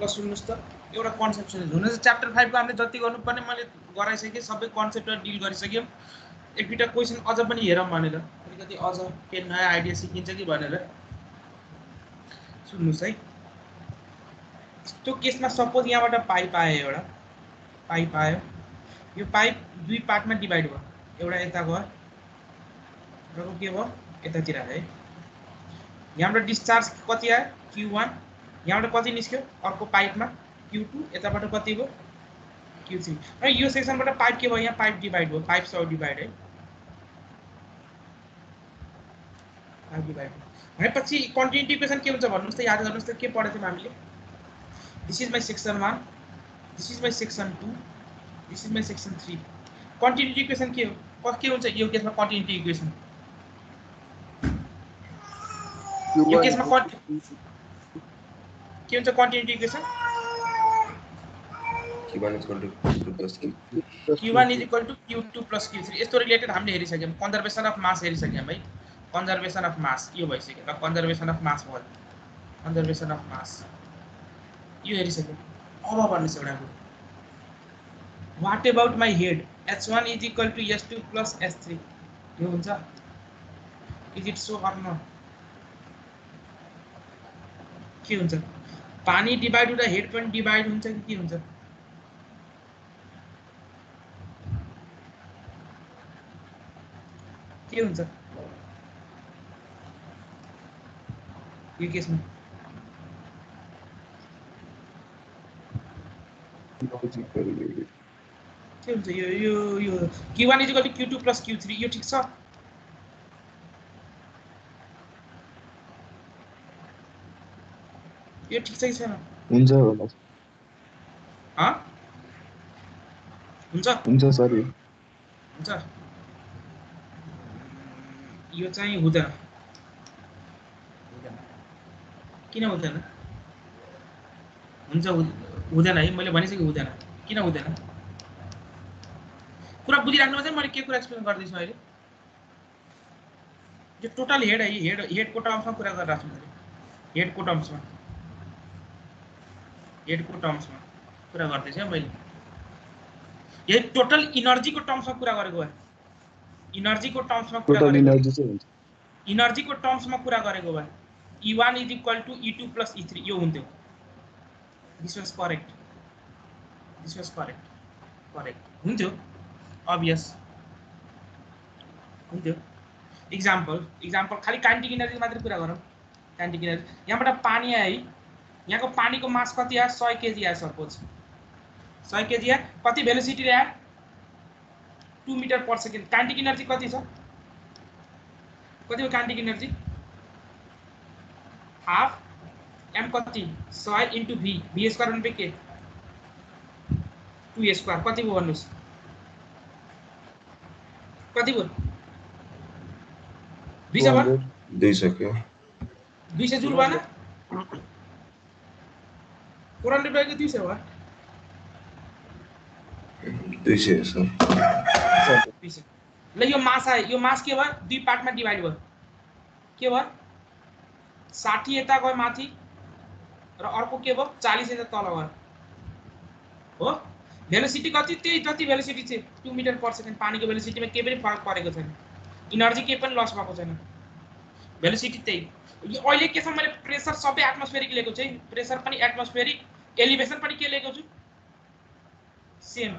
ल सुन्नुस् त एउटा कन्सेप्ट सुन्नुस् हुन चाहिँ च्याप्टर 5 को हामीले जति गर्नुपर्ने मैले गराइसके सबै कन्सेप्टहरु डिल गरिसक्यौ एक दुईटा क्वेशन अझ पनि हेरौँ भनेर अलिकति अझ के नयाँ आइडिया सिकिन्छ कि भनेर सुन्नुस् है त्यो केसमा सपोज यहाँबाट पाइप आयो एउटा पाइप आयो यो पाइप दुई पार्टमा डिभाइड भयो एउटा यता गयो र के भयो यतातिर आयो है यहाँबाट डिस्चार्ज कति आयो Q1 यहाँबाट कति निस्क्यो अर्को पाइपमा Q2 यताबाट कति भयो Q3 र यो सेक्सनबाट पाइप के भयो यहाँ पाइप डिभाइड भयो पाइप सब डिभाइड है पाइप डिभाइड भनेपछि कन्टिन्युटी इक्वेसन के हुन्छ भन्नुस् त याद गर्नुस् त के पढेको थियौं हामीले this is my section 1 this is my section 2 this is my section 3 continuity equation के हो के हुन्छ यो केसमा कन्टिन्युटी इक्वेसन यो केसमा के हुन्छ continuity equation Q1 is equal to Q2 plus Q3. Q1 is equal to Q2 plus Q3 यस्तो रिलेटेड हामीले हेरिसक्यौं कन्जर्भेसन अफ मास हेरिसक्यौं भाइ कन्जर्भेसन अफ मास यो भइसक्यो ल कन्जर्भेसन अफ मास भयो कन्जर्भेसन अफ मास यो हेरिसक्यौं अब भन्नुस् एउटा what about my head H1 is equal to S2 plus S3 यो हुन्छ is it so or not के हुन्छ पानी डिभाइड हुँदा हेड पनि डिभाइड हुन्छ कि के हुन्छ के हुन्छ यो केसमा के हुन्छ यो Q1 is equal to Q2 plus Q3 यो ठीक छ यो ठीक छ कि छैन हुन्छ होला ह हुन्छ सर हुन्छ यो चाहिँ हुँदैन किन हुँदैन हुन्छ हुँदैन है मैले भनिसके हुँदैन किन हुँदैन कुरा बुझिराख्नु पर्छ मैले के कुरा एक्सप्लेन गर्दैछु अहिले यो टोटल हेड है हेडको टर्म्समा कुरा गरिराख्छु मैले हेडको टर्म्समा कुरा गर्दैछु है मैले यो टोटल इनर्जीको टर्म्समा कुरा गरेको भए इनर्जीको टर्म्समा कुरा गरेको इनर्जीको टर्म्समा कुरा गरेको भए E1 is equal to E2 plus E3 यो हुन्थ्यो दिस वाज करेक्ट हुन्थ्यो obvious हुन्थ्यो एक्जाम्पल खाली काइनेटिक एनर्जी मात्र कुरा गरौँ काइनेटिक एनर्जी यहाँबाट पानी आयो है यहाँको पानीको मास कति आयो 100 केजी आयो सपोज 100 केजी आयो कति भेलोसिटी आयो 2 metre per second kinetic energy कति छ कति हो काइनेटिक एनर्जी हाफ m कति 100 into v स्क्वायर भनेको के 2 स्क्वायर कति भयो भन्नुस् कति भयो 200 जुल भएन 400 भएको 200 भयो 200 ल यो मास आयो यो मास के भयो दुई पार्टमा डिभाइड भयो के भयो 60 यता गयो माथि र अर्को के भयो 40 यता तल गयो हो भेलोसिटी कति त्यही जति भेलोसिटी छ 2 मिटर पर सेकेन्ड पानीको भेलोसिटीमा के पनि फरक परेको छैन इनर्जी के पनि लस भएको छैन भेलोसिटी त्यही यो अहिले के छ मैले प्रेसर सबै एटमोस्फेरिक लिएको छु प्रेसर पनि एटमोस्फेरिक एलिभेसन पनि के लिएको छु सेम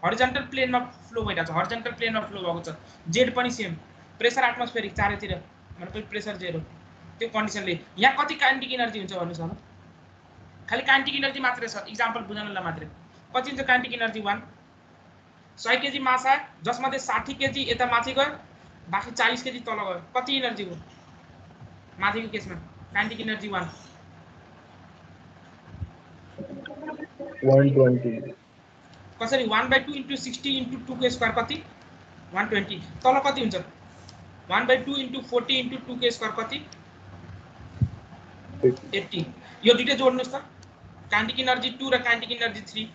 हरिजन्टल प्लेनमा फ्लो भइरहेको छ हरिजन्टल प्लेनमा फ्लो भएको छ जेड पनि सेम प्रेसर एटमोस्फेरिक चारैतिर भनेपछि प्रेसर जेरो त्यो कन्डिसनले यहाँ कति काइनेटिक एनर्जी हुन्छ भन्नुस् होला खाली काइनेटिक एनर्जी मात्रै छ एक्जाम्पल बुझ्नलाई मात्रै कति हुन्छ काइनेटिक एनर्जी 1 100 केजी मास आयो जसमध्ये 60 केजी यता माथि गयो बाकी 40 केजी तल गयो कति एनर्जी हो माथिको केसमा काइनेटिक एनर्जी 1 120 कसरी 1/2 into 60 into 2 के स्क्वायर कति 120 तल कति हुन्छ 1/2 into 40 into 2 के स्क्वायर कति 80 यो दुईटा जोड्नुस् त काइनेटिक एनर्जी 2 र काइनेटिक एनर्जी 3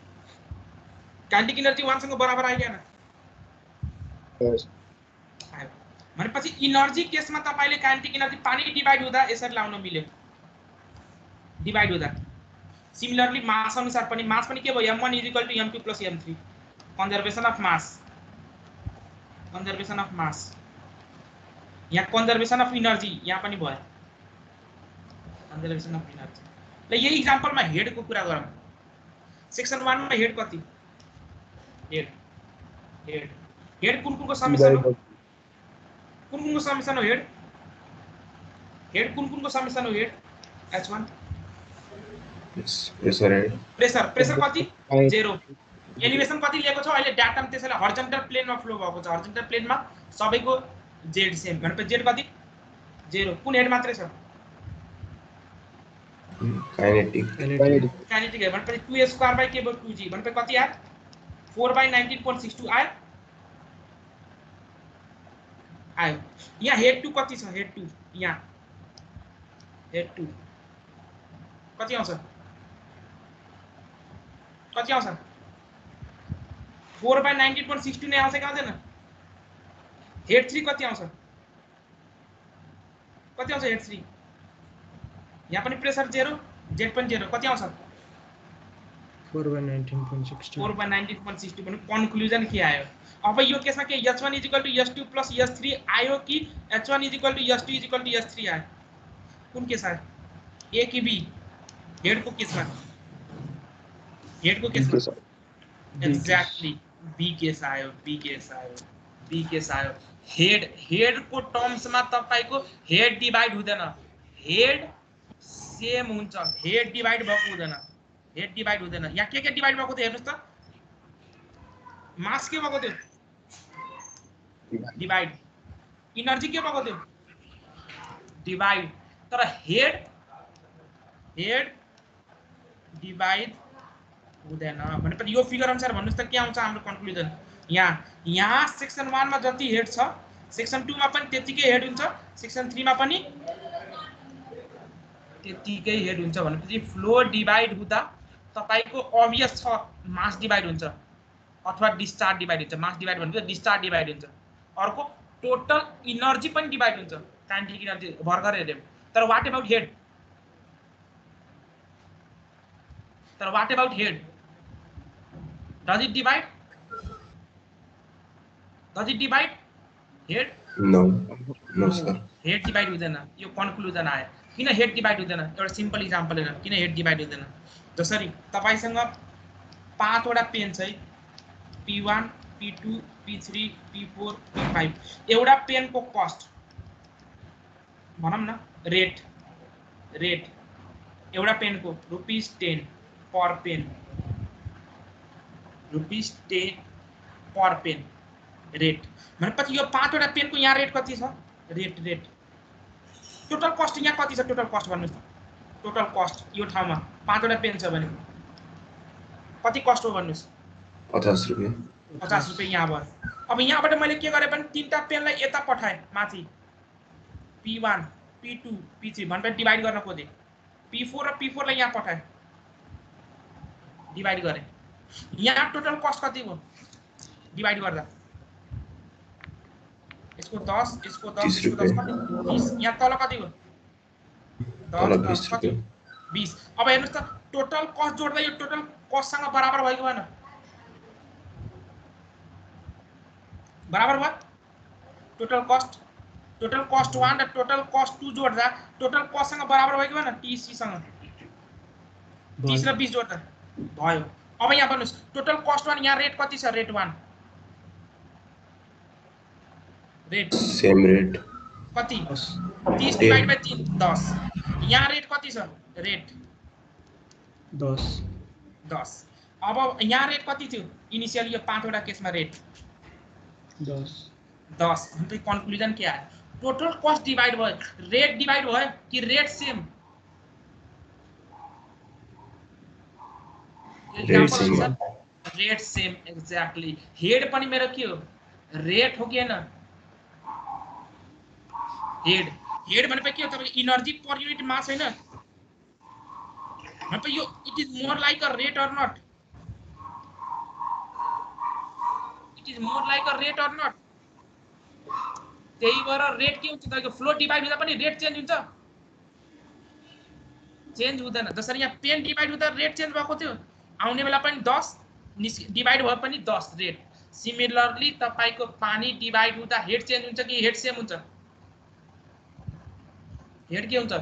काइनेटिक एनर्जी 1 सँग बराबर आइगयो न आयो भनेपछि एनर्जी केसमा तपाईले काइनेटिक एनर्जी पानी डिभाइड हुँदा यसरी लाउन मिल्यो डिभाइड हुँदा सिमिलरली मास अनुसार पनि मास पनि के भयो m1 = m2 + m3 conservation of मास यहाँ कन्जर्भेसन अफ इनर्जी यहाँ पनि भयो कन्जर्भेसन अफ इनर्जी ल यही एक्जाम्पलमा हेडको कुरा गरौँ सेक्सन 1 मा हेड कति हेड कुन कुनको समेसन हो हेड कुन कुनको समेसन हो हेड h1 प्रेसर कति 0 एलिभेसन कति लिएको छ अहिले डाटाम त्यसैले हरिजन्टल प्लेनमा फ्लो भएको छ हरिजन्टल प्लेनमा सबैको z सेम भनेपछि z कति 0 कुन हेड मात्रै छ काइनेटिक है भनेपछि 2a² / k / 2g भनेपछि कति आयो 4/19.62 आयो यहाँ हेड 2 कति छ हेड 2 यहाँ हेड 2 कति आउँछ 4/19.62 नै आउँछ कि आउँदैन हेड 3 कति आउँछ हेड 3 यहाँ पनि प्रेसर 0 जेड पनि 0 कति आउँछ 4/19.62 भने कन्क्लुजन के आयो अब यो केसमा के h1 = s2 + s3 आयो कि h1 = s2 = s3 आयो कुन केस आयो ए कि बी हेडको केसमा एक्ज्याक्टली बी केस आयो हेड को टर्म्समा तपाईको हेड डिवाइड हुँदैन हेड सेम हुन्छ हेड डिवाइड भएको हुँदैन यहाँ के डिवाइड भएको थियो हेर्नुस् त मास के भएको थियो डिवाइड इनर्जी के भएको थियो डिवाइड तर हेड डिवाइड हुँदैन भनेपछि यो फिगर अनुसार भन्नुस् त के आउँछ हाम्रो कन्क्लुजन यहाँ सेक्सन 1 मा जति हेड छ सेक्सन 2 मा पनि त्यतिकै हेड हुन्छ सेक्सन 3 मा पनि त्यतिकै हेड हुन्छ भनेपछि फ्लो डिवाइड हुँदा तपाईको obvious छ मास डिवाइड हुन्छ अथवा डिस्चार्ज डिवाइड हुन्छ मास डिवाइड भनेको डिस्चार्ज डिवाइड हुन्छ अर्को टोटल इनर्जी पनि डिवाइड हुन्छ काइनेटिक इनर्जी भर्खर हेर्यौ तर what about head does it divide head no sir head divide हुँदैन यो कन्क्लुजन आयो किन हेड डिवाइड हुँदैन एउटा सिम्पल एक्जाम्पल हेर किन हेड डिवाइड हुँदैन जसरी तपाईसँग 5 वटा पेन छ P1 P2 P3 P4 P5 एउटा पेनको कस्ट भनौं न रेट एउटा पेनको ₹10 पर पेन ₹10 पर पेन रेट भनेपछि यो 5 वटा पेनको यहाँ रेट कति छ रेट टोटल कस्ट यहाँ कति छ टोटल कस्ट भन्नुस् त टोटल कस्ट यो ठाउँमा 5 वटा पेन छ भने कति कस्ट हो भन्नुस् 50 रुपैयाँ यहाँ भयो अब यहाँबाट मैले के गरे भने तीनटा पेनलाई यता पठाए माथि P1 P2 P3 भनेर डिवाइड गर्न खोजे P4 र P4 लाई यहाँ पठाए डिवाइड गरे यहाँ टोटल कस्ट कति हो डिवाइड गर्दा यसको 10 यसको 10 यसको 10 कति 20 यहाँ तल कति हो 10 कति 20 अब हेर्नुस् त टोटल कस्ट जोड्दा यो टोटल कस्ट सँग बराबर भएको भएन बराबर भयो टोटल कस्ट 1 र टोटल कस्ट 2 जोड्दा टोटल कस्ट सँग बराबर भएको भएन TC सँग 30 र 20 जोड्दा भयो अब यहाँ भन्नुस् टोटल कस्ट 1 यहाँ रेट कति छ रेट 1 रेट सेम रेट कति 30 डिवाइड बाइ 3 10 यहाँ रेट कति छ रेट 10 अब यहाँ रेट कति थियो इनिशियल यो 5 वटा केसमा रेट 10 भन्दै कन्क्लुजन के आयो टोटल कस्ट डिवाइड भयो रेट डिवाइड भयो कि rate same rate same exactly head पनि मेरो के हो रेट हो कि हैन हेड भनेपछि के हो तपाईको इनर्जी पर युनिट मास हैन मतलब यो it is more like a rate or not त्यही भएर रेट के हुन्छ तपाईको फ्लो डिवाइड हुँदा पनि रेट चेन्ज हुन्छ चेन्ज हुँदैन। जसरी यहाँ पेन डिभाइड हुँदा रेट चेन्ज भएको थियो, आउने बेला पनि 10 डिभाइड भयो पनि 10 रेट। सिमिलरली तपाईको पानी डिभाइड हुँदा हेड चेन्ज हुन्छ कि हेड सेम हुन्छ? हेड के हुन्छ?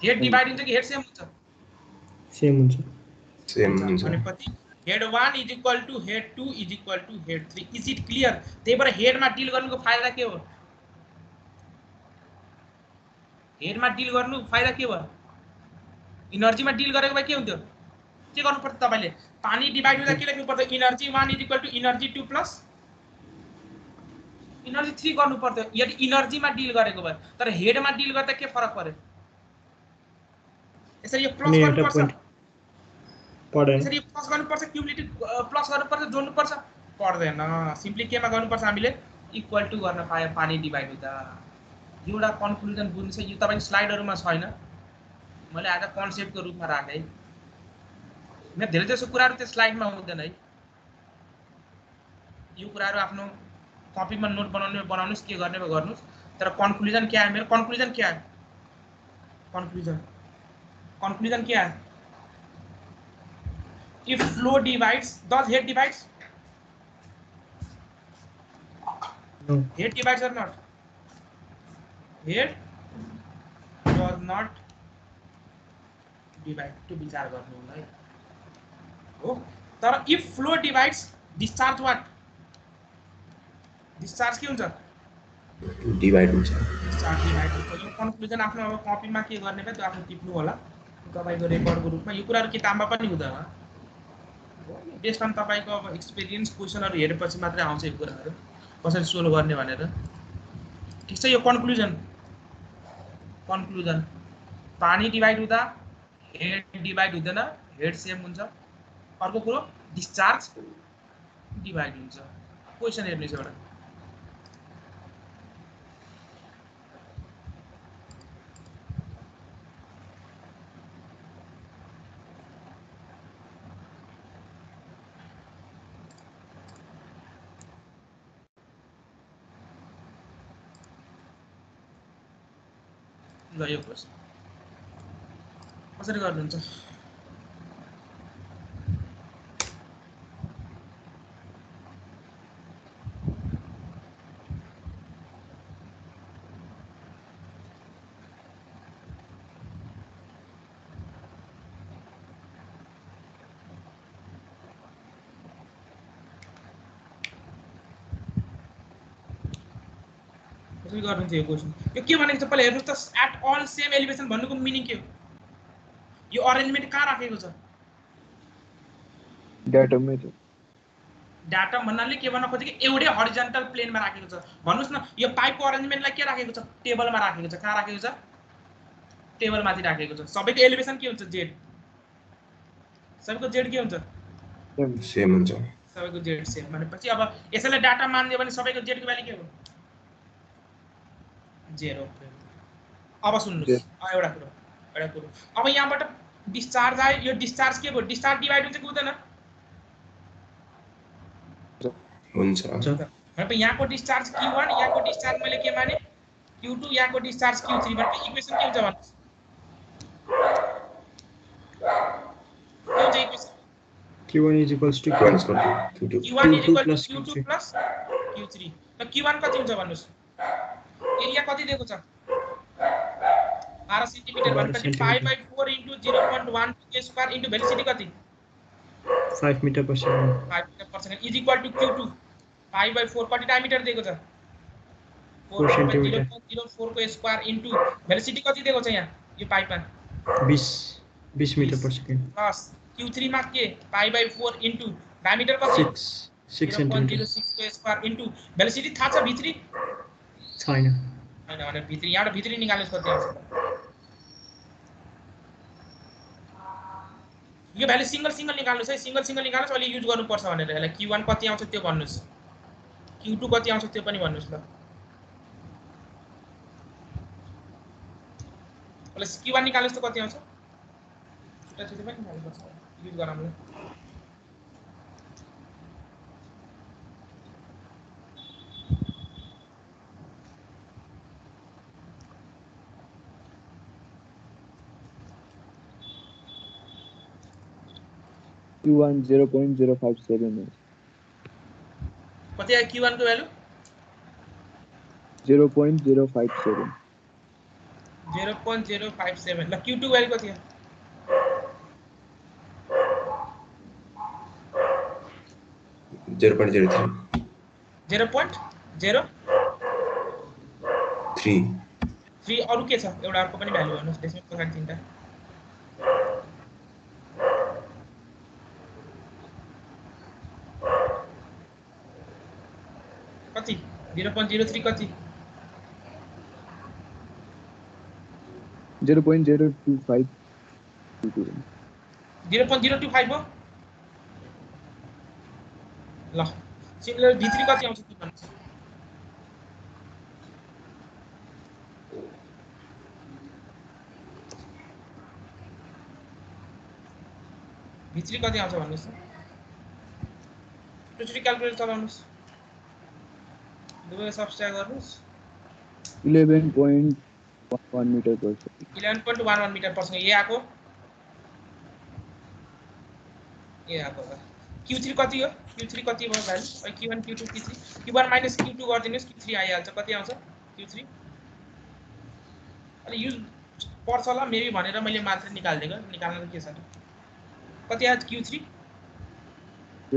हेड डिभाइड हुन्छ कि हेड सेम हुन्छ? सेम हुन्छ। सेम हुन्छ। भनेपछि head 1 is equal to head 2 is equal to head 3। Is it clear? त्यही भएर हेडमा डिल गर्नुको फाइदा के हो? हेडमा डिल गर्नु फाइदा के भयो? इनर्जीमा डिल गरेको भए के हुन्थ्यो? के गर्नु पर्छ तपाईले? पानी डिभाइड हुँदा के लेख्नु पर्छ? Energy 1 is equal to energy 2 plus energy 3 गर्नु पर्थ्यो यदि इनर्जीमा डिल गरेको भए। तर हेडमा डिल गर्दा के फरक पर्यो? यसरी यो प्लस गर्नुपर्छ, पर्दैन। यसरी प्लस गर्नुपर्छ, क्युमुलेटिभ प्लस गर्नुपर्छ, जोड्नुपर्छ, पर्दैन। सिम्पली केमा गर्नुपर्छ? हामीले इक्वल टू गर्न पायो पानी डिभाइड हुँदा। एउटा कन्क्लुजन बुझ्नु छ, यो तपाईको स्लाइडहरुमा छैन, मैले आज कन्सेप्टको रूपमा राखे। मेरो धेरै जसो कुराहरु त्यो स्लाइडमा हुँदैन है। यो कुराहरु आफ्नो कपीमा नोट बनाउनुस्, के गर्ने भए गर्नुस्। तर कन्क्लुजन क्या है? मेरो कन्क्लुजन क्या है? कन्क्लुजन क्या है? If flow divides, does head divides? No. Head divides or not? Head does not divide. To विचार गर्नु होला है। हो, तर if flow divides, discharge what? Discharge के हुन्छ? डिभाइड हुन्छ। Discharge divide हुन्छ। यो कन्क्लुजन आफ्नो अब कपीमा के गर्ने भए त्यो आफ्नो टिप्नु होला तपाईको रेकर्डको रूपमा। यो कुराहरु किताबमा पनि हुँदैन। बेस्ड अन तपाईको अब एक्सपिरियन्स क्वेशनहरु हेरेपछि मात्रै आउँछ यो कुराहरु कसरी सोल्भ गर्ने भनेर। ठीक छ, यो कन्क्लुजन पानी डिभाइड हुँदा हेड डिभाइड हुँदैन, हेड सेम हुन्छ। अर्को कुरो डिस्चार्ज डिभाइड हुन्छ। क्वेशन हेर्नुस् एउटा। ल यो क्वेशन कसरी गर्नुहुन्छ? कसरी गर्नुहुन्छ यो क्वेशन? यो के भनेको छ पहिला हेर्नुस् त। एट अल सेम एलिभेसन भन्नुको मिनिङ के हो? यो अरेन्जमेन्ट कहाँ राखेको छ? डाटामै छ। डाटम भन्नाले के भन्न खोजेको? एउटै हरिजन्टल प्लेनमा राखेको छ। भन्नुस् न, यो पाइपको अरेन्जमेन्टलाई के राखेको छ? टेबलमा राखेको छ। कहाँ राखेको छ? टेबलमाथि राखेको छ। सबैको एलिभेसन के हुन्छ? जेड। सबैको जेड के हुन्छ? सेम हुन्छ। सबैको जेड सेम भनेपछि अब यसैले डाटा मान्दियो भने सबैको जेडको भ्यालु के हो? 0। अब सुन्नुस्, एउटा कुरो। अब यहाँबाट डिस्चार्ज आयो। यो डिस्चार्ज के भयो? डिस्चार्ज डिभाइड हुन्छ कि हुँदैन? हुन्छ। भनेपछि यहाँको डिस्चार्ज Q1, यहाँको डिस्चार्ज मैले के माने? Q2, यहाँको डिस्चार्ज Q3। भनेपछि इक्वेसन के हुन्छ भन्नुस्? के हुन्छ equation? Q1 is equals to Q1 is equal to Q2. Q1 is equal to plus Q2 Q3. plus Q3। त Q1 कति हुन्छ भन्नुस्? एरिया कति दिएको छ? 12 सेन्टिमिटर। भनेपछि 5/4 into 0.1 स्क्वायर into भेलोसिटी कति? 5 meter per second. 5 meter per second is equal to Q2 5/4 कति diameter दिएको छ? 4 सेन्टिमिटर। 0.04 को स्क्वायर इन्टु भेलोसिटी कति दिएको छ यहाँ यो पाइपमा? 20 meter per second. Plus Q3 मा के? 5/4 इन्टु डायमिटर कति? 6 centimeter. 0.06 को स्क्वायर इन्टु भेलोसिटी थाहा छ भित्री? छैन। हैन भने भित्री यहाँबाट भित्री निकाल्नुस् कति आउँछ? यो भ्यालु सिंगल निकाल्नुस् है। सिंगल निकाल्नुस्। अलि युज गर्नुपर्छ भनेर यसलाई। Q1 कति आउँछ त्यो भन्नुस्। Q2 कति आउँछ त्यो पनि भन्नुस् ल। प्लस Q1 निकाल्नुस् त कति आउँछ? छुट्टा पनि निकाल्नुपर्छ। युज गरौँ ल। Q1 0.057 हो कति आयो Q1 को भ्यालु 0.057 0.057 ल Q2 भ्यालु कति हो 0.03 0.03 अरु के छ एउटा अर्को पनि भ्यालु भन्नुस् त्यसमा पछाडी तीनटा कति 0.03 कति 0.025 0.025 हो ल सिमिलर V3 कति आउँछ तिमी भन्नुस् V3 कति आउँछ भन्नुस् टुटुरी क्याल्कुलेटर चलाउनुस् दुवै सबस्ट्र्याक्ट गर्नुस् 11.11 metre per second 11.11 metre per second ये आको Q3 कति हो Q3 कति भयो value Q1 Q2 Q3 Q1 - Q2 गर्दिनुस् Q3 आइहाल्छ कति आउँछ Q3 अनि युज पर्छ होला मेबी भनेर मैले मात्र निकाल्दिएको निकाल्न के छ कति आयो Q3 0.0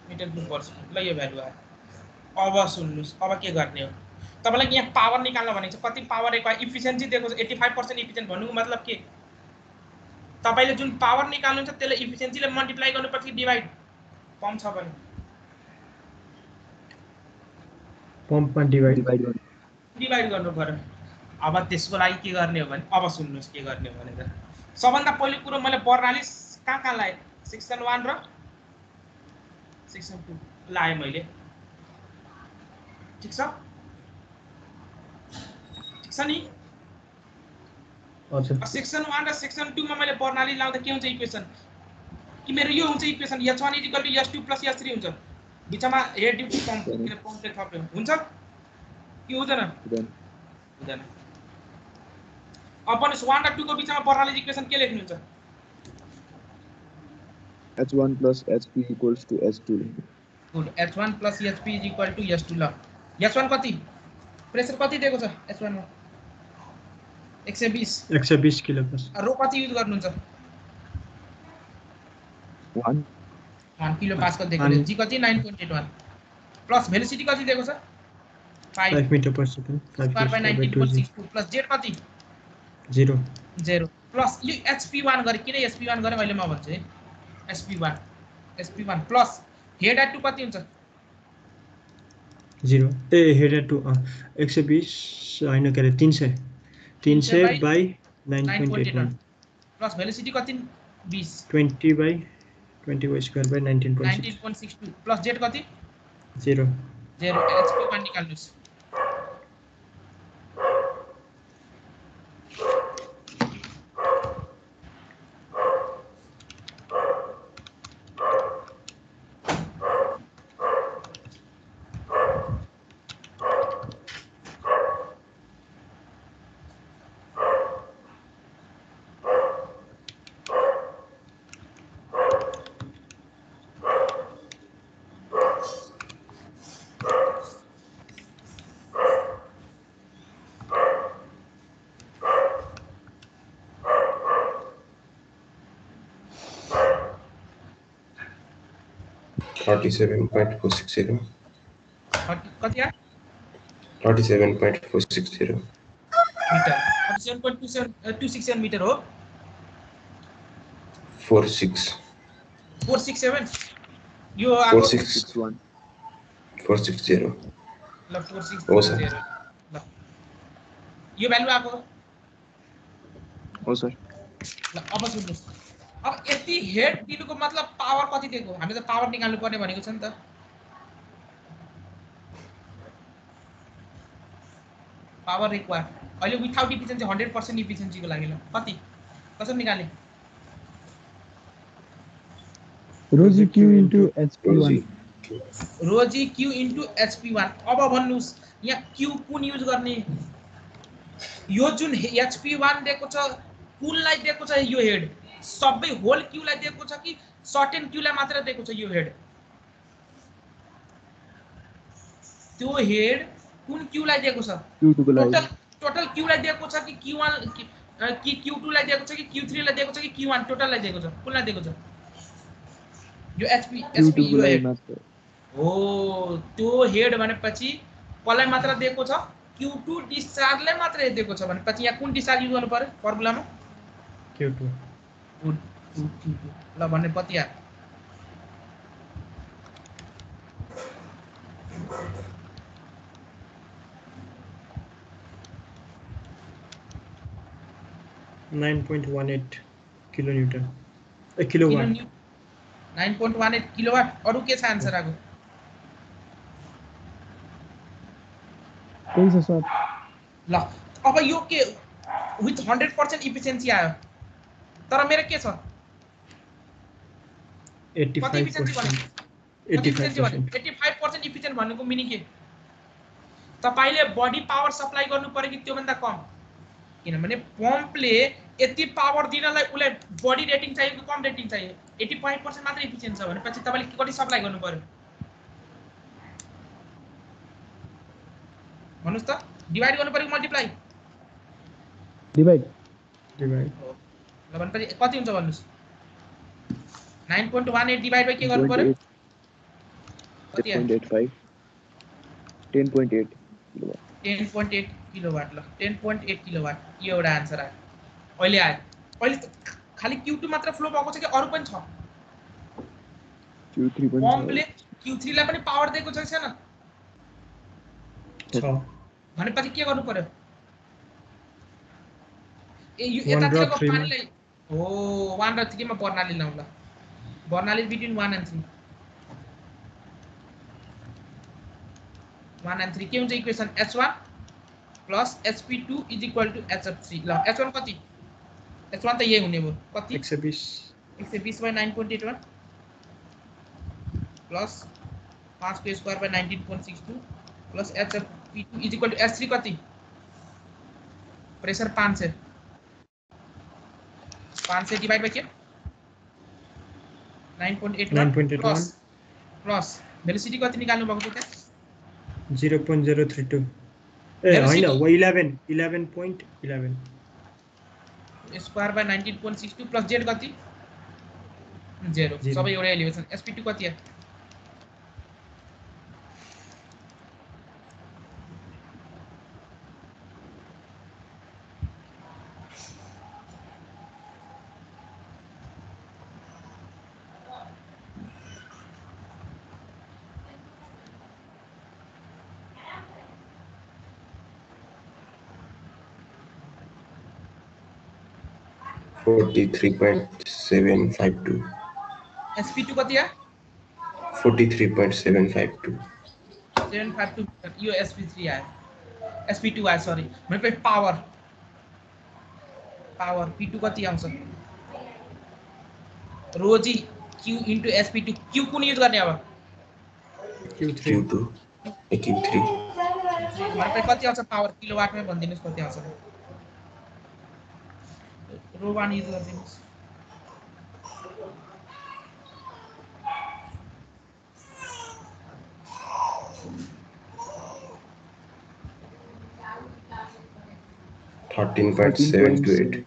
metre cube per second ल यो भ्यालु आयो अब सुन्नुस् अब के गर्ने हो तपाईलाई यहाँ पावर निकाल्न भनेको छ कति पावर रिक्वायर इफिसिएन्सी दिएको छ 85% इफिसिएन्ट भन्नुको मतलब के तपाईले जुन पावर निकाल्नुहुन्छ त्यसले इफिसिएन्सीले मल्टिप्लाई गर्नुपर्छ कि डिवाइड पम्प छ भने पम्पमा डिवाइड गर्नु पर्यो अब त्यसको लागि के गर्ने हो भने अब सुन्नुस् के गर्ने हो भनेर सबभन्दा पहिलो कुरो मैले बर्नाली कहाँ लाए सेक्सन 1 र सेक्सन 2 लाए मैले ठीक छ नि हजुर सेक्सन 1 र सेक्सन 2 मा मैले बर्नाली लाउँदा के हुन्छ इक्वेसन कि मेरो यो हुन्छ इक्वेसन h1 = h2 + h3 हुन्छ बिचमा हेड ड्युटी पम्पले थप्यो हुन्छ कि हुँदैन हुँदैन अपन 1 र 2 को बिचमा बर्नाली इक्वेसन के लेख्नुहुन्छ H1 + HP = H2 good h1 + hp = h2 ल h1 कति प्रेसर कति दिएको छ h1 मा 120 किलो प्लस रो कति युज गर्नुहुन्छ 1 किलो पास्कल दिएको छ जी कति 9.81 प्लस भेलोसिटी कति दिएको छ 5 metre per second 5/19.62 plus Z कति 0 प्लस यो hp1 गरे किन hp1 गरे मैले म भन्छु है hp1 प्लस हेड एट 2 कति हुन्छ 0 ए हेड एट 2 120 हैन के रे 300 by 9.81 प्लस भेलोसिटी कति 20 20 by 20² by 19.62 प्लस जेट कति 0 hp1 निकाल्नुस् $37.460 कति आ 37.460 मिटर 37.267 मिटर हो 467 यो आको 461 460 ल 460 ल यो भ्यालु आको हो सर ल अब सुन्नुस् अब यति हेड दिनुको मतलब पावर कति दिएको हामीले त पावर निकाल्नु पर्ने भनेको छ नि त पावर रिक्वायर अहिले विथआउट इफिसिएन्सी 100% इफिसिएन्सी को लागि ल कति कसरी निकाल्ने rho g q into hp1 rho g q into hp1 अब भन्नुस् यहाँ q कुन युज गर्ने यो जुन HP1 दिएको छ कुललाई दिएको छ यो हेड सबै होल क्यूलाई दिएको छ कि सर्टेन क्यूलाई मात्र दिएको छ यो हेड त्यो हेड कुन क्यूलाई दिएको छ Q2 को लागि टोटल क्यूलाई दिएको छ कि Q1 कि Q2 लाई दिएको छ कि Q3 लाई दिएको छ कि Q1 टोटल लाई दिएको छ कुनलाई दिएको छ यो HP Q2 को यो लागि हेड मात्र हो त्यो हेड भनेपछि कसलाई मात्र दिएको छ Q2 डिस्चार्जलाई मात्र दिएको छ भनेपछि यहाँ कुन डिस्चार्ज युज गर्नु पर्यो फर्मुलामा Q2 ल भनेपछि यार kilonewton kilowatt 9.18 किलोवाट अरु के छ आन्सर आको त्यही छ सर ल अब यो के विथ 100% इफिसिएन्सी आयो तर मेरो के छ 85% 85% इफिसिएन्ट भन्नुको मिनिङ के तपाईले बडी पावर सप्लाई गर्नु पर्यो कि त्यो भन्दा कम किनभने पम्पले यति पावर दिनलाई उलाई बडी रेटिङ चाहियो कि कम रेटिङ चाहियो 85% मात्र इफिसिएन्ट छ भनेपछि तपाईले कति सप्लाई गर्नु पर्यो भन्नुस् त डिवाइड गर्नु पर्यो कि मल्टिप्लाई डिवाइड ल भनेपछि कति हुन्छ भन्नुस् 9.18 डिवाइड बाइ के गर्नु पर्यो कति 10.85 10.8 किलोवाट 10.8 किलोवाट ल 10.8 किलोवाट यो एउटा आन्सर आयो अहिले आयो अहिले खाली Q2 मात्र फ्लो भएको छ कि अरु पनि छ Q3 पनि पम्पले Q3 लाई पनि पावर दिएको छ छैन छ भनेपछि के गर्नु पर्यो ए यो 1 र यतातिरको 3 मा पानीलाई हो 1 र 3 मा बर्नाली लाउँ ल बर्नाली बिट्विन 1 and 3 1 and 3 के हुन्छ equation H1 plus Sp2 is equal to Hf3 ल H1 कति H1 त यही हुने भयो कति 120 by 9.81 plus 5 को square by 19.62 plus Hf2 is equal to H3 कति प्रेशर 500 डिवाइड बाइ के 9.81 प्लस भेलोसिटी कति निकाल्नु भएको छ 0.032 ए हैन 11.11 स्क्वायर बाइ 19.62 प्लस जेड कति 0 सबै एउटा एलिभेसन Sp2 कति हो $43.752 Sp2 कति हो 43.752 752 यो Sp3 आयो Sp2 आयो सरी मैले पावर P2 कति आउँछ रोजी Q into Sp2 Q कुन युज गर्ने अब Q2 मैले कति आउँछ पावर किलोवाटमै भनिदिनुस् कति आउँछ रो 1 युज गरिदिनुस् $13.728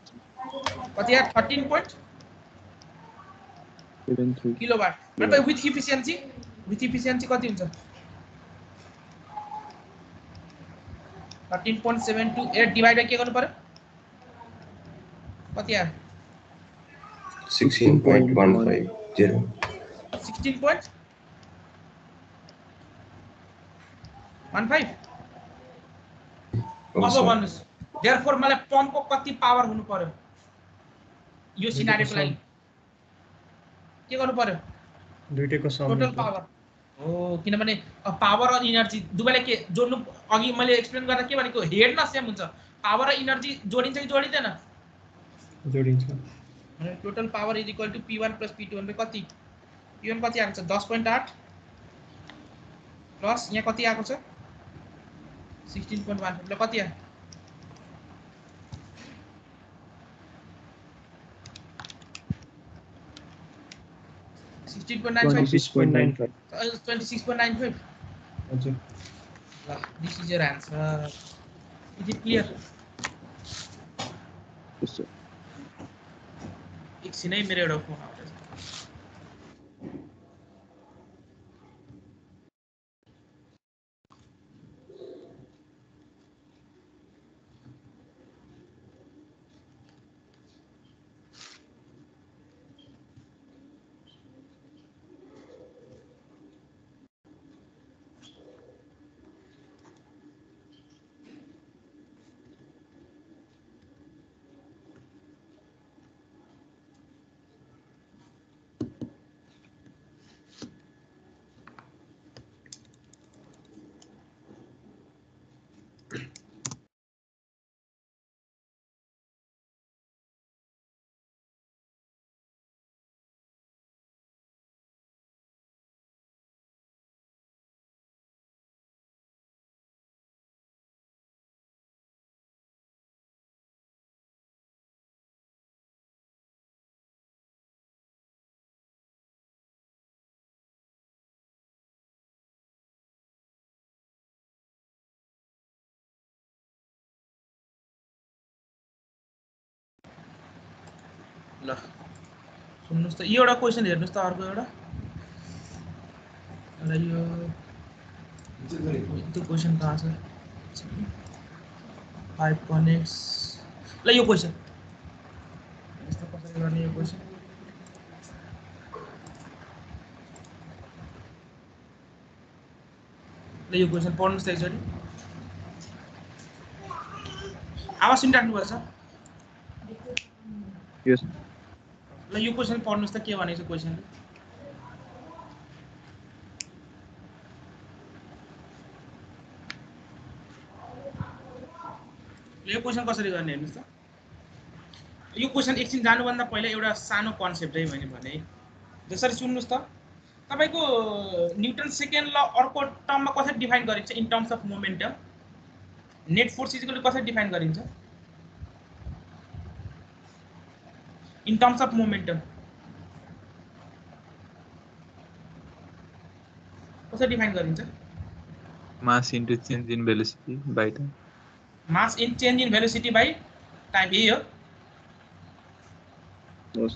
कति यार 13.73 किलोवाट मतलब विथ इफिसिएन्सी कति हुन्छ 13.728 डिवाइड बाइ के गर्नु पर्यो कति यार 16.150 16.15 अब भन्नुस् देयरफोर मलाई पम्पको कति पावर हुनु पर्यो यो सिनारियोको लागि के गर्नु पर्यो दुईटैको सम टोटल पावर हो किनभने पावर र एनर्जी दुवैले के जोड्नु अघि मैले एक्सप्लेन गर्दा के भनेको हेड न सेम हुन्छ पावर र एनर्जी जोडिन्छ कि जोडिदैन जोडिन्छ भने total power is equal to P1 + P2 भने कति P1 कति आएको छ 10.8 प्लस यहाँ कति आएको छ 16.1 मतलब कति आयो 16.95 26.95 26.95 हजुर this is your answer. Is it clear? yes sir एकछिन है मेरो एउटा फोन आउँदैछ ल सुन्नुस् त यो एउटा क्वेशन हेर्नुस् त अर्को एउटा यो त्यो क्वेशन कहाँ छ 5 connects ल यो क्वेशन यस्तो कसरी गर्ने यो क्वेशन ल यो क्वेशन पढ्नुस् त एकचोटि आवाज सुनिराख्नुपर्छ yes ल यो क्वेशन पढ्नुस् त के भनेको छ क्वेशन यो क्वेशन कसरी गर्ने हेर्नुस् त यो क्वेशन एकछिन जानुभन्दा पहिला एउटा सानो कन्सेप्ट है भने जसरी सुन्नुस् त तपाईको न्यूटन सेकेन्ड ल अर्को टर्ममा कसरी डिफाइन गरिन्छ in terms of momentum net force equal to कसरी डिफाइन गरिन्छ इन टर्म्स अफ मोमेन्टम कसरी डिफाइन गरिन्छ mass into change in velocity by time mass in change in velocity by time यही हो yes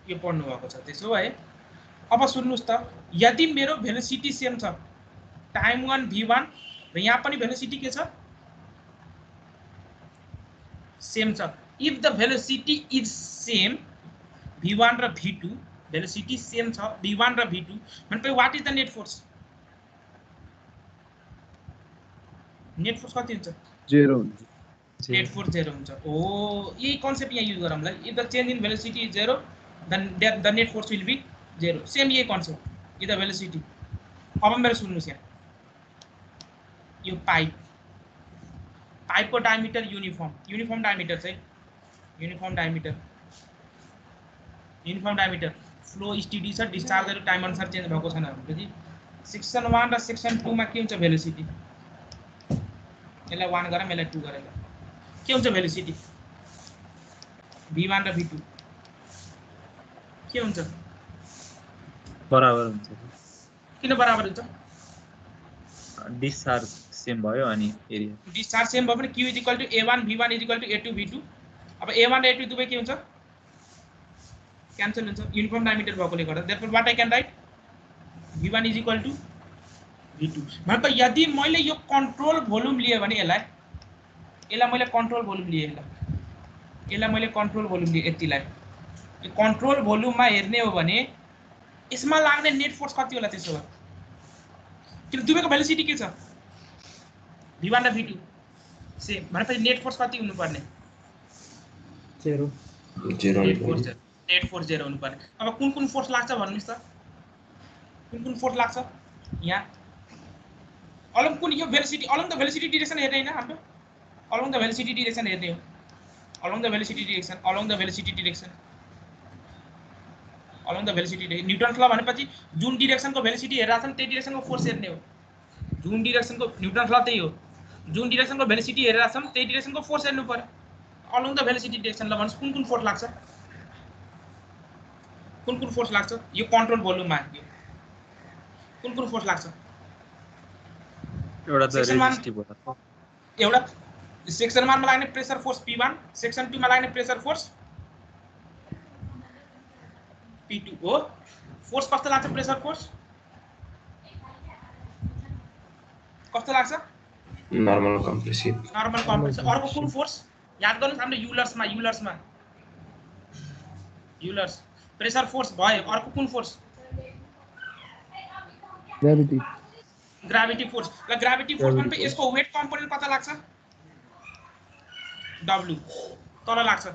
यो पढ्नु भएको छ त्यसो भए अब सुन्नुस् त यदि मेरो भेलोसिटी सेम छ टाइम 1 v1 र यहाँ पनि भेलोसिटी के छ सेम छ if the velocity is same v1 र v2 भेलोसिटी सेम छ v1 र v2 भनेपछि what is the net force net force कति हुन्छ 0 नेट फोर्स 0 हुन्छ ओ यही कन्सेप्ट यहाँ युज गरौँला if the change in velocity is 0 then the net force will be 0 same यही कन्सेप्ट इज द भेलोसिटी अब मेरो सुन्नुस् यहाँ यो पाइपको डायमिटर युनिफर्म डायमिटर चाहिँ युनिफर्म डायमिटर फ्लो स्टेडी छ डिस्चार्जहरु टाइम अनुसार चेन्ज भएको छैन भनेपछि सेक्सन 1 र सेक्सन 2 मा के हुन्छ भेलोसिटी यसलाई 1 गरौँ यसलाई 2 गरौँ के हुन्छ भेलोसिटी v1 र v2 के हुन्छ बराबर हुन्छ किन बराबर हुन्छ डिस्चार्ज सेम भयो अनि एरिया डिस्चार्ज सेम भयो भने q a1 v1 a2 v2 अब a1 र a2 दुवै के हुन्छ क्यान्सल हुन्छ युनिफर्म डायमिटर भएकोले गर्दा therefore what I can write v1 v2 मतलब यदि मैले यो कन्ट्रोल भोल्युम लिए भने यसलाई मैले कन्ट्रोल भोल्युम लिए यसलाई मैले कन्ट्रोल भोल्युम लिए यतिलाई यो कन्ट्रोल भोल्युममा हेर्ने हो भने यसमा लाग्ने नेट फोर्स कति होला त्यसो भए किन दुवैको भेलोसिटी के छ v1 र v2 सेम भनेपछि नेट फोर्स कति हुनु पर्ने 0 नेट फोर्स 0 हुनु पर्ने अब कुन फोर्स लाग्छ भन्नुस् त कुन फोर्स लाग्छ यहाँ अलङ कुन यो velocity along the velocity direction हेर्ने हैन हाम्रो अलङ द भेलोसिटी डाइरेक्सन हेर्ने हो अलङ द भेलोसिटी न्यूटन्स ल भनेपछि जुन डाइरेक्सनको भेलोसिटी हेरेर छन् त्यही डाइरेक्सनको फोर्स हेर्ने हो जुन डाइरेक्सनको न्यूटन्स ल त्यही हो जुन डाइरेक्सनको भेलोसिटी हेरेर छन् त्यही डाइरेक्सनको फोर्स हेर्नु पर्यो अलङ द भेलोसिटी डाइरेक्सन ल भन्नुस् कुन फोर्स लाग्छ कुन फोर्स लाग्छ यो कन्ट्रोल भोल्युममा कुन फोर्स लाग्छ एउटा त सेक्सन 1 रेजिस्टिभ होला एउटा सेक्सन 1 मा लाग्ने प्रेसर फोर्स P1 सेक्सन 2 मा लाग्ने प्रेसर फोर्स P2 हो फोर्स कस्तो लाग्छ प्रेसर फोर्स कस्तो लाग्छ नर्मल कम्प्रेसिभ अर्को कुन फोर्स याद गर्नुस् हाम्रो युलर्स प्रेसर फोर्स भयो अर्को कुन फोर्स ग्राभिटी फोर्स ल ग्राभिटी फोर्स भनेपछि यसको वेट कम्पोनेन्ट कता लाग्छ W तल लाग्छ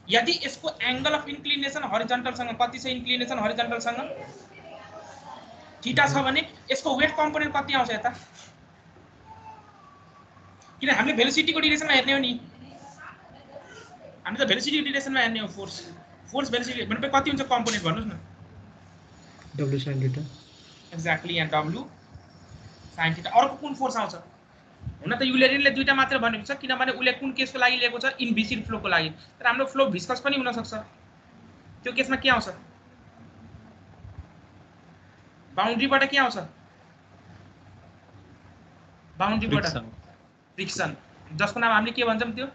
यदि यसको एंगल अफ इन्क्लिनेसन हरिजन्टल सँग कति छ इन्क्लिनेसन हरिजन्टल सँग थीटा छ भने यसको वेट कम्पोनेन्ट कति आउँछ यता किन हामीले भेलोसिटी को डिरेक्सनमा हेर्ने हो नि हामी त भेलोसिटी को डिरेक्सनमा हेर्ने हो फोर्स भेलोसिटी भनेपछि कति हुन्छ कम्पोनेन्ट भन्नुस् न W sin थीटा एक्ज्याक्टली यहाँ W sin थीटा अर्को कुन फोर्स आउँछ हुन त युलेरिनले दुईटा मात्र भनेको छ किनभने उले कुन केसको लागि लिएको छ इनभिसिड फ्लोको लागि तर हाम्रो फ्लो भिस्कस पनि हुन सक्छ त्यो केसमा के आउँछ बाउन्ड्रीबाट के आउँछ बाउन्ड्रीबाट फ्रिक्सन जसको नाम हामीले के भन्छौं त्यो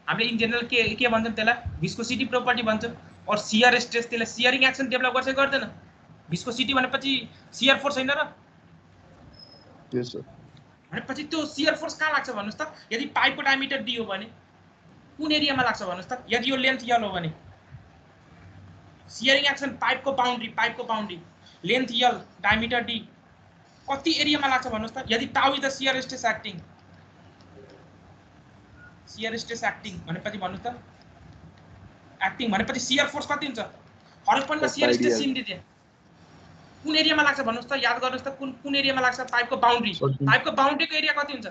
हामीले इन जनरल के भन्छौं त्यसलाई भिस्कोसिटी प्रोपर्टी भन्छौं और शियर स्ट्रेस त्यसलाई शियरिङ एक्सन डेभलप गर्छ गर्दैन भिस्कोसिटी भनेपछि शियर फोर्स हैन र यस सर भनेपछि त्यो शियर फोर्स कहाँ लाग्छ भन्नुस् त यदि पाइपको डायमिटर d हो भने कुन एरियामा लाग्छ भन्नुस् त यदि यो लेन्थ l हो भने शियरिङ एक्सन पाइपको boundary length l diameter d कति एरियामा लाग्छ भन्नुस् त यदि टाउ is the shear stress acting भनेपछि भन्नुस् त एक्टिङ भनेपछि शियर फोर्स कति हुन्छ हरेक पोइन्टमा शियर स्ट्रेस सिन दिए कुन एरियामा लाग्छ भन्नुस् त याद गर्नुस् त कुन एरियामा लाग्छ पाइपको बाउन्ड्रीको एरिया कति हुन्छ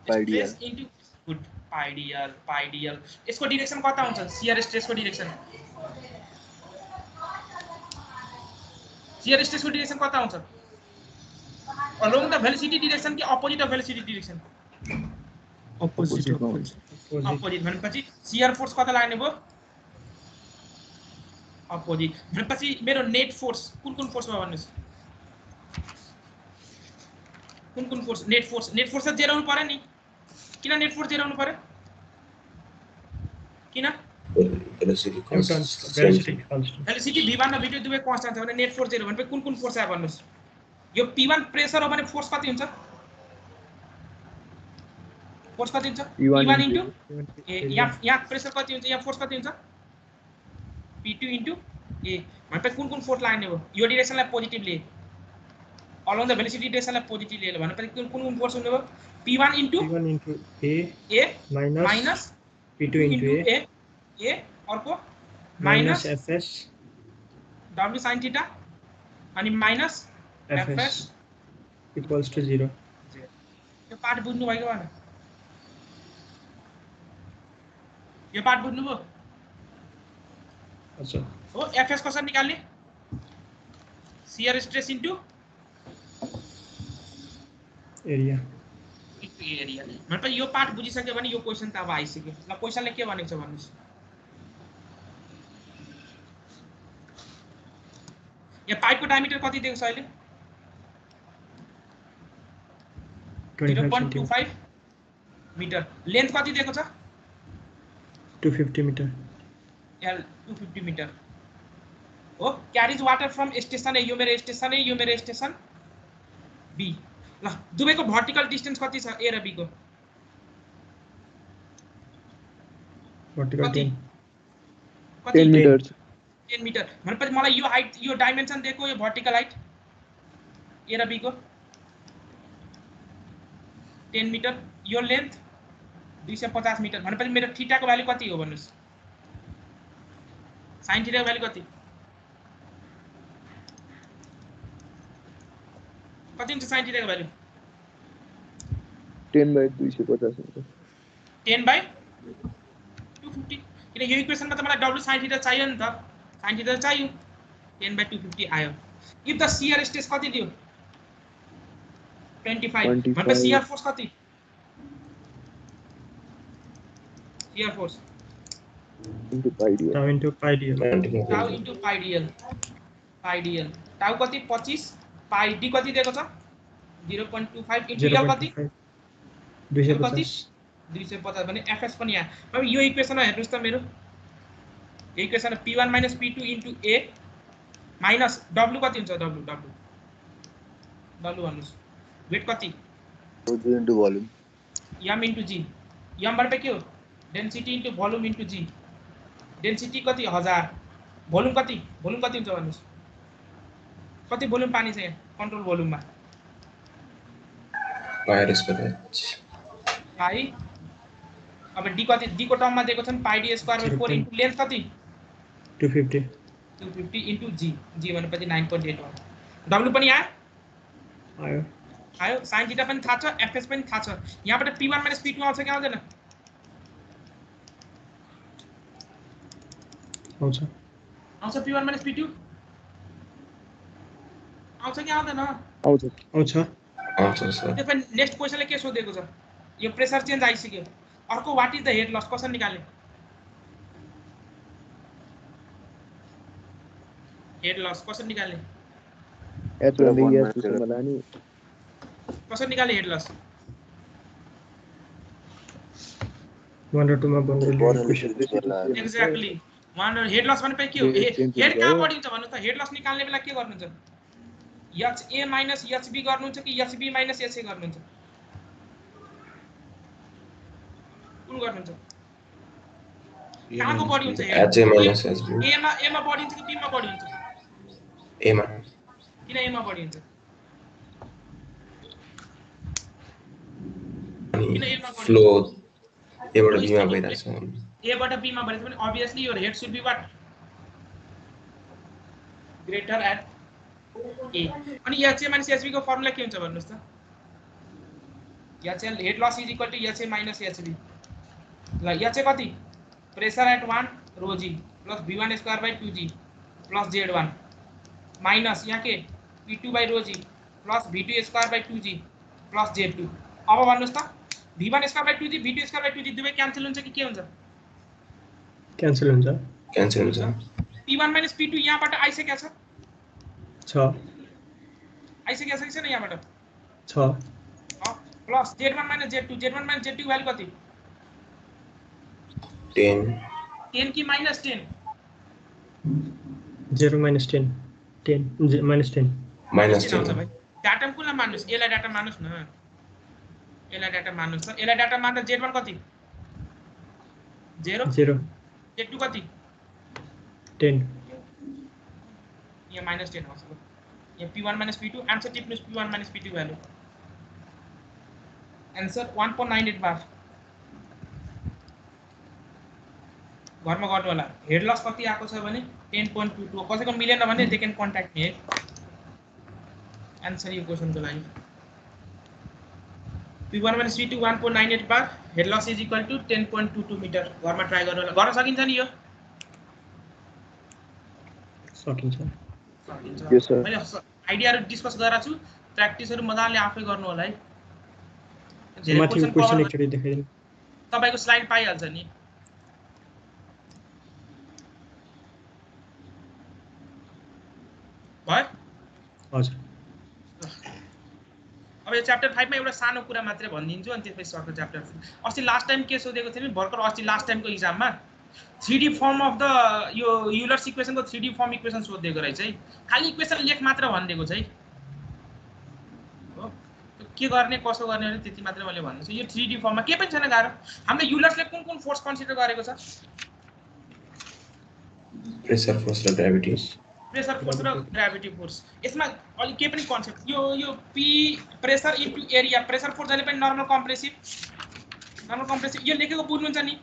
स्ट्रेस इन्टु गुड पाइडियल यसको डाइरेक्सन कता हुन्छ शियर स्ट्रेसको डाइरेक्सन कता हुन्छ अलोङ द भेलोसिटी डाइरेक्सन कि opposite of velocity direction opposite भनेपछि शियर फोर्स कता लाग्ने भयो अपोजिट भनेपछि मेरो नेट फोर्स कुन फोर्समा भन्नुस् कुन फोर्स नेट फोर्स त जेरो हुनु पर्यो नि किन नेट फोर्स जेरो हुनु पर्यो किन भेलोसिटी v1 र v2 दुवै कन्स्ट्यान्ट छ भने नेट फोर्स जेरो भनेपछि कुन फोर्स आयो भन्नुस् यो p1 प्रेसर हो भने फोर्स कति हुन्छ p1 इन्टु यहाँ प्रेसर कति हुन्छ यहाँ फोर्स कति हुन्छ p2 इन्टु a भनेपछि कुन फोर्स लाग्ने हो यो डाइरेक्सनलाई पोजिटिभ लिए अलोङ द भेलोसिटी डाइरेक्सनलाई पोजिटिभ लिए भनेपछि कुन फोर्स हुने हो p1 into a minus p2 into a अर्को minus fs w sin theta अनि माइनस fs इक्वल्स टु 0 यो पार्ट बुझ्नु भयो के भन यो पार्ट बुझ्नु भयो अच्छा हो fs कसरी निकाल्ने शियर स्ट्रेस इन्टु एरिया भनेपछि यो पार्ट बुझिसक्यो भने यो क्वेशन त अब आइसक्यो ल क्वेशनले के भनेको छ भन्नुस् यो पाइपको डायमिटर कति दिएको छ अहिले 0.25 मिटर लेन्थ कति दिएको छ 250 मिटर L 250 मिटर हो क्यारीज वाटर फ्रम स्टेशन ए यो मेरो स्टेशन B ल दुवैको भर्टिकल डिस्टेन्स कति छ A र B को भर्टिकल 10 मिटर 10 मिटर भनेपछि मलाई यो हाइट यो डाइमेन्सन दिएको यो भर्टिकल हाइट A र B को 10 मिटर यो लेन्थ 250 मिटर भनेपछि मेरो थीटा को भ्यालु कति हो भन्नुस् sin थीटा को भ्यालु कति हुन्छ sin थीटा को भ्यालु 10/250 मिटर 10/250 किन यो इक्वेसनमा त मलाई w sin थीटा चाहियो नि त sin थीटा चाहियो 10/250 आयो इफ द शियर स्ट्रेस कति दियो 25 भनेपछि शियर फोर्स कति shear force into pi dl. tau into pi dl. टाउ इन्टु पाइ डिएल टाउ कति 25 पाइ डी कति दिएको छ 0.25 इन्टु एल कति 0.25 कति 250 250 भने एफएस पनि यहाँ अब यो इक्वेसनमा हेर्नुस् त मेरो यो equation p1 - p2 into a minus w कति हुन्छ w भन्नुस् वेट कति Rho into volume. m into g m भनेको के हो density into volume into g density कति 1000 भोल्युम कति हुन्छ भन्नुस् कति भोल्युम पानी छ यहाँ कन्ट्रोल भोल्युममा पाइ अब डी कति डी को टर्ममा दिएको छ नि pi d square by 4 into length कति 250 इन्टु जी भनेपछि 9.81 डब्ल्यू पनि आयो साइन थीटा पनि थाहा छ एफएस पनि थाहा छ यहाँबाट p1 - p2 आउँछ कि आउँदैन आउँछ p1 - p2 आउँछ कि आउँदैन आउँछ सर त्यसपछि नेक्स्ट क्वेशनले के सोधेको छ यो प्रेसर चेन्ज आइसक्यो अर्को what is the head loss कसरी निकाल्ने हेड लस कसरी निकाल्ने कसरी निकाल्ने हेड लस 1 र 2 मा बन्नु एक्ज्याक्टली हेड लस भनेपछि के हो हेड कहाँ बढिन्छ भन्नु त हेड लस निकाल्ने बेला के गर्नुहुन्छ HA माइनस HB गर्नुहुन्छ कि HB माइनस HA गर्नुहुन्छ कुन गर्नुहुन्छ कहाँको बढी हुन्छ HA माइनस HB A मा बढी हुन्छ कि B मा बढी हुन्छ A मा किन A मा बढी हुन्छ किन A मा बढी फ्लो A बाट B मा भइरहेछ A बाट B मा भइरहेछ भने obviously your head should be what greater at A अनि HA माइनस HB को फर्मुला के हुन्छ भन्नुस् त HL head loss is equal to HA minus HB ल HA कति pressure at 1 rho g plus V1 square by 2g plus Z1 minus यहाँ के P2 by rho g plus V2 square by 2g plus Z2 अब भन्नुस् त V1 square by 2g V2 square by 2g दुवै cancel हुन्छ कि के हुन्छ cancel हुन्छ P1 - P2 यहाँबाट आइसकेको छ आइसकेको छ कि छैन यहाँबाट छ प्लस Z1 - Z2 को भ्यालु कति 10 कि -10 0 - 10 10 -10 आउँछ भाइ डाटा कुनलाई मान्नुस् एलाई डाटा मान्नुस् न एलाई डाटा मान्नुस् त एलाई डाटा मान्दा Z1 कति 0 Z2 कति 10 यहाँ -10 आउँछ यहाँ P1 - P2 आन्सर टिप्नुस् P1 - P2 value answer 1.98 bar घरमा गर्नु होला हेड लस कति आएको छ भने 10.22 कसैको मिलेन भने they can contact me answer यो क्वेशनको लागि P1 - P2 1.98 bar head loss is equal to 10.22 metre घरमा ट्राई गर्नु होला गर्न सकिन्छ नि यो सकिन्छ Yes, sir. मैले आइडियाहरु डिस्कस गरेर छु प्र्याक्टिसहरु मजाले आफै गर्नु होला है धेरै माथि क्वेशन क्वेशन एकचोटी देखाइदिनु तपाईको स्लाइड पाइहाल्छ नि भयो हजुर अब यो च्याप्टर 5 मा एउटा सानो कुरा मात्रै भनिदिन्छु अनि त्यसपछि सर्ट च्याप्टर अस्ति लास्ट टाइम के सोधेको थियो नि भर्खर अस्ति लास्ट टाइमको एक्जाममा 3D फर्म अफ द यो युलर्स इक्वेसनको 3D फर्म इक्वेसन सोधेको रहेछ है खाली इक्वेसन लेख मात्र भनिदिएको छ है हो के गर्ने कसो गर्ने भने त्यति मात्र मैले भन्छु यो 3D फर्ममा के पनि छैन गाह्रो हामीले युलर्सले कुन कुन फोर्स कन्सिडर गरेको छ प्रेशर फोर्स र ग्राभिटी फोर्स यसमा अलि के पनि कन्सेप्ट यो P pressure into area pressure force जहिले पनि नर्मल कम्प्रेसिभ यो लेखेको बुझ्नुहुन्छ नि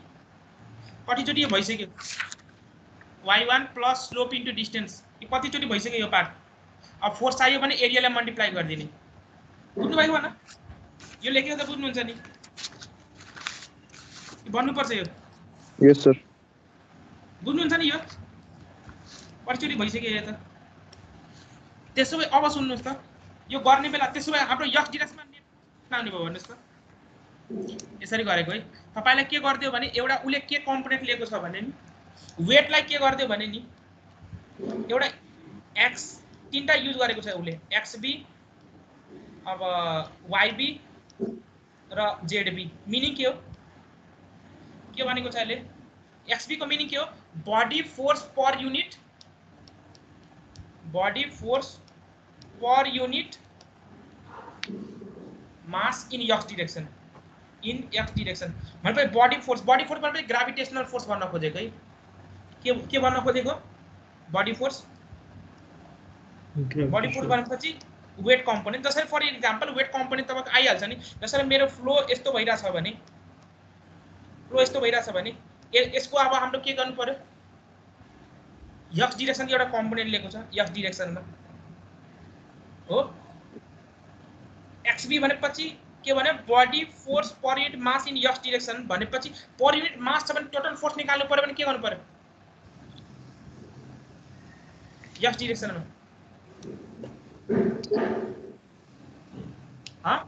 कतिचोटि यो भइसक्यो y1 plus slope into distance यो कतिचोटि भइसक्यो यो पार्ट अब फोर्स चाहियो भने एरियालाई मल्टिप्लाई गरिदिने बुझ्नु भएको भन यो लेखेको त बुझ्नुहुन्छ नि भन्नुपर्छ यो यस सर बुझ्नुहुन्छ नि यो कतिचोटि भइसक्यो यो त त्यसो भए अब सुन्नुहोस् त यो गर्ने बेला त्यसो भए हाम्रो यक्स डिरेक्सनमा आउने भयो भन्नुहोस् त यसरी गरेको है तपाईलाई के गर्दियो भने एउटा उले के कम्पोनेन्ट लिएको छ भने नि वेटलाई के गर्दियो भने नि एउटा x तीनटा युज गरेको छ उले xb अब yb र zb मिनिङ के हो के भनेको छ अहिले xb को मिनिङ के हो body force per unit mass in x direction भनेपछि बॉडी फोर्स भनेपछि ग्रेभिटेशनल फोर्स भन्न खोजेको है के भन्न खोजेको बॉडी फोर्स भनेपछि वेट कम्पोनेन्ट जसरी फर एक्जाम्पल वेट कम्पोनेन्ट तपाईको आइहाल्छ नि जसरी मेरो फ्लो यस्तो भइराछ भने यसको अब हाम्रो के गर्नु पर्यो x डाइरेक्सन एउटा कम्पोनेन्ट लिएको छ x डाइरेक्सनमा हो xb भनेपछि के भने body force per unit mass in x direction भनेपछि पर यूनिट मास छ भने टोटल फोर्स निकाल्नु पर्यो भने के गर्नु पर्यो x डाइरेक्सनमा हाँ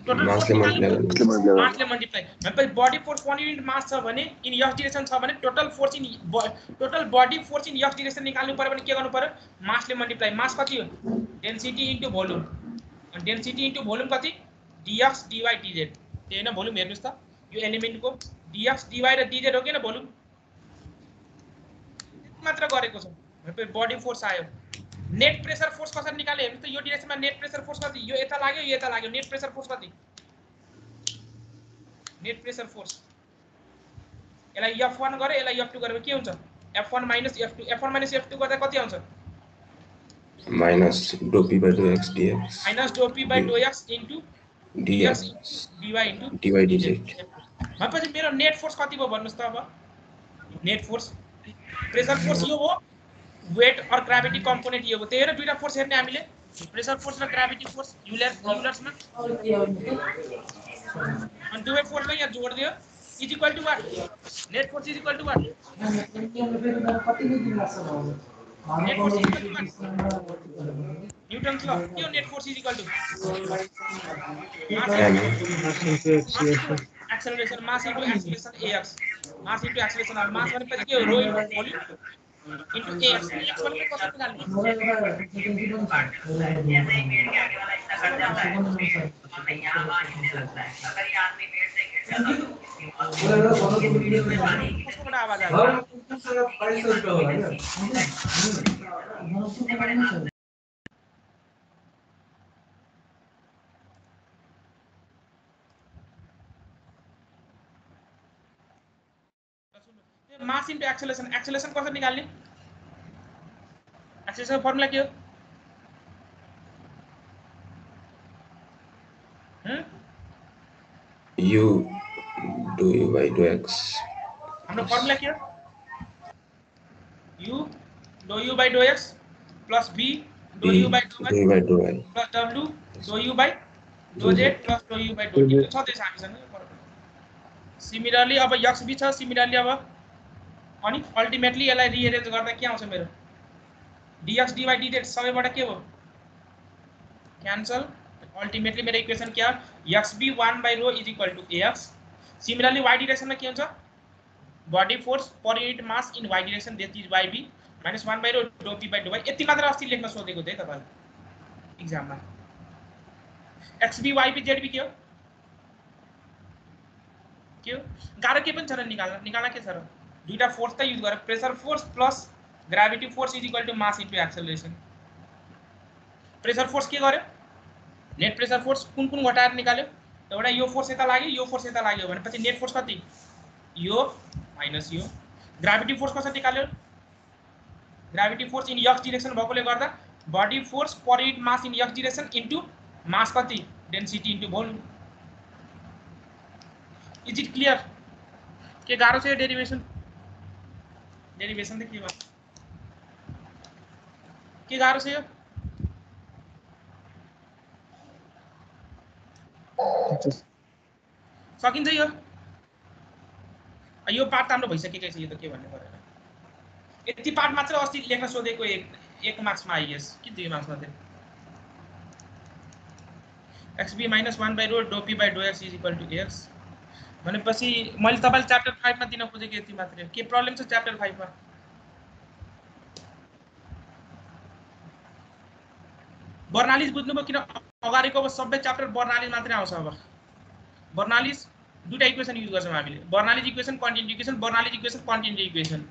टोटल मासले मल्टिप्लाई भनेपछि बॉडी फोर्स पर यूनिट मास छ भने इन x डाइरेक्सन छ भने total body force in x direction निकाल्नु पर्यो भने के गर्नु पर्यो मासले मल्टिप्लाई मास कति हो density into volume density into volume कति dx dy dz त्यही हैन भोल्युम हेर्नुस् त यो एलिमेन्टको dx dy र dz हो के न भोल्युम मात्र गरेको छ भनेपछि बॉडी फोर्स आयो नेट प्रेशर फोर्स कसरी निकाले हेर्नुस् त यो डाइरेक्सनमा नेट प्रेशर फोर्स कति यो यता लाग्यो नेट प्रेशर फोर्स कति नेट प्रेशर फोर्स यसलाई f1 गरे यसलाई f2 गरे के हुन्छ f1 - f2 गर्दा कति आउँछ minus dou p by dou x dx minus dou p by dou x into dx dy into dy dz भनेपछि मेरो नेट फोर्स कति भयो भन्नुस् त अब नेट फोर्स प्रेशर फोर्स यो हो वेट और ग्रेभिटी कंपोनेंट यो हो त्यही हो दुईटा फोर्स हेर्ने हामीले प्रेशर फोर्स र ग्रेभिटी फोर्स युलर्समा अनि दुवै फोर्सलाई यहाँ जोड दियो is equal to what net force is equal to what net force is equal to what Newton's law यो net force is equal to acceleration mass into acceleration ax mass into acceleration और mass भनेपछि के हो rho into volume into ax x भनेको कसरी निकाल्ने कसकोबाट आवाज आयो मास इन्टु एक्सेलरेशन कसरी निकाल्ने एक्सेलरेशन फर्मुला के हो u dou u by dou x हाम्रो फर्मुला के हो u dou u by dou x plus b dou u by dou y plus w dou u by dou z plus dou u by dou t छदैछ हामीसँग similarly अब x b छ similarly अब अनि ultimately यसलाई रिअरेन्ज गर्दा के आउँछ मेरो dx dy dz सबैबाट के हो क्यान्सल अल्टिमेटली मेरो इक्वेसन के हो xb 1 by rho is equal to ax similarly y डाइरेक्सनमा के हुन्छ body force per unit mass in y direction that is yb minus 1 by rho dou p by dou y यति मात्र अस्ति लेख्न सोधेको थिए तपाईले एक्जाममा xb yb zb के हो गाह्रो के पनि छ र निकाल्न के छ र दुईटा फोर्स त युज गरे pressure force plus gravity force is equal to mass into acceleration pressure force के गर्यो नेट प्रेशर फोर्स कुन घटाएर निकाल्यो एउटा यो फोर्स यता लाग्यो भनेपछि नेट फोर्स कति यो माइनस यो ग्रेभिटी फोर्स कसरी निकाल्यो gravity force in x direction भएकोले गर्दा body force per unit mass in x direction into mass कति density into volume is it clear के गाह्रो छ डेरिवेसन त के भयो के गाह्रो छ सकिन्छ यो पार्ट त हाम्रो भइसकेकै छ यो त के भन्ने परेन यति पार्ट मात्र अस्ति लेख्न सोधेको एक मार्क्समा आइएस कि 2 मार्क्समा थियो xb - 1 by rho dou p by dou x is equal to ax भनेपछि मैले तपाईलाई च्याप्टर 5 मा दिन खोजेको यति मात्रै हो। के प्रब्लम छ च्याप्टर 5 मा? बर्नालिस बुझ्नुभयो किन अगाडिको अब सबै च्याप्टर बर्नालिस मात्रै आउँछ। अब बर्नालिस दुईटा इक्वेसन युज गर्छौं हामीले, Bernoulli's equation continuity equation, Bernoulli's equation continuity equation.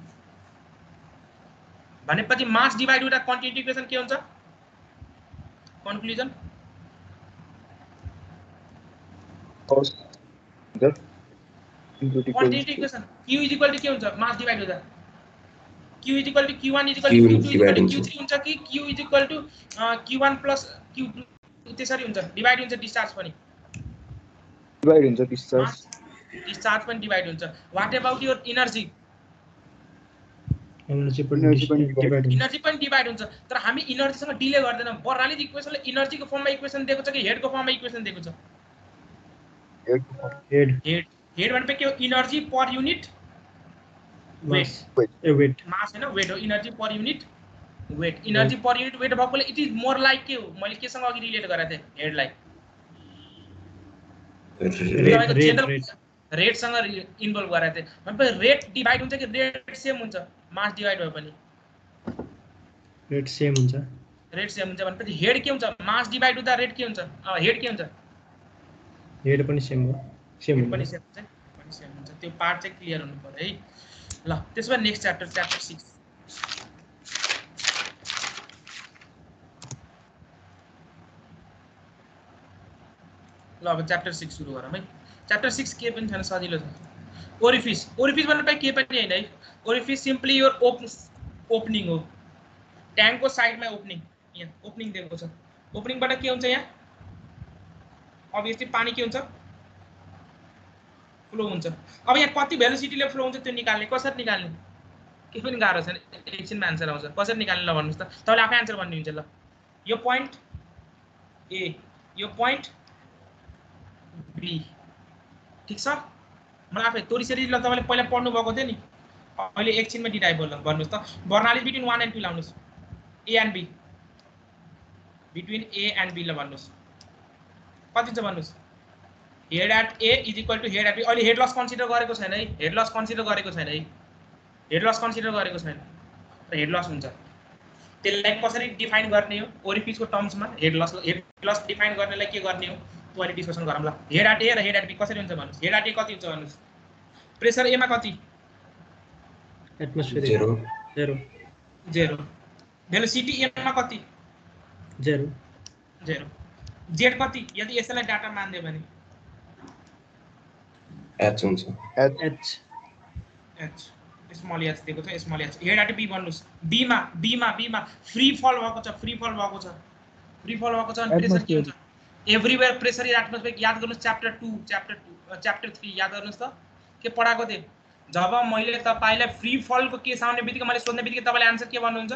भनेपछि मास डिभाइड हुँदा कन्टिन्युटी इक्वेसन के हुन्छ? Conclusion continuity equation q equal to के हुन्छ? मास डिभाइड हुँदा q equal to q1 equal to q2 equal to q3 हुन्छ कि q equal to q1 plus q2 त्यसरी हुन्छ? डिभाइड हुन्छ डिस्चार्ज पनि डिभाइड हुन्छ डिस्चार्ज पनि डिभाइड हुन्छ। What about your energy? Energy पनि डिभाइड हुन्छ। तर हामी एनर्जीसँग डिले गर्दैनौं। बर्नालिस इक्वेसनले एनर्जीको फर्ममा इक्वेसन दिएको छ कि हेडको फर्ममा इक्वेसन दिएको छ? हेड भनेपछि के हो? Energy per unit weight mass हैन वेट हो। एनर्जी पर युनिट वेट भएकोले इट इज मोर लाइक के हो? मैले केसँग अघि रिलेट गरेको थिएँ हेडलाई रेटसँग इन्भल्भ गराएको थिएँ। भनेपछि रेट डिभाइड हुन्छ कि रेट सेम हुन्छ? मास डिभाइड भयो पनि रेट सेम हुन्छ भनेपछि हेड के हुन्छ? मास डिभाइड हुँदा रेट के हुन्छ? हेड के हुन्छ? हेड पनि सेम हो सेम हुन्छ त्यो पार्ट चाहिँ क्लियर हुनु पर्यो है। ल त्यसो भए नेक्स्ट च्याप्टर 6 ल अब च्याप्टर 6 सुरु गरौँ है। च्याप्टर 6 के पनि छैन, सजिलो छ। ओरिफिस भन्नु के पनि हैन है। ओरिफिस सिम्पली योर ओपनिङ हो। ट्याङ्कको साइडमा ओपनिङ, यहाँ ओपनिङ दिएको छ। ओपनिङबाट के हुन्छ? यहाँ अभियसली पानी के हुन्छ? फ्लो हुन्छ। अब यहाँ कति भेलोसिटीले फ्लो हुन्छ त्यो निकाल्ने, कसरी निकाल्ने? के पनि गाह्रो छैन, एकछिनमा आन्सर आउँछ। कसरी निकाल्ने ल भन्नुस् त? तपाईले आफै आन्सर भन्नुहुन्छ। ल यो पोइन्ट ए, यो पोइन्ट बी, ठीक छ? मलाई आफै तोरी सिरिज ल तपाईले पहिला पढ्नु भएको थियो नि, अहिले एकछिनमा डिराइभ गर्नुस् त। बर्नालिस बिट्विन 1 and 2 लाउनुस्। A and B, between A and B ल भन्नुस्। कति छ भन्नुस्? Head at A is equal to head at B. अहिले हेड लस कन्सिडर गरेको छैन है। हेड लस कन्सिडर गरेको छैन। र हेड लस हुन्छ। त्यसलाई कसरी डिफाइन गर्ने हो? ओरिफिसको टर्म्समा हेड लस डिफाइन गर्नलाई के गर्ने हो त्यो अहिले डिस्कसन गरौँ ल। हेड एट ए र हेड एट बी कसरी हुन्छ भन्नुस्? हेड एट ए कति हुन्छ भन्नुस्? प्रेसर ए मा कति? एटमोस्फियर 0 भेलोसिटी ए मा कति? 0 जेड कति? यदि यसलाई डाटा मान्दियो भने एच हुन्छ एच स्मल एच दिएको छ। Small H head at B भन्नुस्। बी मा फ्री फल भएको छ। फ्री फल भएको छ अनि प्रेसर के हुन्छ? Everywhere pressure in atmosphere. याद गर्नुस् च्याप्टर 3 याद गर्नुस् त के पढाएको थिए? जब मैले तपाईलाई फ्री फलको केस आउने बित्तिकै मैले सोध्ने बित्तिकै तपाईले आन्सर के भन्नुहुन्छ?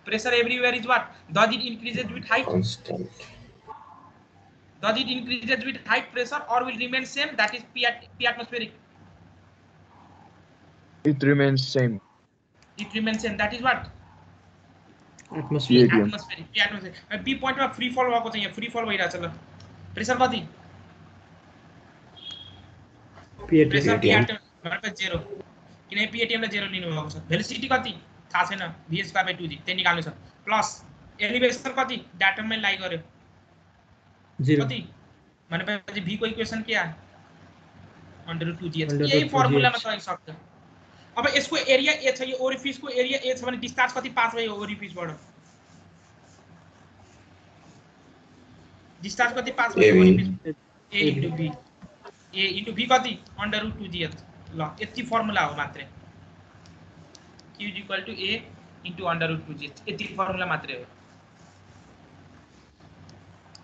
Pressure everywhere is what? Does it increases with height? Does it increases with height, pressure, or will remain same? That is P atmospheric. It remains same. That is what? atmospheric. P atmospheric. B point में free fall भएको छ। यहाँ free fall भइरहेछ ल। Pressure कति? Pressure P atm भनेपछि 0। किन P atm ले 0 लिनु भएको छ। भेलोसिटी कति? थाहा छैन। v²/2g त्यही निकाल्नु छ। प्लस एलिभेसन कति? डाटममै लाई गर्यो 0 कति? भनेपछि v को इक्वेसन के आयो? √2g। यही फर्मुलामा चाहिँ सक्छ। अब यसको एरिया ए छ, यो ओरिफिसको एरिया ए छ भने डिस्चार्ज कति पास भयो ओरिफिसबाट? डिस्चार्ज कति पास भयो ओरिफिस? a * b कति? √2g। ल यति फर्मुला हो मात्रै। q = a * √2g। यति फर्मुला मात्रै हो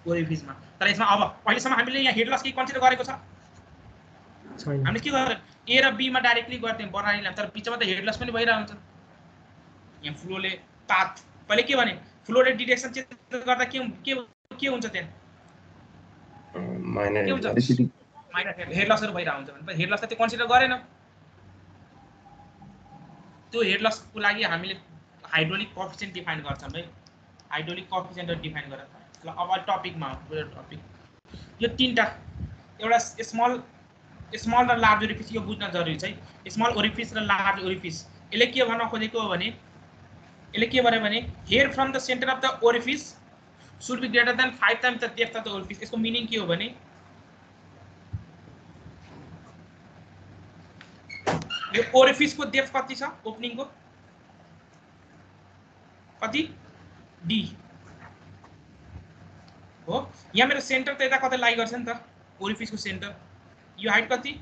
ओरिफिसमा। तर यसमा अब अहिलेसम्म हामीले यहाँ हेड लस के कन्सिडर गरेको छ? हामीले के गर्यो? ए र बी मा डाइरेक्टली गर्थ्यौं बर्नालिसलाई, तर बिचमा त हेड लस पनि भइरा हुन्छ। यहाँ फ्लोले पाथ पहिले के भने? फ्लोले डिरेक्सन चेन्ज गर्दा के हुन्छ त्यहाँ? माइनर हेड लसहरु भइरा हुन्छ भने हेड लस त त्यो कन्सिडर गरेन। त्यो हेड लसको लागि हामीले हाइड्रोलिक कोएफिसिएन्ट डिफाइन गर्छौं है। हाइड्रोलिक कोएफिसिएन्ट डिफाइन गरेर ल अब टपिकमा यो तीनटा, एउटा स्मल र लार्ज ओरिफिस यो बुझ्न जरुरी छ है। स्मल ओरिफिस र लार्ज ओरिफिस यसले के भन्न खोजेको हो भने यसले के भन्यो भने here from the centre of the orifice should be greater than 5 times the depth of the orifice। यसको मिनिङ के हो भने यो ओरिफिस को डेप्थ कति छ ओपनिङ को कति डी हो। यहाँ मेरो सेन्टर त यता कतै लाई गर्छ नि त ओरिफिस को सेन्टर यो हाइट कति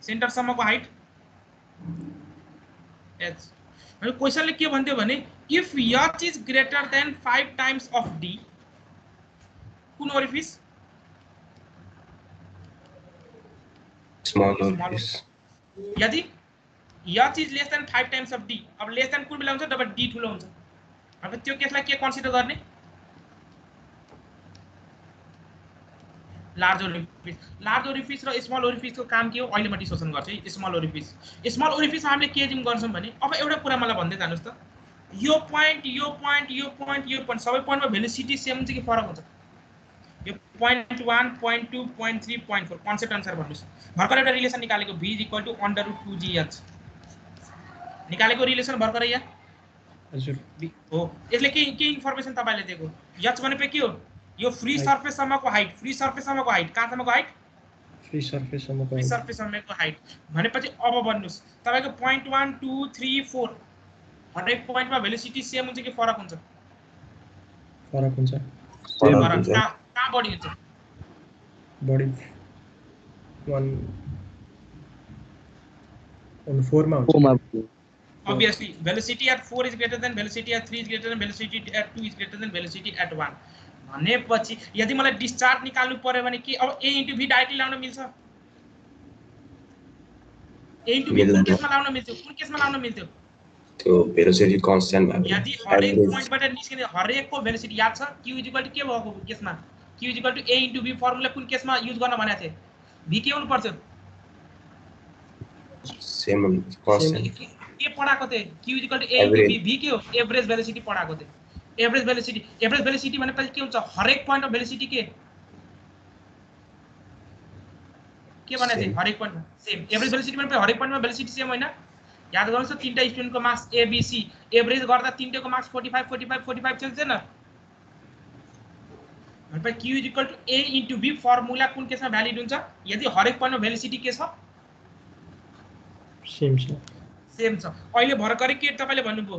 सेन्टर सम्मको हाइट h। अनि क्वेशनले के भन्थ्यो भने if h is greater than 5 times of d कुन ओरिफिस स्मल ओरिफिस यदि h is less than 5 times of d अब लेस देन कुन बेला हुन्छ जब d ठुलो हुन्छ अब त्यो केसलाई के कन्सिडर गर्ने लार्ज ओरिफिस र स्मल ओरिफिस को काम के हो अहिले म डिस्कसन गर्छु है। स्मल ओरिफिस हामीले के जिम गर्छौं भने अब एउटा कुरा मलाई भन्दै जानुस् त यो पोइन्ट सबै पोइन्टमा भेलोसिटी सेम हुन्छ कि फरक हुन्छ यो point 1 point 2 point 3 point 4 concept अनुसार भन्नुस्। भर्खर एउटा रिलेसन निकालेको v =√2gh निकालेको रिलेसन भर्खर यहाँ हजुर हो। यसले के इन्फर्मेसन तपाईले दिएको h भनेपछि के हो यो फ्री सर्फेस सम्मको हाइट कहाँसम्मको हाइट फ्री सर्फेस सम्मको हाइट भनेपछि अब भन्नुस् तपाईको पोइन्ट 1 2 3 4 हरेक पोइन्टमा भेलोसिटी सेम हुन्छ कि फरक हुन्छ कहाँ बढी हुन्छ बढी 4 मा हुन्छ obviously velocity at 4 is greater than velocity at 3 is greater than velocity at 2 is greater than velocity at 1 भनेपछि यदि मलाई डिस्चार्ज निकाल्नु पर्यो भने के अब a * v डाइरेक्टली लाउन मिल्छ a * v कुन केसमा लाउन मिल्थ्यो त्यो भेलोसिटी कांस्टेंट भयो यदि हरेक पोइन्टबाट निस्किने हरेकको भेलोसिटी याद छ q = के भएको केसमा q = a * v फर्मुला कुन केसमा युज गर्न भनेको थिए v के हुनु पर्छ सेम कांस्टेंट के पढाको थिए q = a * v v के हो एभरेज भेलोसिटी पढाको थिए एभरेज भेलोसिटी भनेपछि के हुन्छ हरेक पोइन्टमा भेलोसिटी के भनेको थिए हरेक पोइन्टमा सेम एभरेज भेलोसिटी भनेपछि हरेक पोइन्टमा भेलोसिटी सेम हैन याद गर्नुस् त तीनटा स्टुडेन्टको marks a b c average गर्दा तीनटैको मार्क्स 45 चल्दैन भनेपछि q = a * v फर्मुला कुन केसमा भ्यालिड हुन्छ यदि हरेक पोइन्टमा भेलोसिटी के छ सेम छ। अहिले भर्खरै के तपाईले भन्नुभयो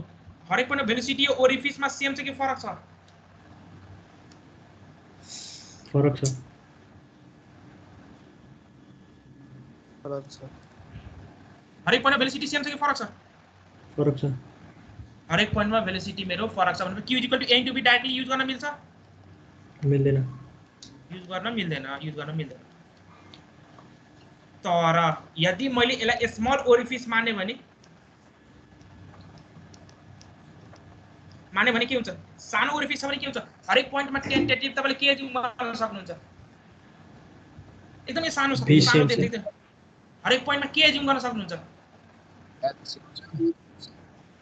हरेक पोइन्टमा भेलोसिटी यो ओरिफिसमा सेम छ कि फरक छ हरेक पोइन्टमा भेलोसिटी सेम छ कि फरक छ हरेक पोइन्टमा भेलोसिटी मेरो फरक छ भनेपछि q = a * v directly use गर्न मिल्दैन तर यदि मैले यसलाई स्मल ओरिफिस माने भने के हुन्छ सानो ओरिफिस छ भने के हुन्छ हरेक पोइन्टमा टेन्टेटिभ तपाईले के जिम गर्न सक्नुहुन्छ एकदमै सानो देख्दै हरेक पोइन्टमा के जिम गर्न सक्नुहुन्छ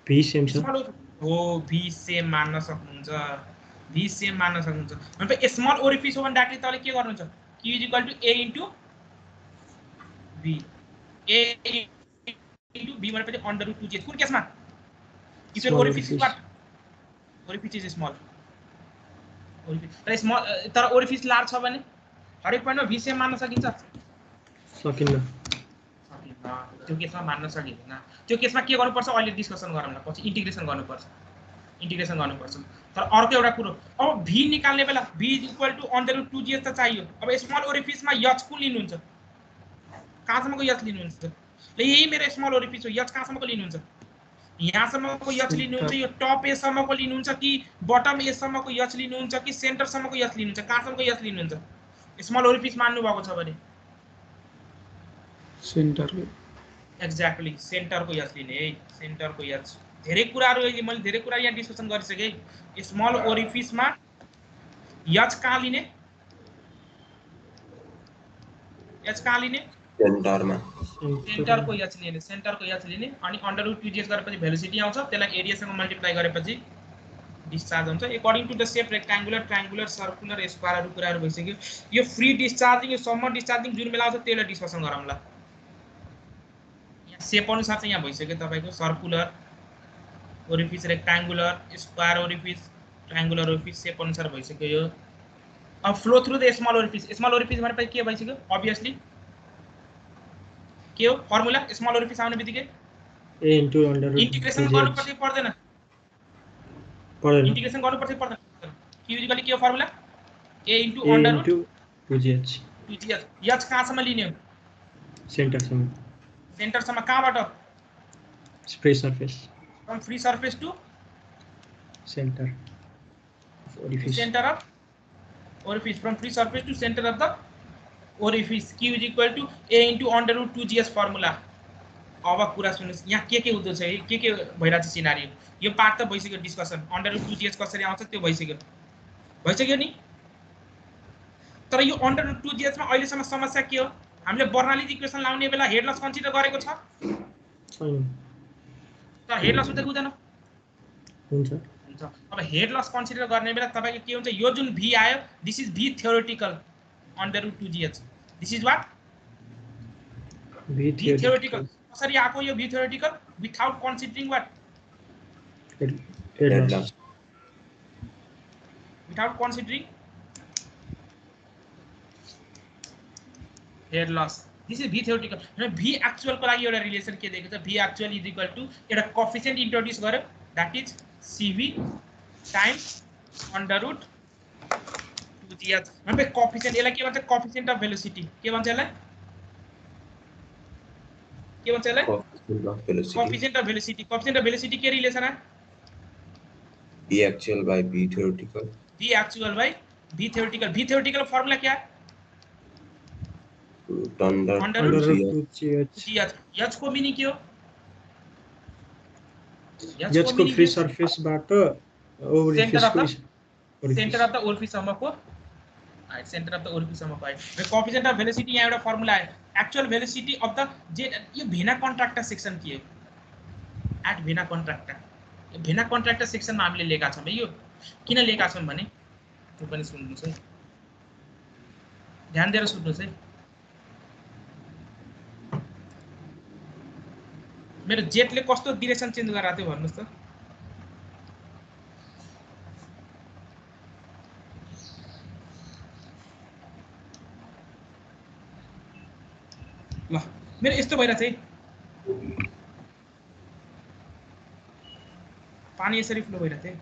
v सेम छ हो v सेम मान्न सक्नुहुन्छ भनेपछि स्मल ओरिफिस हो भने डाइरेक्टली तपाईले के गर्नुहुन्छ q = a * v a * v भनेपछि √2g कुन केसमा इफ ओरिफिस इज स्मल तर ओरिफिस लार्ज छ भने हरेक पोइन्टमा v सेम मान्न सकिन्न त्यो केसमा मान्न सकिदैन त्यो केसमा के गर्नुपर्छ अहिले डिस्कसन गरौँला पछि इन्टिग्रेसन गर्नुपर्छ तर अर्को एउटा कुरो अब v निकाल्ने बेला v = √2g त चाहियो अब स्मल ओरिफिसमा h कुन लिनुहुन्छ कहाँसम्मको h लिनुहुन्छ ल यही मेरो स्मल ओरिफिस हो h कहाँसम्मको लिनुहुन्छ यहाँसम्मको h लिनुहुन्छ यो टप ए सम्मको लिनुहुन्छ कि बटम ए सम्मको h लिनुहुन्छ कि सेन्टर सम्मको h लिनुहुन्छ कहाँसम्मको h लिनुहुन्छ स्मल ओरिफिस मान्नु भएको छ भने सेन्टर एक्ज्याक्टली सेन्टरको h लिने है सेन्टरको h धेरै कुराहरु मैले धेरै कुरा यहाँ डिस्कसन गरिसके स्मल ओरिफिसमा h कहाँ लिने सेन्टरको h लिने अनि √2g गरेपछि भेलोसिटी आउँछ त्यसलाई एरियासँग मल्टिप्लाई गरेपछि डिस्चार्ज हुन्छ according to the shape rectangular triangular circular स्क्वायरहरु कुराहरु भइसक्यो यो फ्री डिस्चार्जिङ यो समर डिस्चार्जिङ जुन बेला आउँछ त्यसलाई डिस्कसन गरौँला यहाँ शेप अनुसार चाहिँ यहाँ भइसक्यो तपाईको circular orifice rectangular square orifice triangular orifice shape अनुसार भइसक्यो यो अब flow through the small orifice भनेपछि के भइसक्यो अभियसली के हो फर्मुला स्मॉल ओरिफिस आउने बित्तिकै a into under root integration 2gh गर्नु पर्छ पर्दैन पर्दैन इंटीग्रेशन गर्नु पर्छ पर्दैन क्यूजिकली के हो formula a into a under root into 2gh 2gh h कहाँसम्म लिने हो सेन्टर सम्म सेन्टरसम्म कहाँबाट free surface from free surface to centre orifice centre of orifice from free surface to centre of the orifice q is equal to a into under root 2gh formula अब कुरा सुन्नुस् यहाँ के हुँदो छ के भइरा छ सिनारियो यो पार्ट त भइसक्यो डिस्कसन अंडर रूट 2gh कसरी आउँछ त्यो भइसक्यो नि तर यो अंडर रूट 2gh मा अहिले सम्म समस्या के हो हामीले बर्नौलीज इक्वेसन लाउने बेला हेड लस कन्सिडर गरेको छ छैन तर हेड लस हुँदैन हुन्छ अब हेड लस कन्सिडर गर्ने बेला तपाईको के हुन्छ यो जुन v आयो this is v theoretical under root 2gh this is what v theoretical कसरी आको यो v theoretical without considering what head loss without considering head loss this is v theoretical v actual को लागि एउटा रिलेसन के दिएको छ v actual is equal to एउटा कोएफिशिएन्ट इन्ट्रोड्युस गर्यो that is cv times under root 2gh मतलब कोएफिशिएन्ट यसलाई के भन्छ कोएफिशिएन्ट अफ भेलोसिटी के भन्छ यसलाई कोएफिशिएन्ट अफ भेलोसिटी के रिलेसन है v actual by v theoretical v theoretical formula क्या है under root 2gh h को मीनिंग के हो h को फ्री सर्फेस बाट orifice centre of the orifice सम्मको सेन्टर अफ द ओरिफिस सम्मको है कोएफिशिएन्ट अफ भेलोसिटी यहाँ एउटा फर्मुला है एक्चुअल भेलोसिटी अफ द जे यो भेना कन्ट्राक्टर सेक्सन के हो एट भेना कन्ट्राक्टर सेक्सनमा हामीले लेखा छौं यो किन लेखा छौं भने त्यो पनि सुन्नुस् है ध्यान दिएर सुन्नुस् है मेरो जेटले कस्तो डाइरेक्सन चेन्ज गरेर थियो भन्नुस् त ल मेरो यस्तो भइरा छ पानी यसरी फ्लो भइरा थियो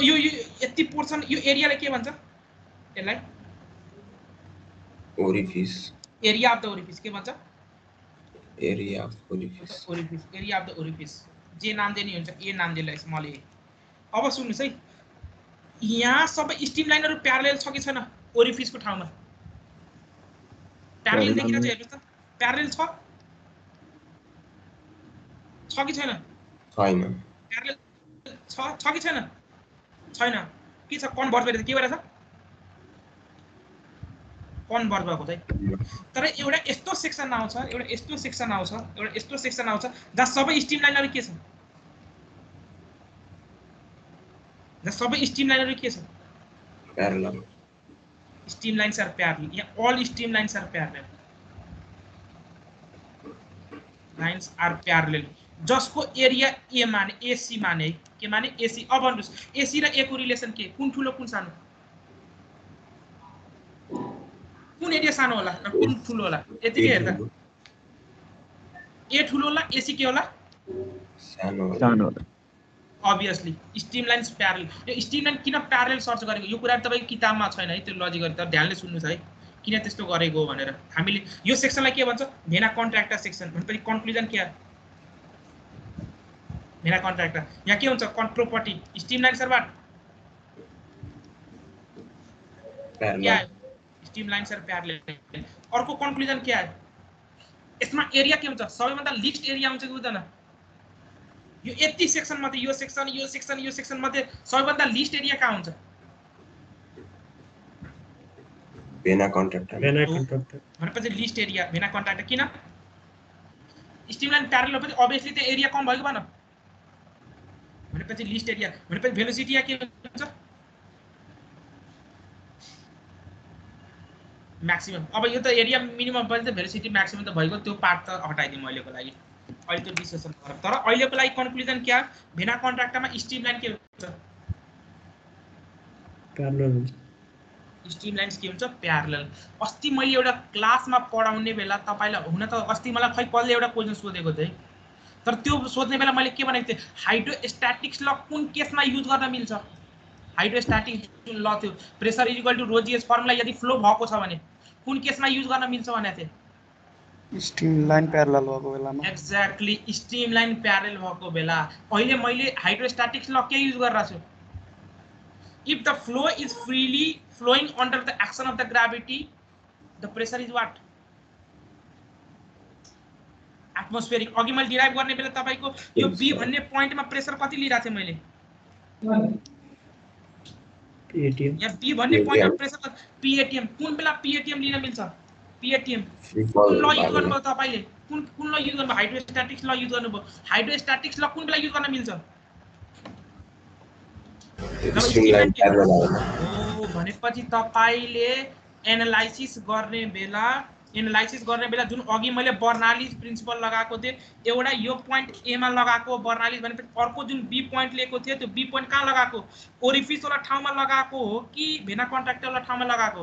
यो यति पोर्सन यो एरियालाई के भन्छ यसलाई orifice area of the orifice के भन्छ area of orifice area of the orifice जे नाम दिने हुन्छ ए नाम दिएलाई स्मल ए अब सुन्नुस् है यहाँ सबै स्ट्रिमलाइनहरु प्यारलल छ कि छैन ओरिफिसको ठाउँमा प्यारलल देखिरा छ हेर्नुस् त प्यारलल छ कि छैन छैन प्यारलल छ कि छैन के छ कन्भर्ट भएर के भएर छ कन्भर्ट भएको चाहिँ तर एउटा यस्तो सेक्सन आउँछ जहाँ सबै स्ट्रिमलाइनहरु के छ parallel streamlines are parallel yeah all streamlines are parallel lines are parallel जसको एरिया ए माने एसी माने के माने एसी अब भन्नुस् एसी र ए को रिलेसन के कुन ठुलो कुन सानो कुन एरिया सानो होला र कुन ठुलो होला यतिकै हेर्दा ए ठुलो होला एसी के होला सानो होला obviously streamlines parallel यो streamline किन parallel सर्च गरेको यो कुरा तपाईको किताबमा छैन है त्यो लजिक गरे त ध्यानले सुन्नुस् है किन त्यस्तो गरेको हो भनेर हामीले यो सेक्सनलाई के भन्छ भेना कन्ट्राक्टर सेक्सन भनेपछि कन्क्लुजन के हो भेना कन्ट्राक्टर यहाँ के हुन्छ property streamlines are what parallel streamlines are parallel अर्को कन्क्लुजन के आयो यसमा एरिया के हुन्छ सबैभन्दा लिस्ट एरिया हुन्छ कि हुँदैन यो यति सेक्सन मध्ये यो सेक्सन मध्ये सबैभन्दा लिस्ट एरिया कहाँ हुन्छ भेना कन्ट्राक्टर भनेपछि लिस्ट एरिया भेना कन्ट्राक्टर किन स्ट्रीमलाइन प्यारलल भएपछि अभियसली त्यो एरिया कम भएको भन भनेपछि लिस्ट एरिया भनेपछि भेलोसिटी या के हुन्छ म्याक्सिमम अब यो त एरिया मिनिमम पनि त भेलोसिटी म्याक्सिमम त भएको त्यो पार्ट त हटाइदिउँ अहिलेको लागि अहिले त्यो डिस्कसन गरौँ तर अहिलेको लागि कन्क्लुजन के भेना कन्ट्राक्टमा स्ट्रीमलाइन के हुन्छ प्यारलल हुन्छ स्ट्रीमलाइन के हुन्छ प्यारलल अस्ति मैले एउटा क्लासमा पढाउने बेला तपाईलाई हुन त अस्ति मलाई खै कसले एउटा क्वेशन सोधेको थिए तर त्यो सोध्ने बेला मैले के भनेको थिएँ हाइड्रोस्ट्याटिक्स ल कुन केसमा युज गर्न मिल्छ हाइड्रोस्ट्याटिक्स जुन ल थियो pressure is equal to rho GS formula यदि फ्लो भएको छ भने कुन केसमा युज गर्न मिल्छ भनेको थिएँ स्ट्रीमलाइन प्यारलल भएको बेलामा एक्ज्याक्टली स्ट्रीमलाइन प्यारलल भएको बेला अहिले मैले हाइड्रोस्ट्याटिक्स ल के युज गरिरहेको छु if the flow is freely flowing under the action of the gravity the pressure is what atmospheric अघि मैले डिराइभ गर्ने बेला तपाईको यो b भन्ने पोइन्टमा प्रेसर कति लिइरा थिए मैले PATM यहाँ b भन्ने पोइन्टमा प्रेसर PATM कुन बेला PATM लिन मिल्छ PATM कुन ल युज गर्नुभयो तपाईले कुन ल युज गर्नुभयो हाइड्रोस्ट्याटिक्स ल युज गर्नुभयो हाइड्रोस्ट्याटिक्स ल कुन बेला युज गर्न मिल्छ स्ट्रीमलाइन प्यारलल हो भनेपछि तपाईले एनालाइसिस गर्ने बेला जुन अघि मैले बर्नालिस प्रिन्सिपल लगाएको थिए एउटा यो पोइन्ट ए मा लगाएको बर्नालिस भनेपछि अर्को जुन बी पोइन्ट लिएको थियो त्यो बी पोइन्ट कहाँ लगाएको ओरिफिस वाला ठाउँमा लगाएको हो कि भेना कन्ट्राक्टर वाला ठाउँमा लगाएको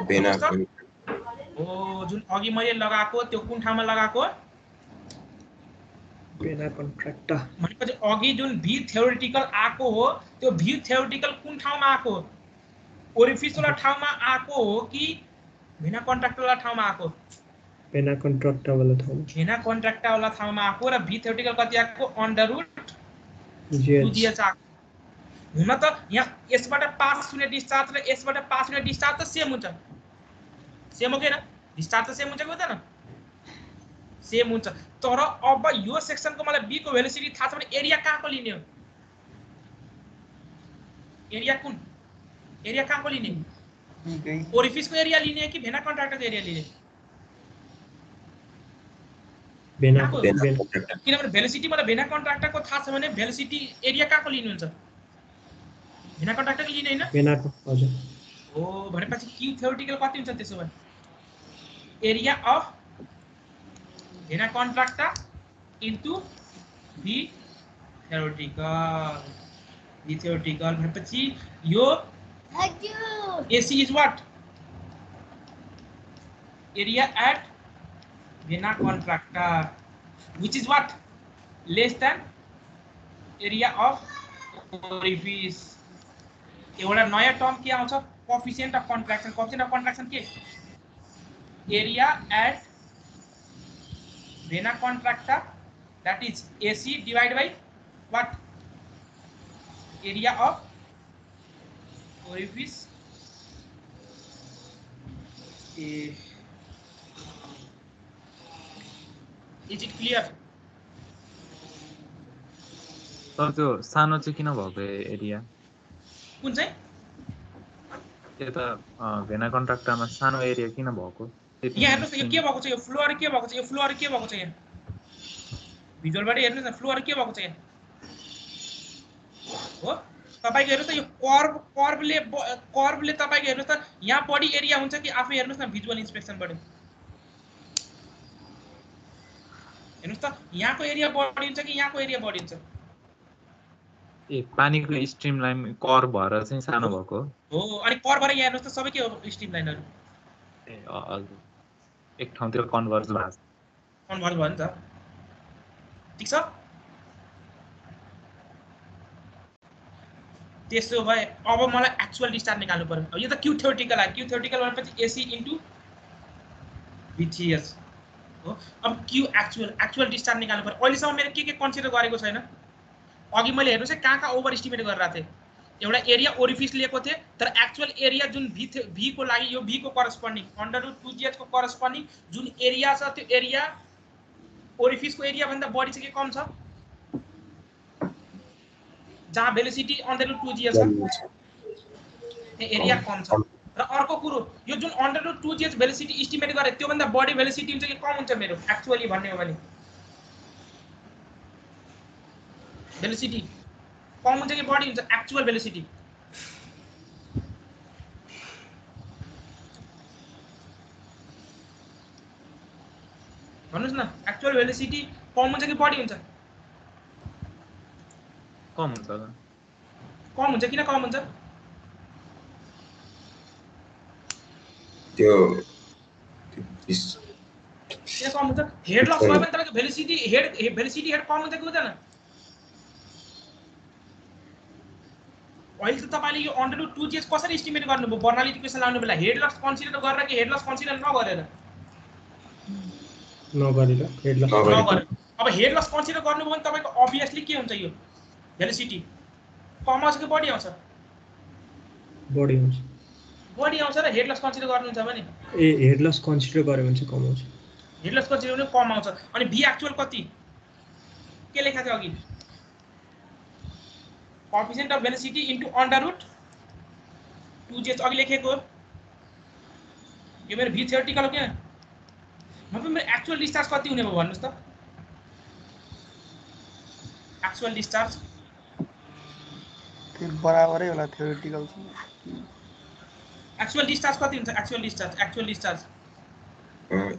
भेना ओ जुन अघि मैले लगाएको त्यो कुन ठाउँमा लगाएको भेना कन्ट्राक्टर भनेपछि अघि जुन भी थ्योरेटिकल आको हो त्यो भी थ्योरेटिकल कुन ठाउँमा आको ओरिफिस वाला ठाउँमा आको हो कि भेना कन्ट्राक्टर वाला ठाउँमा आको भेना कन्ट्राक्टर वाला ठाउँमा भेना कन्ट्राक्टर वाला ठाउँमा आको र भी थ्योरेटिकल कति आको √2 जीएच आको हुन त यहाँ यसबाट पास हुने डिस्चार्ज र यसबाट पास हुने डिस्चार्ज त सेम हुन्छ सेम हो के न डिस्चार्ज त सेम हुन्छ कि हुँदैन सेम हुन्छ तर अब यो सेक्सनको मलाई बी को भेलोसिटी थाहा छ भने एरिया कहाँको लिने हो एरिया कुन एरिया कहाँको लिने ओरिफिसको एरिया लिने कि भेना कन्ट्राक्टरको एरिया लिने भेना किनभने भेलोसिटी मलाई भेना कन्ट्राक्टरको थाहा छ भने भेलोसिटी एरिया कहाँको लिनुहुन्छ भेना कन्ट्राक्टरको लिने हैन भेनाको हजुर हो भनेपछि क्यू थ्योरेटिकल कति हुन्छ त्यसो भए area of vena contractor into V theoretical भनेपछि यो AC is what area at vena contractor which is what less than area of orifice एउटा नयाँ टर्म के आउँछ कोएफिशिएंट अफ कन्ट्राक्सन के area at vena contractor that is AC divided by what area of orifice is it clear तर त्यो सानो चाहिँ किन भएको एरिया कुन चाहिँ त्यो त भेना कन्ट्राक्टरमा सानो एरिया किन भएको यहाँ हेर्नुस् यो के भएको छ यो फ्लोर के भएको छ यहाँ भिजुअलबाट हेर्नुस् न फ्लोर के भएको छ यहाँ हो तपाईको हेर्नुस् त यो कर्वले तपाईको हेर्नुस् त यहाँ बडी एरिया हुन्छ कि आफै हेर्नुस् न भिजुअल इन्स्पेक्सनबाट हेर्नुस् त यहाँको एरिया बडी हुन्छ कि यहाँको एरिया बडी हुन्छ ए पानीको स्ट्रिम लाइन कर भएर चाहिँ सानो भएको हो अनि कर भएर यहाँ हेर्नुस् त सबै के हो स्ट्रिम लाइनहरु ए हजुर एक ठाउँतिर कन्भर्ज भयो नि त ठीक छ त्यसो भए अब मलाई एक्चुअल डिस्चार्ज निकाल्नु पर्यो अब यो त क्यू थ्योरेटिकल आयो क्यू थ्योरेटिकल भनेपछि एसी इन्टु VTH हो अब क्यू एक्चुअल डिस्चार्ज निकाल्नु पर्यो अहिलेसम्म मैले के कन्सिडर गरेको छैन अघि मैले हेर्नुस् है कहाँ ओभर एस्टिमेट गरिरहेको थिएँ एउटा एरिया ओरिफिस लिएको थिएँ तर एक्चुअल एरिया जुन भी को लागि यो भी को करस्पोन्डिङ √2GH को करस्पोन्डिङ जुन एरिया छ त्यो एरिया ओरिफिस को एरिया भन्दा बढी चाहिँ के कम छ जहाँ भेलोसिटी √2GH छ त्यो एरिया कम छ र अर्को कुरो यो जुन √2gh भेलोसिटी एस्टिमेट गरे त्यो भन्दा बढी भेलोसिटी हुन्छ कि कम हुन्छ मेरो एक्चुअली भन्ने हो भने भेलोसिटी कम हुन्छ कि बढी हुन्छ एक्चुअल भेलोसिटी भन्नुस् न एक्चुअल भेलोसिटी कम हुन्छ कि बढी हुन्छ कम हुन्छ कम हुन्छ किन कम हुन्छ त्यो किन कम हुन्छ हेड लस भयो भने तपाईको भेलोसिटी हेड कम हुन्छ कि हुँदैन अहिले त तपाईले यो √2gh कसरी एस्टिमेट गर्नुभयो बर्नौली इक्वेसन लाउनु बेला हेड लस कन्सिडर गरेर कि हेड लस कन्सिडर नगरेर हेड लस नगरेर अब हेड लस कन्सिडर गर्नुभयो भने तपाईको obviously के हुन्छ यो भेलोसिटी कम आउँछ कि बढी आउँछ बढी आउँछ र हेड लस कन्सिडर गर्नुहुन्छ भने हेड लस कन्सिडर गर्यो भने चाहिँ कम आउँछ हेड लस कन्सिडर गर्ने कम आउँछ अनि v एक्चुअल कति के लेखा थियो अघि coefficient of velocity into √2gh अघि लेखेको यो मेरो v थ्योरेटिकल हो के मतलब मेरो एक्चुअल डिस्चार्ज कति हुने भयो भन्नुस् त एक्चुअल डिस्चार्ज त्यो बराबरै होला थ्योरेटिकल एक्चुअल डिस्चार्ज कति हुन्छ एक्चुअल डिस्चार्ज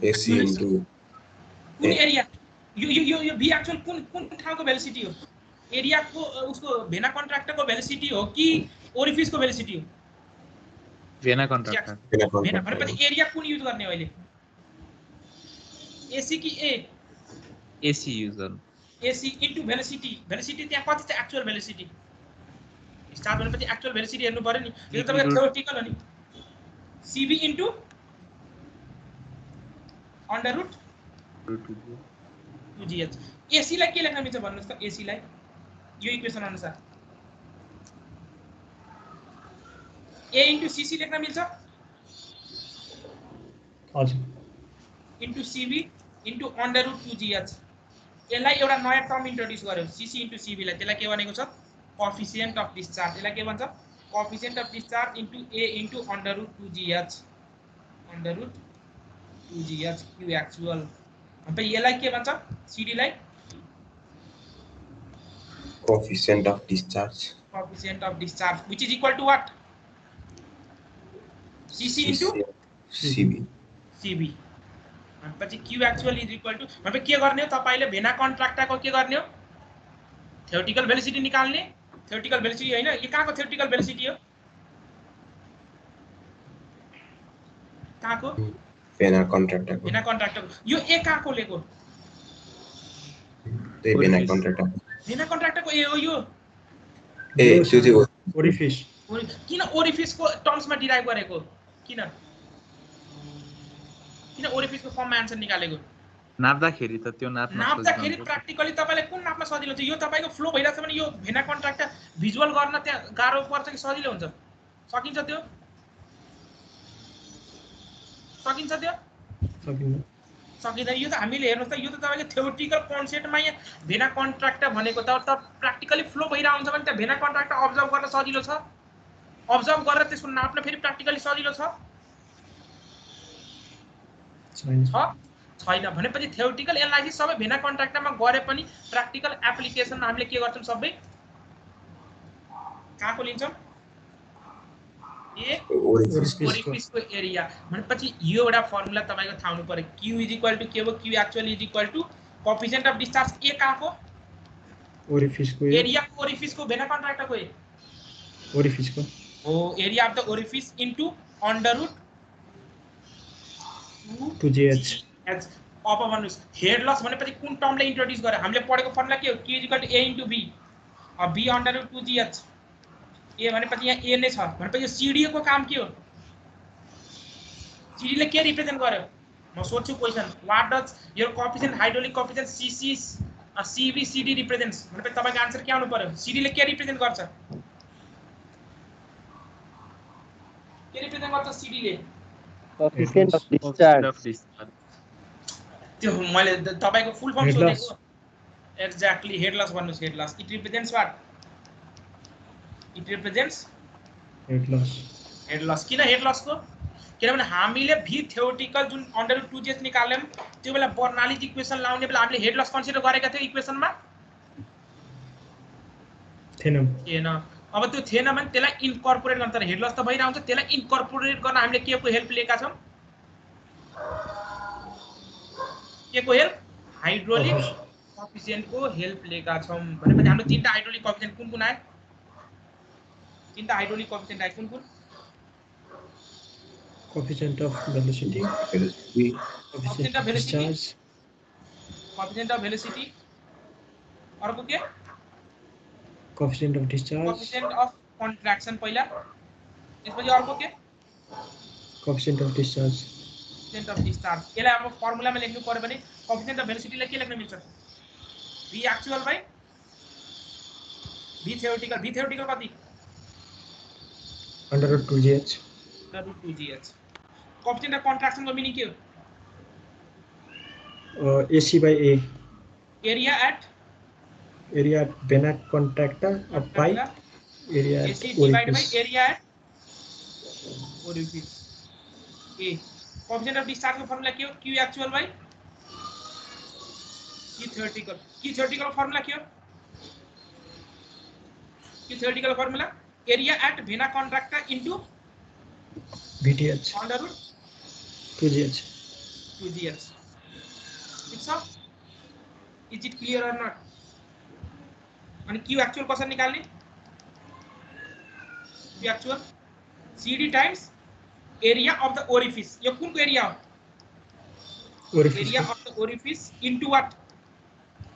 AC into कुन एरिया यो v एक्चुअल कुन ठाउँको भेलोसिटी हो एरिया को उसको भेना कन्ट्राक्टर को भेलोसिटी हो कि ओरिफिस को भेलोसिटी हो भेना कन्ट्राक्टर भेना भनेपछि एरिया कुन युज गर्ने अहिले एसी कि ए एसी युज गर्नु एसी इन्टु भेलोसिटी त्यहाँ कति छ एक्चुअल भेलोसिटी स्टार भनेपछि एक्चुअल भेलोसिटी हेर्नु पर्यो नि यो त तपाईको थ्योरेटिकल हो नि सीबी इन्टु √2gh एसी लाई के लेख्न मिल्छ भन्नुस् त एसी लाई यो इक्वेसन अनुसार ए इन्टु सीसी लेख्न मिल्छ हजुर इन्टु सीबी इन्टु √2gh यसलाई एउटा नयाँ टर्म इन्ट्रोड्युस गर्यो सीसी इन्टु सीबी लाई त्यसलाई के भनेको छ कोएफिशिएन्ट अफ डिस्चार्ज यसलाई के भन्छ coefficient of discharge into A into √2gh Q actual अब यसलाई के भन्छ सीडी लाई coefficient of discharge which is equal to what cc into cb पछि q actual is equal to अब के गर्ने हो तपाईले भेना कन्ट्राक्टको के गर्ने हो थ्योरेटिकल भेलोसिटी निकाल्ने थ्योरेटिकल भेलोसिटी हैन यो कहाँको थ्योरेटिकल भेलोसिटी हो कहाँको भेना कन्ट्राक्टर यो ए कहाँको लेको त्यही भेना कन्ट्राक्टर को ए हो यो ए त्यो चाहिँ ओरिफिस किन ओरिफिस को टर्म्स मा डिराइभ गरेको किन ओरिफिस को फर्ममा आन्सर निकालेको नाप्दाखेरि त त्यो नाप्दाखेरि प्र्याक्टिकली तपाईलाई कुन नाप्न सजिलो छ यो तपाईको फ्लो भइराछ भने यो भेना कन्ट्राक्टर भिजुअल गर्न त्यहाँ गाह्रो पर्छ कि सजिलो हुन्छ सकिन्छ त्यो सकिँदैन यो त हामीले हेर्नुस् त यो त तपाईको थ्योरेटिकल कन्सेप्टमा यहाँ भेना कन्ट्राक्टर भनेको त प्र्याक्टिकली फ्लो भइरा हुन्छ भने त भेना कन्ट्राक्टर अब्जर्भ गर्न सजिलो छ अब्जर्भ गरेर त्यसको नाप्न फेरि प्र्याक्टिकली सजिलो छ छैन भनेपछि थ्योरेटिकल एनालाइसिस सबै भेना कन्ट्राक्टरमा गरे पनि प्र्याक्टिकल एप्लिकेसनमा हामीले के गर्छौं सबै कहाँको लिन्छौं ए ओरिफिस को एरिया भनेपछि यो एउटा फर्मुला तपाईको थाहा हुनु पर्यो q के हो q एक्चुअली कोएफिशिएन्ट अफ डिस्चार्ज ए कहाँको ओरिफिस को एरिया को ओरिफिस को भेना कन्ट्राक्टर को ओरिफिस को O area of the orifice into √2gh अब भन्नुस् हेड लस भनेपछि कुन टर्मले इन्ट्रोड्युस गरे हामीले पढेको फर्मुला के हो q a * b अब b √2gh ए भनेपछि यहाँ ए नै छ भनेपछि यो सीडी को काम के हो सीडी ले के रिप्रेजेन्ट गर्यो म सोध्छु question what does your coefficient hydraulic coefficient CC CB CD represents भनेपछि तपाईको आन्सर के आउनु पर्यो सीडी ले के रिप्रेजेन्ट गर्छ सीडी ले कोएफिशिएन्ट अफ डिस्चार्ज त्यो मैले तपाईको फुल फर्म सोधेको एक्ज्याक्टली हेड लस भन्नुस् head loss it represents what It represents head loss किन हेड लसको किनभने हामीले v थ्योरेटिकल जुन √2gs निकाल्यौं त्यो बेला बर्नालीज इक्वेसन लाउने बेला हामीले हेड लस कन्सिडर गरेका थियौ इक्वेसनमा थिएन अब त्यो थिएन भने त्यसलाई इन्कर्पोरेट गर्न तर हेड लस त भइरा हुन्छ त्यसलाई इन्कर्पोरेट गर्न हामीले के को हेल्प लिएका छौं के को हेल्प हाइड्रोलिक कोएफिशिएन्ट को हेल्प लिएका छौं भनेपछि हाम्रो तीनटा हाइड्रोलिक कोएफिशिएन्ट कुन कुन आए तीनटा हाइड्रोलिक कोएफिशिएन्ट आए कुन कुन coefficient of velocity, coefficient of velocity, coefficient of velocity, और को के coefficient of discharge, coefficient of contraction पहिला त्यसपछि अर्को के coefficient of discharge, coefficient of discharge यसलाई अब फर्मुलामा लेख्नु पर्यो भने coefficient of velocity लाई के लेख्न मिल्छ v actual by v theoretical कति √2gh √2gh coefficient of contraction को मीनिंग के हो AC by A area at Banach contractor of pi area at AC divided by orifice. area at orifice A coefficient of discharge का formula क्या Q actual by Q theoretical formula क्या Q theoretical formula area at Banach contractor into VTH √2gh. It's up. Is it clear or not? And Q actual कसरी निकाल्ने Q actual CD times area of the orifice यो कुनको area हो area of the orifice into what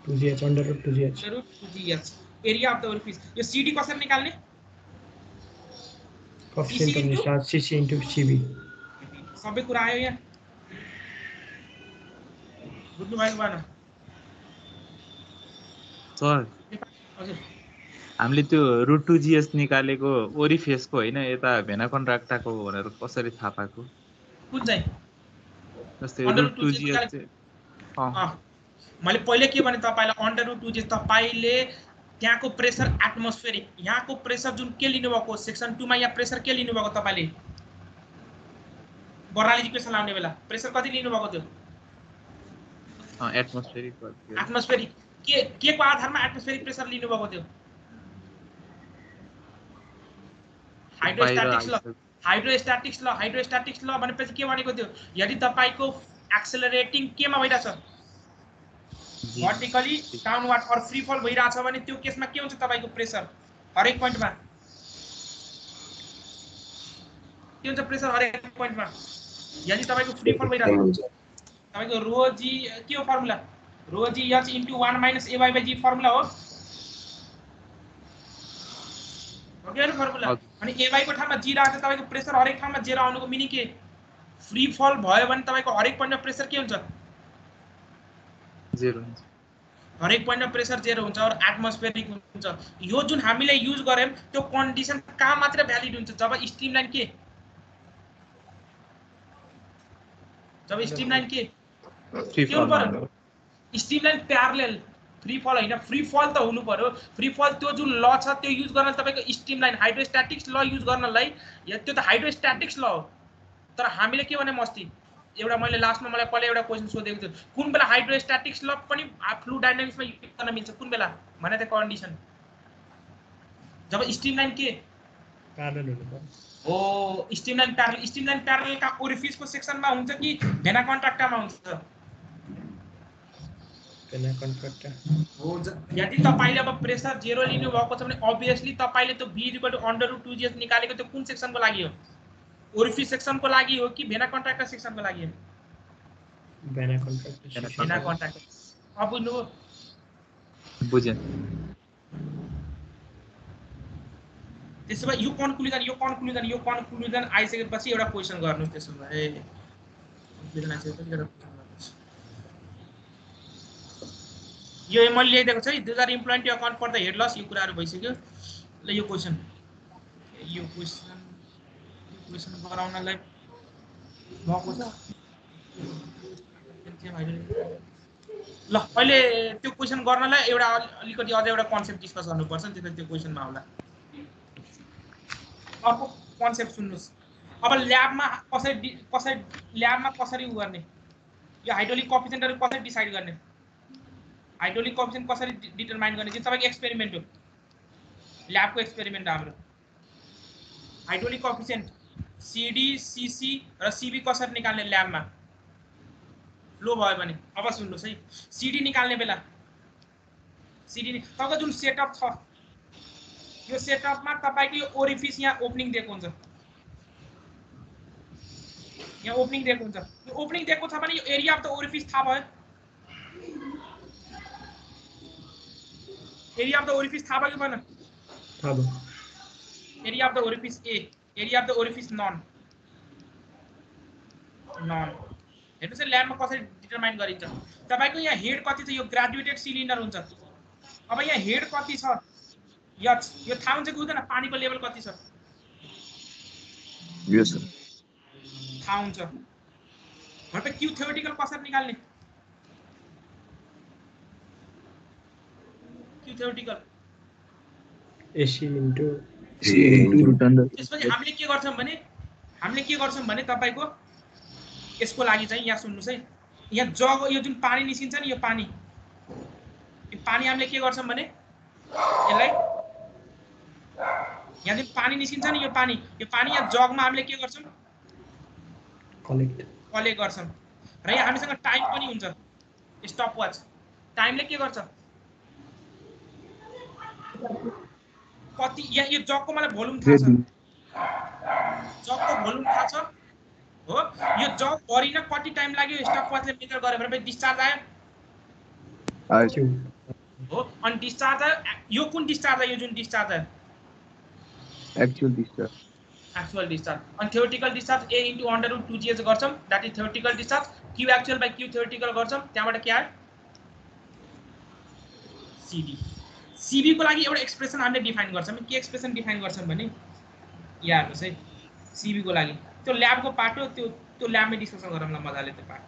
2gh √2gh area of the orifice यो CD कसरी निकाल्ने coefficient of discharge CC into CB सबै कुरा आयो यहाँ बुझ्नु भएको भएन सर हजुर हामीले त्यो √2gs निकालेको ओरिफेस को हैन यता भेना कन्ट्राक्टाको भनेर कसरी थाहा पाएको कुन चाहिँ जस्तै √2gs मैले पहिले के भने तपाईलाई √2gs तपाईले त्यहाँको प्रेसर एटमोस्फेरिक यहाँको प्रेसर जुन के लिनु भएको सेक्सन 2 मा यहाँ प्रेसर के लिनु भएको तपाईले बर्नालीज इक्वेसन लाउने बेला प्रेसर कति लिनु भएको थियो एटमोस्फेरिक के को आधारमा एटमोस्फेरिक प्रेसर लिनु भएको थियो हाइड्रोस्टैटिक्स ल भनेपछि के भनेको थियो यदि तपाईको एक्सेलरेटिङ केमा भइराछ वर्टिकली डाउनवर्ड और फ्री फल भइराछ भने त्यो केसमा के हुन्छ तपाईको प्रेसर हरेक पोइन्टमा के हुन्छ प्रेसर हरेक पोइन्टमा यदि तपाईको फ्री फल भइराछ तपाईको रो जी के हो फर्मुला रो जी h * 1 - ay/g फर्मुला हो ओके फर्मुला अनि ay को ठाउँमा g राख्दा तपाईको प्रेसर हरेक ठाउँमा 0 आउनुको मिनिङ के फ्री फल भयो भने तपाईको हरेक पोइन्टमा प्रेसर के हुन्छ 0 हुन्छ हरेक पोइन्टमा प्रेसर 0 हुन्छ और एटमोस्फेरिक हुन्छ यो जुन हामीले युज गर्यौं त्यो कन्डिसन कहाँ मात्र भ्यालिड हुन्छ जब स्ट्रीमलाइन के स्ट्रीमलाइन प्यारलल फ्री फल हैन फ्री फल त हुनु पर्यो फ्री फल त्यो जुन ल छ त्यो युज गर्न तपाईको स्ट्रीमलाइन हाइड्रोस्टैटिक्स ल युज गर्नलाई या त्यो त हाइड्रोस्टैटिक्स ल हो तर हामीले के भने मस्ती एउटा मैले लास्टमा मलाई पहिले एउटा क्वेशन सोधेको थियो कुन बेला हाइड्रोस्टैटिक्स ल पनि फ्लुइड डायनामिक्समा युज गर्न मिल्छ कुन बेला भने त कन्डिसन जब स्ट्रीमलाइन के प्यारलल हुनु पर्यो ओ स्ट्रीमलाइन प्यारलल का ओरिफिस को सेक्सनमा हुन्छ कि भेना कन्ट्राक्टामा हुन्छ भेना कन्ट्राक्टा हो यदि तपाईले अब प्रेसर 0 लिनु भएको छ भने obviously तपाईले त v √2gs निकालेको त्यो कुन सेक्सनको लागि हो ओरिफिस सेक्सनको लागि हो कि भेना कन्ट्राक्टा सेक्सनको लागि हो भेना कन्ट्राक्टा अब बुझ्नु बुझेँ त्यसो भए यो कन्क्लुजन आइसकेपछि एउटा क्वेशन गर्नुस् त्यसो भए कन्क्लुजन आइसकेपछि एउटा क्वेशन गर्नुस् यो मैले लेखेको छ है 2000 employment to account for the head loss यो कुराहरु भइसक्यो ल यो क्वेशन गराउनलाई भएको छ ल अहिले त्यो क्वेशन गर्नलाई एउटा अलिकति अझ एउटा कन्सेप्ट डिस्कस गर्नुपर्छ नि त्यसपछि त्यो क्वेशनमा आउला अर्को कन्सेप्ट सुन्नुस् अब ल्याबमा कसरी उ गर्ने यो हाइड्रोलिक कोएफिसिएन्टहरु कसरी डिसाइड गर्ने हाइड्रोलिक कोएफिसिएन्ट कसरी डिटरमाइन गर्ने चाहिँ तपाईको एक्सपेरिमेन्ट हो ल्याबको एक्सपेरिमेन्ट हाम्रो हाइड्रोलिक कोएफिसिएन्ट CD CC र CB कसरी निकाल्ने ल्याबमा फ्लो भयो भने अब सुन्नुस् है CD निकाल्ने बेला CD तपाईको जुन सेटअप छ यो सेटअपमा तपाईको यो ओरिफिस यहाँ ओपनिङ दिएको हुन्छ यहाँ ओपनिङ दिएको हुन्छ यो ओपनिङ दिएको छ भने यो एरिया अफ द ओरिफिस थाहा भयो एरिया अफ द ओरिफिस थाहा भयो कि भएन थाहा भयो area of the orifice A area of the orifice नन हेर्नुस् ल्याबमा कसरी डिटरमाइन गरिन्छ तपाईको यहाँ हेड कति छ यो ग्रेजुएटेड सिलिन्डर हुन्छ अब यहाँ हेड कति छ यच यो थाहा हुन्छ कि हुँदैन पानीको लेभल कति छ यस सर थाहा हुन्छ भनेपछि क्यू थ्योरेटिकल कसरी निकाल्ने क्यू थ्योरेटिकल AC into त्यसपछि हामीले के गर्छौं भने तपाईको यसको लागि चाहिँ यहाँ सुन्नुस् है यहाँ जग यो जुन पानी निस्किन्छ नि यो पानी हामीले के गर्छौं भने यसलाई यहाँ जुन पानी निस्किन्छ नि यो पानी यहाँ जगमा हामीले के गर्छौं कलेक्ट गर्छौं र यहाँ हामीसँग टाइम पनि हुन्छ स्टप वाच टाइमले के गर्छ कति यहाँ यो जगको मलाई भोल्युम थाहा छ जगको भोल्युम थाहा छ हो यो जग भरिन कति टाइम लाग्यो स्टप वाचले मेजर गरे भनेपछि डिस्चार्ज आयो हो अनि डिस्चार्ज आयो यो कुन डिस्चार्ज आयो यो जुन डिस्चार्ज आयो एक्चुअल डिस्चार्ज अनि थ्योरेटिकल डिस्चार्ज A * √2GH गर्छौं that is theoretical discharge Q actual by Q theoretical गर्छौं त्यहाँबाट के आयो CB को लागि एउटा एक्सप्रेसन हामीले डिफाइन गर्छौं के एक्सप्रेसन डिफाइन गर्छौं भने यहाँ हेर्नुस् है CB को लागि त्यो ल्याबको पार्ट हो त्यो ल्याबमै डिस्कसन गरौँ न मजाले त्यो पार्ट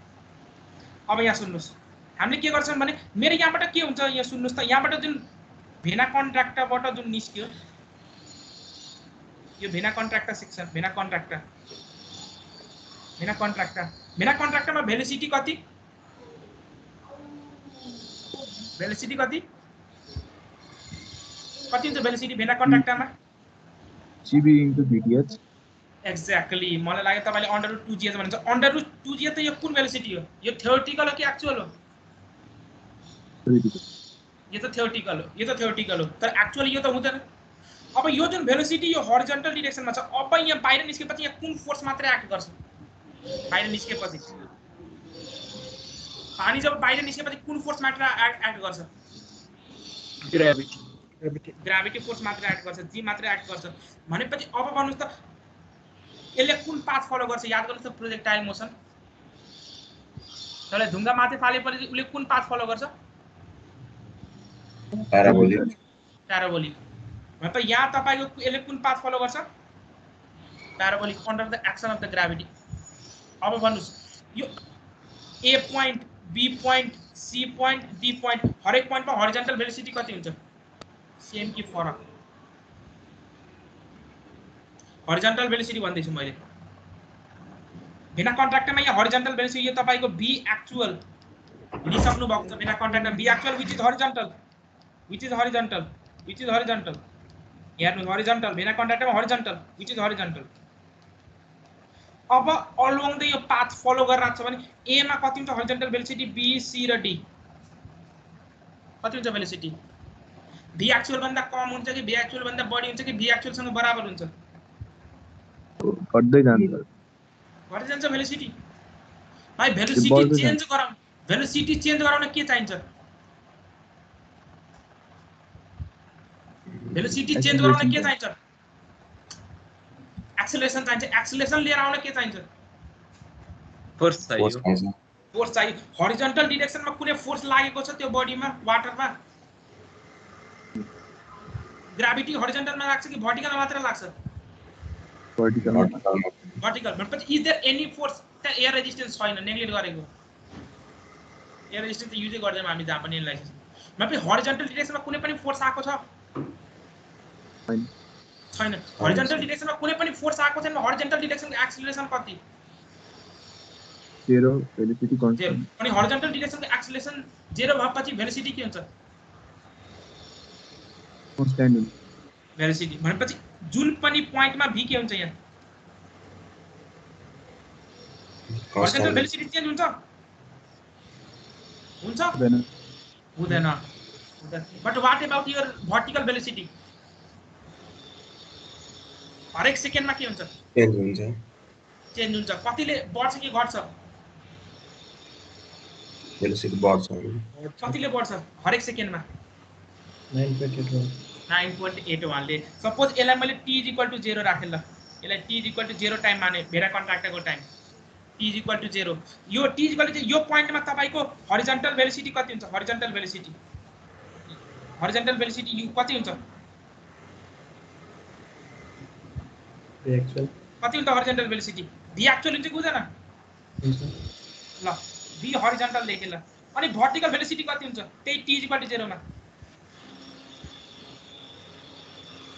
अब यहाँ सुन्नुस् हामीले के गर्छौं भने मेरो यहाँबाट के हुन्छ यहाँ सुन्नुस् त यहाँबाट जुन भेना कन्ट्र्याक्टरबाट जुन निस्क्यो यो भेना कन्ट्र्याक्टर सेक्सन भेना कन्ट्र्याक्टरमा भेलोसिटी कति हुन्छ भेलोसिटी भेना कन्ट्र्याक्टरमा CB into VDH एक्ज्याक्टली मलाई लाग्यो तपाईले √2GH भन्छ √2GH त यो कुन भेलोसिटी हो यो थ्योरेटिकल हो कि एक्चुअल हो यो त थ्योरेटिकल हो तर एक्चुअल यो त हुँदैन अब यो जुन भेलोसिटी यो हरिजन्टल डाइरेक्सनमा छ अब यहाँ बाहिर निस्केपछि यहाँ कुन फोर्स मात्र एक्ट गर्छ बाहिर निस्केपछि पानी जब बाहिर निस्केपछि कुन फोर्स मात्र एक्ट गर्छ ग्राभिटी फोर्स मात्र एक्ट गर्छ जी मात्र एक्ट गर्छ भनेपछि अब भन्नुस् त यसले कुन पाथ फलो गर्छ याद गर्नुस् त प्रोजेक्टाइल मोसन तले ढुङ्गा माथि फालेपछि उले कुन पाथ फलो गर्छ प्याराबोलिक मतलब यहाँ तपाईको यसले कुन पाथ फलो गर्छ प्याराबोलिक under the action of the gravity अब भन्नुस् यो A point B point C point D point हरेक पोइन्टमा हरिजन्टल भेलोसिटी कति हुन्छ सेम कि फरक हरिजन्टल भेलोसिटी भन्दैछु मैले भेना कन्ट्र्याक्टरमा यहाँ हरिजन्टल भेलोसिटी यो तपाईको B एक्चुअल लिइसक्नु भएको छ भेना कन्ट्र्याक्टमा B actual which is horizontal हेर्नु हरिजन्टल भेना कन्ट्र्याक्टरमा हरिजन्टल which is horizontal अब अलोङ द यो पाथ फलो गरिरहेको छ भने A मा कति हुन्छ हरिजन्टल भेलोसिटी B C र D कति हुन्छ भेलोसिटी B एक्चुअल भन्दा कम हुन्छ कि B एक्चुअल भन्दा बढी हुन्छ कि B एक्चुअल सँग बराबर हुन्छ घट्दै जान्छ भेलोसिटी भाइ भेलोसिटी चेन्ज गराउन के चाहिन्छ भेलोसिटी चेन्ज गराउन के चाहिन्छ एक्सेलरेसन चाहिन्छ एक्सेलरेसन लिएर आउन के चाहिन्छ फोर्स चाहियो हरिजन्टल डाइरेक्सनमा कुनै फोर्स लागेको छ त्यो बडीमा वाटरमा ग्राभिटी हरिजन्टलमा लाग्छ कि भर्टिकलमा मात्र लाग्छ vertical भनेपछि इज देयर एनी फोर्स त्यहाँ एयर रेजिस्टेन्स छैन नेग्लेक्ट गरेको एयर रेजिस्टेन्स युजै गर्दैनौँ हामी जहाँ पनि भनेपछि हरिजन्टल डाइरेक्सनमा कुनै पनि फोर्स आएको छ छैन हरिजन्टल डिरेक्सनमा कुनै पनि फोर्स आएको छैन हरिजन्टल डिरेक्सनको एक्सिलरेसन कति 0 velocity 0 constant अनि हरिजन्टल डिरेक्सनको एक्सिलरेसन 0 भएपछि भेलोसिटी के हुन्छ constant भेलोसिटी भनेपछि जुन पनि पोइन्टमा v के हुन्छ यहाँ हरिजन्टल भेलोसिटी चेन्ज हुन्छ हुँदैन but what about your vertical velocity हरेक सेकेन्डमा के हुन्छ चेन्ज हुन्छ कतिले बढ्छ कि घट्छ भेलोसिटी बढ्छ कतिले बढ्छ हरेक सेकेन्डमा 9.81 ले सपोज यसलाई मैले t = 0 राखे ल यसलाई t = 0 टाइम माने भेरा कन्ट्राक्टरको टाइम t = 0 यो t = यो पोइन्टमा तपाईको हरिजन्टल भेलोसिटी कति हुन्छ हरिजन्टल भेलोसिटी यु कति हुन्छ कति हुन्छ हरिजन्टल भेलोसिटी v एक्चुअल हुन्छ कि हुँदैन ल v हरिजन्टल लेखे ल अनि भर्टिकल भेलोसिटी कति हुन्छ त्यही t = 0 मा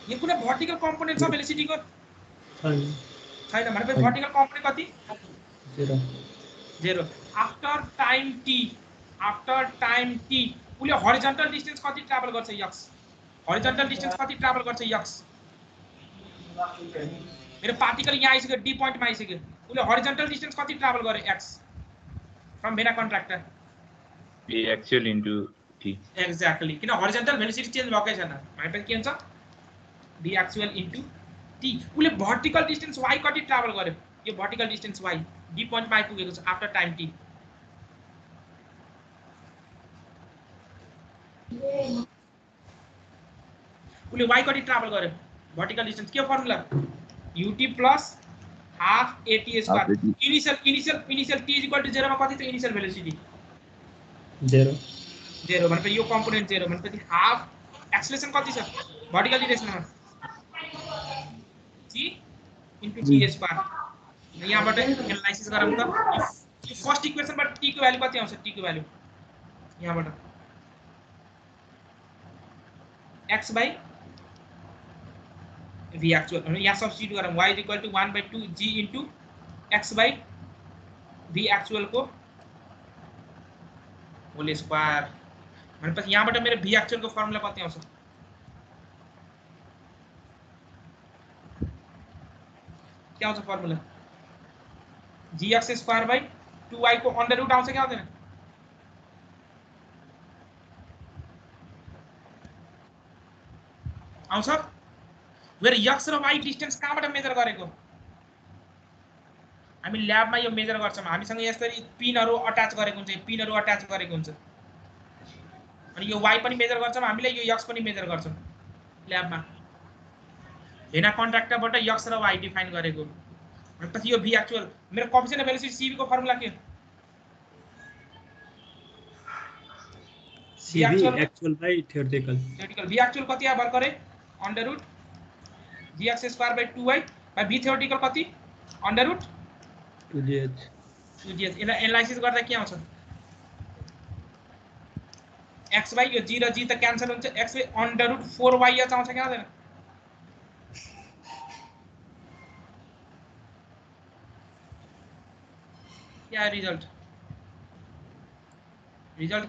यो कुनै भर्टिकल कम्पोनेन्ट छ भेलोसिटी को छैन भनेपछि भर्टिकल कम्पोनेन्ट कति 0 आफ्टर टाइम t उले हरिजन्टल डिस्टेन्स कति ट्राभल गर्छ x हरिजन्टल डिस्टेन्स कति ट्राभल गर्छ x मेरो पार्टिकल यहाँ आइसक्यो डी पोइन्टमा आइसक्यो उले हरिजन्टल डिस्टेन्स कति ट्राभल गरे x from vena contractor v actual into t exactly किन हरिजन्टल भेलोसिटी चेन्ज भएकै छैन भनेपछि के हुन्छ v actual into t उले भर्टिकल डिस्टेन्स y कति ट्राभल गर्यो यो भर्टिकल डिस्टेन्स y डी पोइन्टमा आइपुगेको छ आफ्टर टाइम t उले y कति ट्राभल गर्यो भर्टिकल डिस्टेन्स के formula ut plus half at square initial t = 0 मा कति छ इनिशियल भेलोसिटी 0 भनेपछि यो कम्पोनेन्ट 0 भनेपछि हाफ एक्सेलरेसन कति छ भर्टिकल डिरेक्सनमा g * t स्क्वायर यहाँबाट एनालाइसिस गरौँ त यो फर्स्ट इक्वेसनबाट t को भ्यालु कति आउँछ t को भ्यालु यहाँबाट x by v एक्चुअल अनि यहाँ सब्स्टिट्युट गरौँ y = 1/2 g into x by v actual को होल स्क्वायर भनेपछि यहाँबाट मेरो v एक्चुअल को फर्मुला कति आउँछ के आउँछ फर्मुला gx² by 2y को अंडर रूट आउँछ कि आउँदैन आउँछ वेयर x र y डिस्टेन्स कहाँबाट मेजर गरेको हामी ल्याबमा यो मेजर गर्छौं हामीसँग यसरी पिनहरु अट्याच गरेको हुन्छ पिनहरु अट्याच गरेको हुन्छ अनि यो y पनि मेजर गर्छौं हामीले यो x पनि मेजर गर्छौं ल्याबमा भेना कन्ट्राक्टरबाट x र y डिफाइन गरेको भनेपछि यो v एक्चुअल मेरो कोएफिसिएन्ट अफ भेलोसिटी cv को फर्मुला के cv actual by theoretical v actual कति आ भर्खरै under root gx² by 2y by v theoretical कति अंडर रूट 2gh यसलाई एनालाइसिस गर्दा के आउँछ x by यो g र g त क्यान्सल हुन्छ x by under root 4y आउँछ कि आउँदैन क्या है रिजल्ट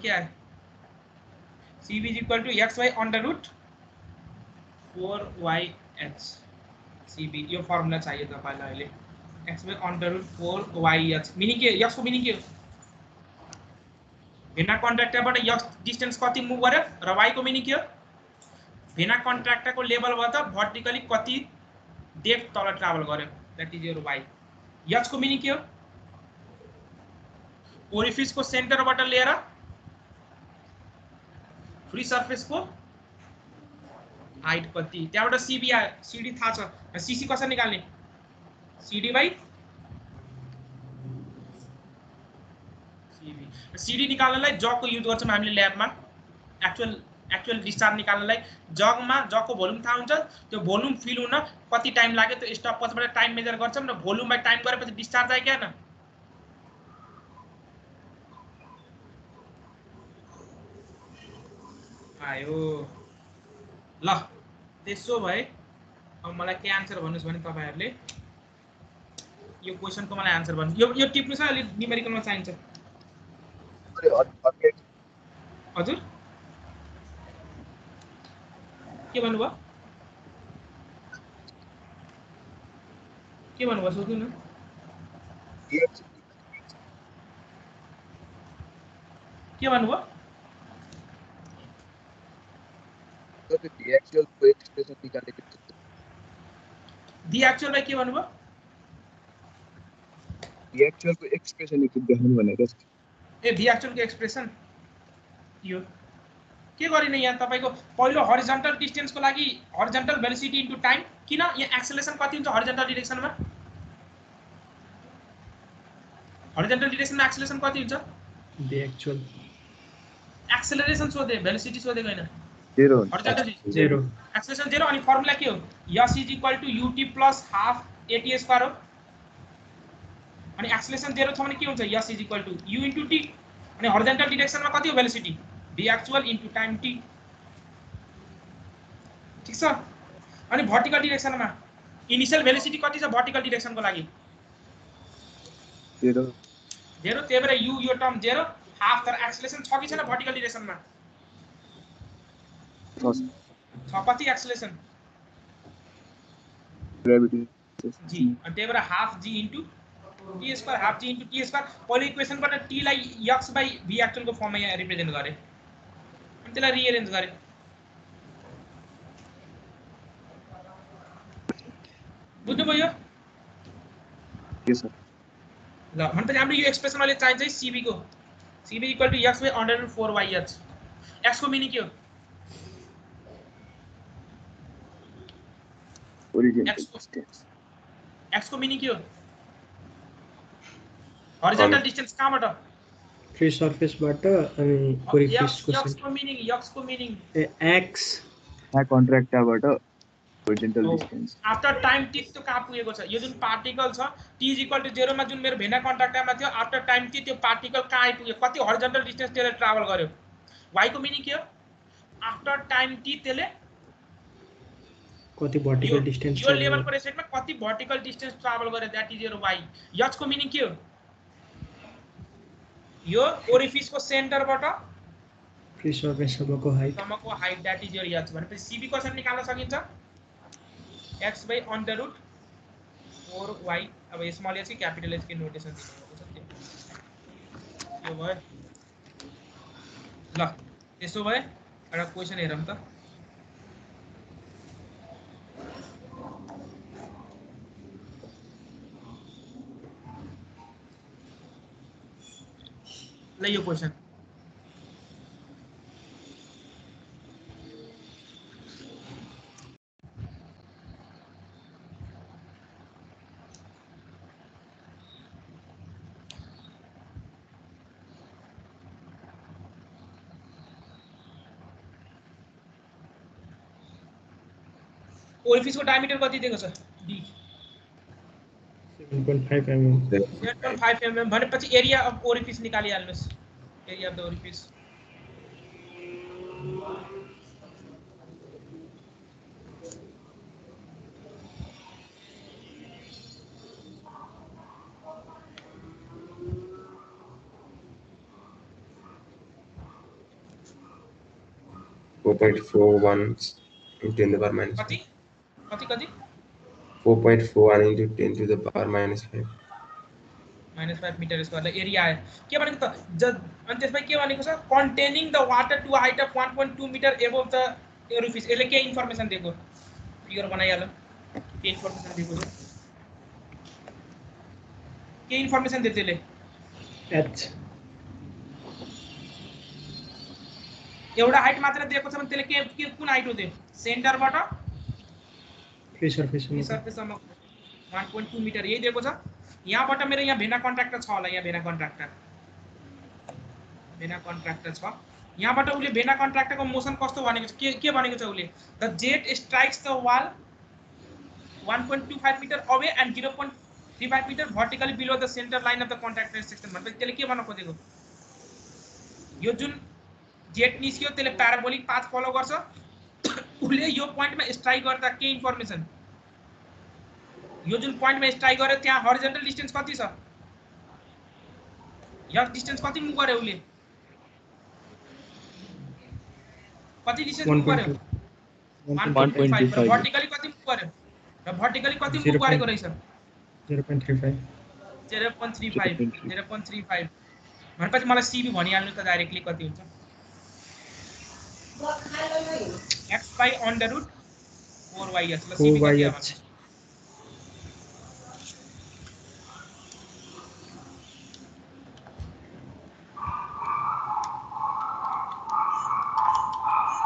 क्या है cv = x by under root 4yh cv यो फर्मुला चाहिए तपाईलाई अहिले x by under root 4yh meaning के x को मिनिङ के हो भेना कन्ट्राक्टरबाट x डिस्टेन्स कति मुभ गर्यो र y को मिनिङ के हो भेना कन्ट्राक्टरको लेभलबाट भर्टिकली कति डेप्थ तल ट्राभल गर्यो that is your y h को मिनिङ के हो ओरिफिस को सेन्टरबाट लिएर फ्री सरफेस को हाइट कति त्यहाँबाट cb cd थाहा छ cc कसरी निकाल्ने cd by cd निकाल्नलाई जग को युज गर्छौं हामीले ल्याबमा एक्चुअल डिस्चार्ज निकाल्नलाई जगमा जगको भोल्युम थाहा हुन्छ त्यो भोल्युम फिल हुन कति टाइम लाग्यो त्यो स्टपपछि टाइम मेजर गर्छौं र भोल्युम बाइ टाइम गरेपछि डिस्चार्ज आयो के हैन आयो ल त्यसो भए अब मलाई के आन्सर भन्नुस् भने तपाईहरुले यो क्वेशनको मलाई आन्सर भन्नु यो टिप्नु छ अलि न्यूमेरिकलमा चाहिन्छ हजुर के भन्नुभयो सोध्नु न के भन्नुभयो the actual expression निकालेको the actual by के भन्नुभयो the actual को expression एक देखाउनु भनेको ए the actual को expression यो के गरिने यहाँ तपाईको पहिलो हरिजन्टल डिस्टेन्स को लागि हरिजन्टल भेलोसिटी इन्टु टाइम किन यहाँ एक्सेलरेसन कति हुन्छ हरिजन्टल डिरेक्सनमा हरिजन्टल डिरेक्सनमा एक्सेलरेसन कति हुन्छ the actual एक्सेलरेसन सोधे भेलोसिटी सोधेको हैन 0 हरिजन्टल 0 एक्सेलरेसन 0 अनि फर्मुला के हो s = ut + half at² हो अनि एक्सेलरेसन 0 छ भने के हुन्छ s = u * t अनि हरिजन्टल डिरेक्सनमा कति हो velocity v actual * time t ठीक छ अनि भर्टिकल डिरेक्सनमा इनिशियल भेलोसिटी कति छ भर्टिकल डिरेक्सनको लागि 0 त्यही भएर u यो टर्म 0 हाफ तर एक्सेलरेसन छ कि छैन भर्टिकल डिरेक्सनमा छ कति एक्सेलरेसन ग्रेभिटी जी अनि त्यही भएर half g into t square half g into t square पहिलो इक्वेसनबाट t लाई x/v एक्चुअल को फर्ममा यहाँ रिप्रेजेन्ट गरे अनि त्यसलाई रिअरेन्ज गरे बुझ्नुभयो के छ ल भनेपछि हाम्रो यो एक्सप्रेसन अहिले चाहिन्छ cv को cv = x/√4yh x को मिनिङ के हो ओरिजिन x को मिनिङ के हो हरिजन्टल डिस्टेन्स कहाँबाट फ्री सरफेसबाट अनि ओरिफिस को x को मिनिङ x यहाँ कन्ट्र्याक्टबाट horizontal distance after time t त्यो कहाँ पुगेको छ यो जुन पार्टिकल छ t = 0 मा जुन मेरो भेना कन्ट्र्याक्टमा थियो आफ्टर टाइम t त्यो पार्टिकल कहाँ आइपुग्यो कति हरिजन्टल डिस्टेन्स त्यसले ट्राभल गर्यो y को मिनिङ के हो आफ्टर टाइम t त्यसले कति भर्टिकल डिस्टेन्स यो लेभलको रेस्पेक्टमा कति भर्टिकल डिस्टेन्स ट्राभल गर्यो that is your y h को मिनिङ के हो यो ओरिफिसको सेन्टरबाट फ्री सरफेससम्मको height that is your h भनेपछि cv कसरी निकाल्न सकिन्छ x/√4y अब स्मल h की क्यापिटल h की नोटेसन दिनु छ यो भयो ल त्यसो भए एउटा क्वेशन हेरौँ त ल यो क्वेशन ओरिफिस को डायमीटर कति दिएको छ d 7.5 mm 7.5 mm भनेपछि एरिया अफ ओरिफिस निकालिहाल्नुस् area of the orifice into 10 to the power minus कति 4.41 into 10 to the power minus 5 -5 metre square area आयो के भनेको त अनि त्यसपछि के भनेको छ containing the water to height of 1.2 metre above the orifice यसले के इन्फर्मेसन दिएको फिगर बनाइहाल्नु के इन्फर्मेसन दिएको छ के इन्फर्मेसन दियो त्यसले h एउटा हाइट मात्र दिएको छ भने त्यसले के कुन हाइट हो त्यो सेन्टरबाट फ्री सरफेससम्म 1.2 मिटर यही दिएको छ यहाँबाट मेरो यहाँ भेना कन्ट्र्याक्टर छ होला यहाँ भेना कन्ट्र्याक्टर छ यहाँबाट उले भेना कन्ट्र्याक्टरको मोसन कस्तो भनेको छ के भनेको छ उले the jet strikes the wall 1.25 metre away and 0.35 metre vertically below the centre line of the contracta section भनेपछि त्यसले के भन्न खोजेको यो जुन जेट निस्क्यो त्यसले प्याराबोलिक पाथ फलो गर्छ उले यो पोइन्टमा स्ट्राइक गर्दा के इन्फर्मेसन यो जुन पोइन्टमा स्ट्राइक गर्यो त्यहाँ हरिजन्टल डिस्टेन्स कति छ यहाँ डिस्टेन्स कति मुभ गर्यो उले कति डिस्टेन्स मुभ गर्यो 1.5 र भर्टिकली कति मुभ गर्यो र भर्टिकली कति मुभ गरेको रहेछ 0.35 भनेपछि मलाई सीबी भनिहाल्नु त डाइरेक्टली कति हुन्छ x by under root 4y/h ल सीबी कति आउँछ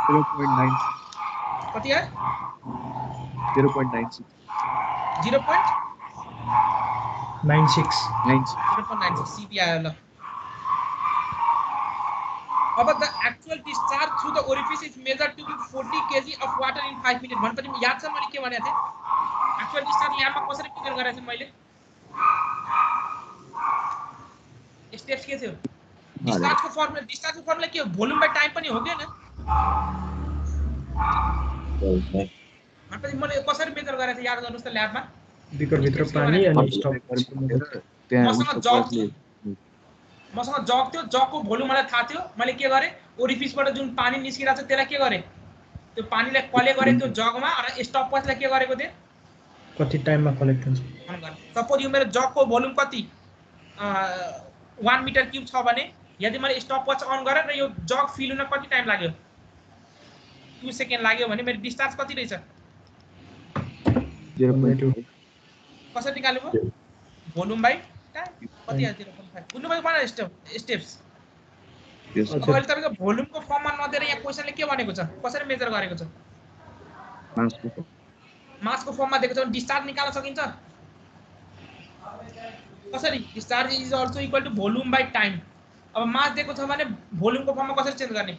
0.9 कति है 0.96 96 0.96 सीबी आयो ल अब the actual discharge through the orifice is measured to be 40 kg of water in 5 minutes भनेपछि याद छ मैले के भनेको थिएँ एक्चुअल डिस्चार्ज ल्याबमा कसरी फिगर गरेको थिएँ मैले स्टेप्स के थियो डिस्चार्जको फर्मुला के हो भोल्युम बाइ टाइम पनि हो के हैन भनेपछि मैले कसरी मेजर गरेको थिएँ याद गर्नुस् त ल्याबमा बिकर भित्र पानी अनि स्टप मसँग जग थियो जगको भोल्युम मलाई थाहा थियो मैले के गरे ओरिफिसबाट जुन पानी निस्किरहेको छ त्यसलाई के गरे त्यो पानीलाई कलेक्ट गरे त्यो जगमा र स्टप वाचलाई के गरेको थिए कति टाइममा कलेक्ट हुन्छ सपोज यो मेरो जगको भोल्युम कति 1 मिटर क्यूब छ भने यदि मैले स्टप वाच अन गरे र यो जग फिल हुन कति टाइम लाग्यो 2 सेकेन्ड लाग्यो भने मेरो डिस्चार्ज कति रहेछ 0.2 कसरी निकाल्नु भयो भोल्युम बाइ टाइम कति आयो 0.5 बुझ्नु भयो मलाई स्टेप्स यस अब अहिले तपाईको भोल्युमको फर्ममा नदिएर यहाँ क्वेशनले के भनेको छ कसरी मेजर गरेको छ मासको फर्ममा दिएको छ भने डिस्चार्ज निकाल्न सकिन्छ कसरी discharge is also equal to volume by time अब मास दिएको छ भने भोल्युमको फर्ममा कसरी चेन्ज गर्ने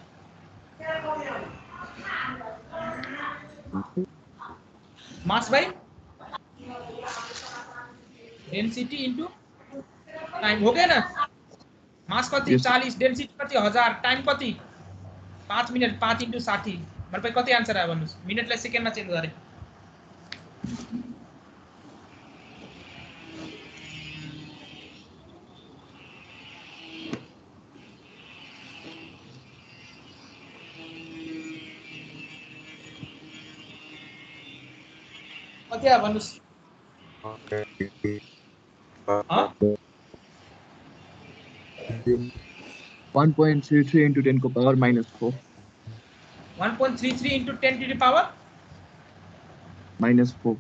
मास बाइ डेन्सिटी इन्टु टाइम हो गया ना मास कति 40 डेन्सिटी कति 1000 टाइम कति 5 मिनट 5 × 60 मतलब कति आन्सर आयो भन्नुस् मिनेटलाई सेकेन्डमा चेन्ज गरे कति आयो भन्नुस् 1.33 into 10 को power minus 4 1.33 into 10 to the power minus 4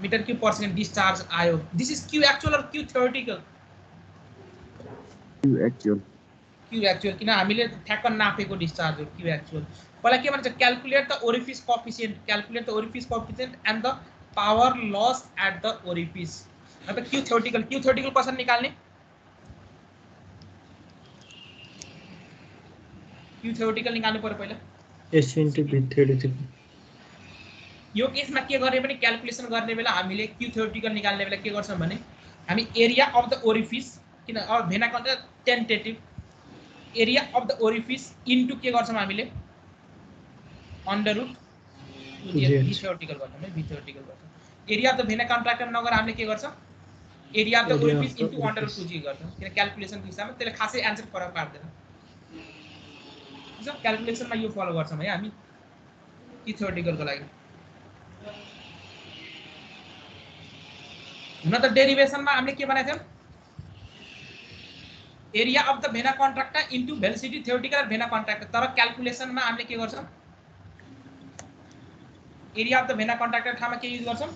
meter cube per second discharge आयो this is q actual or q theoretical Q actual किन हामीले ठ्याक्क नापेको डिस्चार्ज हो q actual पहिला के भन्छ calculate the orifice coefficient and the power loss at the orifice अब q theoretical कसरी निकाल्ने q theoretical निकाल्नु पर्यो पहिला s into b theoretical यो केसमा के गर्ने भने क्याल्कुलेसन गर्ने बेला हामीले q theoretical निकाल्ने बेला के गर्छौं भने हामी एरिया अफ द ओरिफिस किन अब भेना कन्ट tentative area of the orifice into के गर्छौं हामीले अन्डर रुट v theoretical गर्छौं है v theoretical गर्छौं area of the vena contracta नगर हामीले के गर्छौं area of the orifice into under root 2g गर्छौं किन क्याल्कुलेसनको हिसाबमा त्यसले खासै आन्सर फरक पार्दैन सब क्याल्कुलेसनमा यो फलो गर्छौं है हामी q theoretical को लागि हुन त डेरिभेसनमा हामीले के भनेको थियौ area of the vena contractor into velocity theoretical vena contractor तर क्याल्कुलेसनमा हामीले के गर्छौं area of the vena contractor ठाउँमा के युज गर्छौं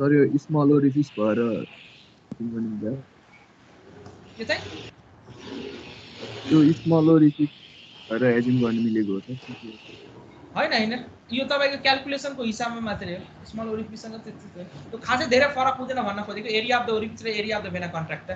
तर यो स्मल ओरिफिस भएर भनिन्छ के चाहिँ यो स्मल ओरिफिस भएर एज्युम गर्न मिलेको हो त हैन यो तपाईको क्याल्कुलेसनको हिसाबमा मात्रै हो स्मल ओरिफिससँग त्यति त्यो खासै धेरै फरक हुँदैन भन्न खोजेको एरिया अफ द ओरिफिस र area of the vena contractor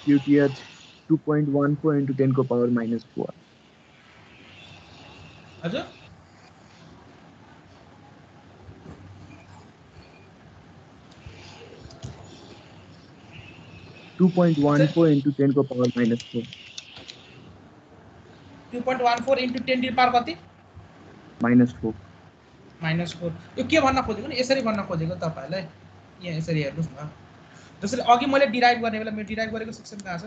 QTH 2.14 into 10 को power minus 4 2.14 into 10 को power -4 2.14 into 10 to the power कति -4 -4 यो के भन्न खोजेको नि यसरी भन्न खोजेको तपाईहरुलाई यहाँ यसरी हेर्नुस् न जसरी अघि मैले डिराइभ गर्ने बेला मेरो डिराइभ गरेको सेक्सन कहाँ छ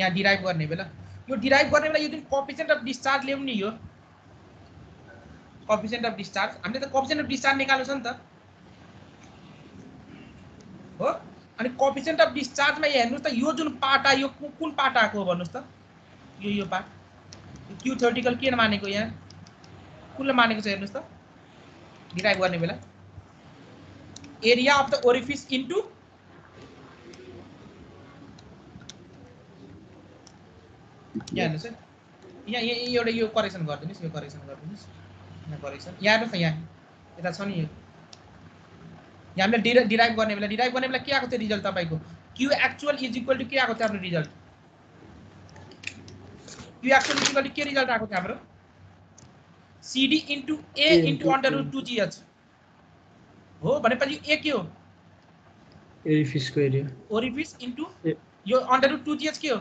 यहाँ डिराइभ गर्ने बेला यो डिराइभ गर्ने बेला यो जुन कोएफिसिएन्ट अफ डिस्चार्ज ल्याउँ नि यो कोएफिसिएन्ट अफ डिस्चार्ज हामीले त कोएफिसिएन्ट अफ डिस्चार्ज निकाल्नु छ नि त हो अनि कोएफिसिएन्ट अफ डिस्चार्जमा हेर्नुस् त यो जुन पार्ट आयो कुन पार्ट आको हो भन्नुस् त यो पार्ट क्यू थ्योरेटिकल के मानेको यहाँ कुनले मानेको छ हेर्नुस् त डिराइभ गर्ने बेला area of the orifice into यहाँ हेर्नुस् है यहाँ एउटा यो करेक्सन गरिदिनुस् यो करेक्सन गरिदिनुस् यहाँ करेक्सन यहाँ हेर्नुस् न यहाँ यता छ नि यो यहाँ हामीले डिराइभ गर्ने बेला के आएको थियो रिजल्ट तपाईको Q actual is equal to के आएको थियो हाम्रो result Q actual is equal to के रिजल्ट आएको थियो हाम्रो CD into A into under root 2GH हो भनेपछि A के हो ओरिफिस को एरिया ओरिफिस इन्टु यो under root 2GH के हो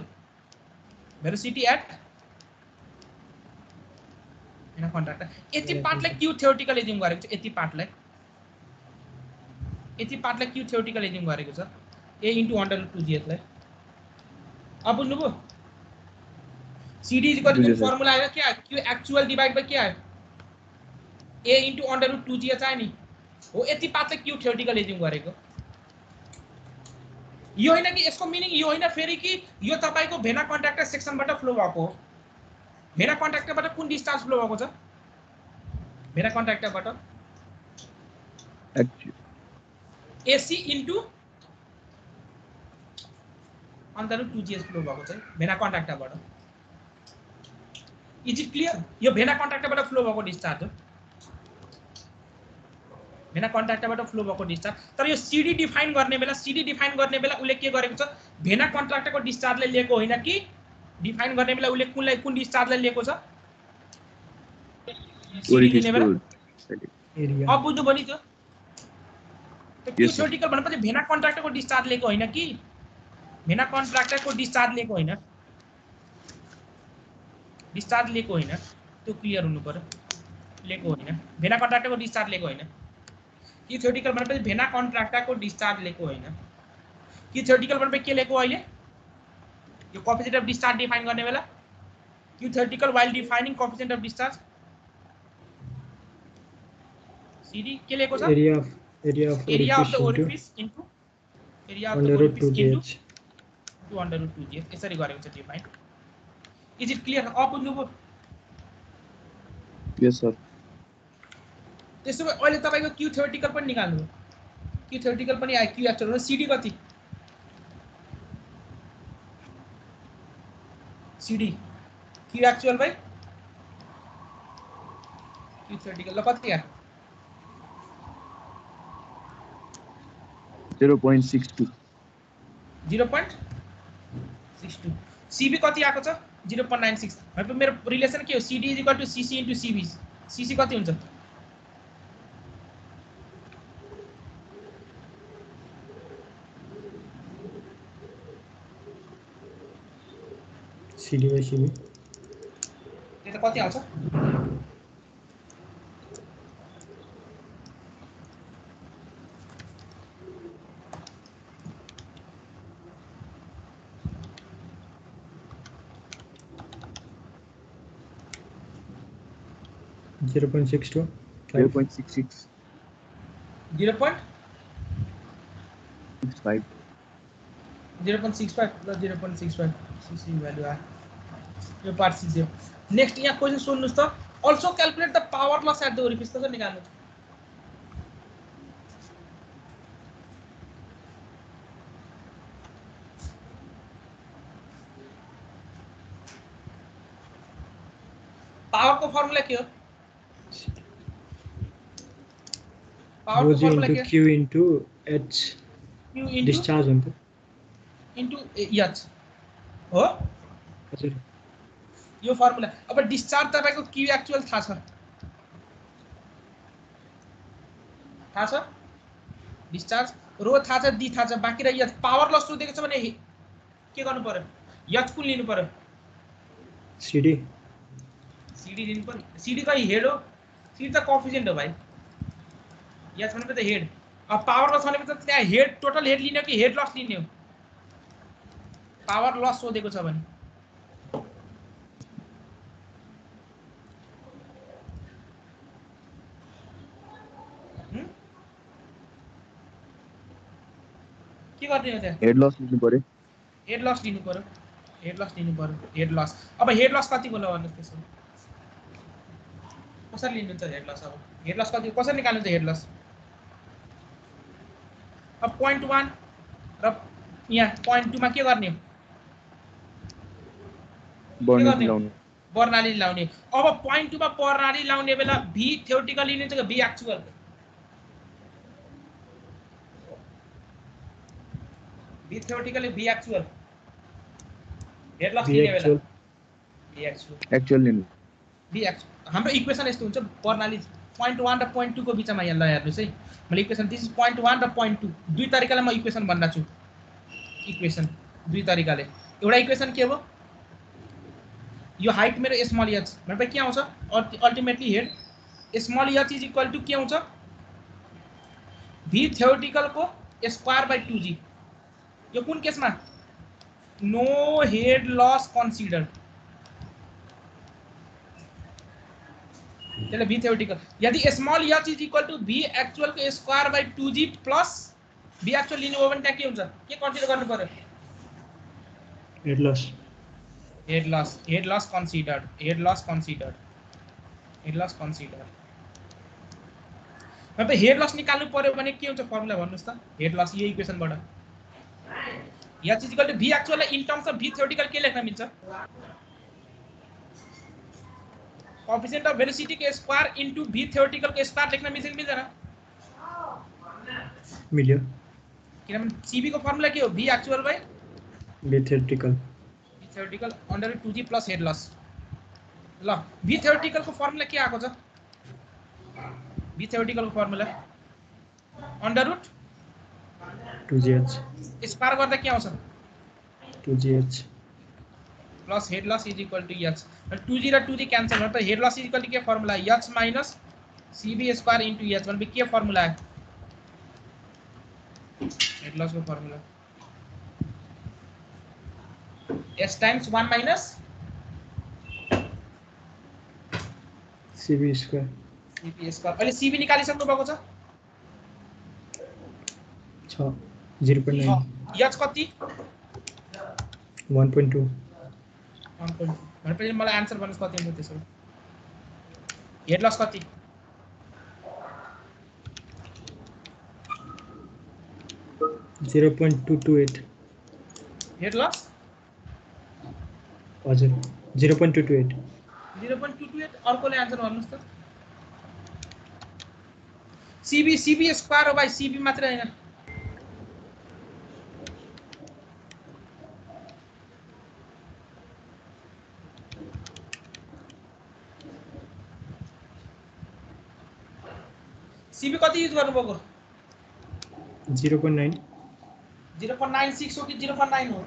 velocity at हैन कन्ट्राक्ट यति पार्टलाई क्यू थ्योरेटिकल एज्युम गरेको छ यति पार्टलाई क्यू थ्योरेटिकल एज्युम गरेको छ A into under root 2GH लाई अब बुझ्नुभयो CD is equal to formula आयो के आयो Q एक्चुअल डिवाइड बाइ के आयो A into under root 2GH आयो नि हो यति पार्टलाई Q थ्योरेटिकल एज्युम गरेको यो हैन कि यसको मिनिङ यो हैन फेरि कि यो तपाईको भेना कन्ट्राक्टर सेक्सनबाट फ्लो भएको हो भेना कन्ट्राक्टरबाट कुन डिस्चार्ज फ्लो भएको छ vena कन्ट्राक्टरबाट AC into under root 2GH flow भएको छ भेना कन्ट्राक्टरबाट इज इट क्लियर यो भेना कन्ट्राक्टरबाट फ्लो भएको डिस्चार्ज हो भेना कन्ट्राक्टरबाट फ्लो भएको डिस्चार्ज तर यो CD डिफाइन गर्ने बेला उले के गरेको छ भेना कन्ट्राक्टरको डिस्चार्जले लिएको होइन कि डिफाइन गर्ने बेला उले कुन डिस्चार्जले लिएको छ CD लिने बेला एरिया अब बुझ्नु भनि त त्यो थ्योरेटिकल भनेपछि भेना कन्ट्राक्टरको डिस्चार्ज लिएको होइन कि भेना कन्ट्राक्टरको डिस्चार्ज लिएको होइन डिस्चार्ज लिएको होइन त्यो क्लियर हुनु पर्यो लिएको होइन भेना कन्ट्राक्टरको डिस्चार्ज लिएको होइन कि थ्योरेटिकल भनेपछि भेना कन्ट्राक्टरको डिस्चार्ज लिएको होइन कि थ्योरेटिकल भनेपछि के लिएको अहिले यो कोएफिसिएन्ट अफ डिस्चार्ज डिफाइन गर्ने बेला कि theoretical while defining coefficient of discharge CD के लिएको छ area of the orifice into area of the orifice into two under root 2GH यसरी गरेको छ डिफाइन इज इट क्लियर अब बुझ्नुभयो यस सर त्यसो भए अहिले तपाईको क्यू थ्योरेटिकल पनि निकाल्नु क्यू थ्योरेटिकल पनि आयो क्यू एक्चुअल CD कति CD Q actual by Q theoretical ल कति आयो 0.62 0.62 CB कति आएको छ 0.96 भनेपछि मेरो रिलेसन के हो CD = CC * CB CC कति हुन्छ CD/CB त्यो त कति आउँछ Zero point 0.66 0.65 0.65 plus 0.65 CC value are your part CC next यहाँ क्वेशन सुन्नुस् त also calculate the power loss at the orifice कसरी निकाल्नु पावर को फर्मुला के हो पावर को फर्मुला के Q into H Q into discharge हुन्छ into H हो हजुर यो फर्मुला अब डिस्चार्ज तपाईको Q एक्चुअल थाहा छ डिस्चार्ज रो थाहा छ डी थाहा छ बाँकी रह्यो एच पावर लस सोधेको छ भने के गर्नु पर्यो एच कुन लिनु पर्यो सिडी लिनु पर्यो सिडी कहीं हेड हो सिडी त कोएफिशिएन्ट हो भाइ एच भनेको त हेड अब पावर लस भनेको त त्यहाँ हेड टोटल हेड लिने हो कि हेड लस लिने हो पावर लस सोधेको छ भने के गर्ने हो त्यहाँ हेड लस लिनु पर्यो हेड लस लिनु पर्यो अब हेड लस कति बोल्नु भन्नु त्यसो कसरी लिनुहुन्छ हेड लस अब हेड लस कति कसरी निकाल्नुहुन्छ हेड लस अब 0.1 र यहाँ 0.2 मा के गर्ने बर्नाली लाउने अब 0.2 मा बर्नाली लाउने बेला भी थ्योरेटिकल लिनुहुन्छ कि भी एक्चुअल भी थ्योरेटिकल भी एक्चुअल हेड लस लिने बेला भी एक्चुअल लिनु भी एक्चुअल हाम्रो इक्वेसन यस्तो हुन्छ बर्नाली 0.1 र 0.2 को बीचमा यहाँ ल हेर्नुस् है मैले इक्वेसन दिस इज 0.1 र 0.2 दुई तरिकाले म इक्वेसन भन्न छु इक्वेसन दुई तरिकाले एउटा इक्वेसन के हो यो हाइट मेरो स्मल एच भनेपछि के आउँछ ultimately head small H is equal to के आउँछ भी थ्योरेटिकल को स्क्वायर बाइ 2g यो कुन केसमा नो हेड लस कन्सिडर त्यसले भी थ्योरेटिकल यदि small H is equal to V actual को square by 2g plus V actual लिनु हो भने त्यहाँ के हुन्छ के कन्सिडर गर्नु पर्यो हेड लस कन्सिडर्ड मतलब हेड लस निकाल्नु पर्यो भने के हुन्छ फर्मुला भन्नुस् त हेड लस यो इक्वेसनबाट H is equal to V actual in terms of V theoretical के लेख्न मिल्छ कोएफिशिएंट अफ वेलोसिटी के स्क्वायर इन्टु भी थ्योरेटिकल के स्क्वायर लेख्न मिल्छ कि मिल्दैन मिल्यो किनभने सीबी को फर्मुला के हो V actual by V theoretical under 2g plus head loss ल भी थ्योरेटिकल को फर्मुला के आको छ भी थ्योरेटिकल को formula under root 2gh square गर्दा के आउँछ 2gh plus head loss is equal to h 2g र 2g क्यान्सल भयो त head loss is equal to के formula h minus cb square into h भने के फर्मुला है हेड लस को formula s times 1 minus cb square अहिले cb निकालिसक्नु भएको छ 0.9 h कति 1.2 भनेपछि मलाई आन्सर भन्नुस् कति हुन्छ त्यसो हेड लस कति हेड लस हजुर 0.228 अर्कोले आन्सर भन्नुस् त सीबी स्क्वायर हो भाइ सीबी मात्र हैन सीबी कति युज गर्नुभएको 0.9 0.96 हो कि 0.9 हो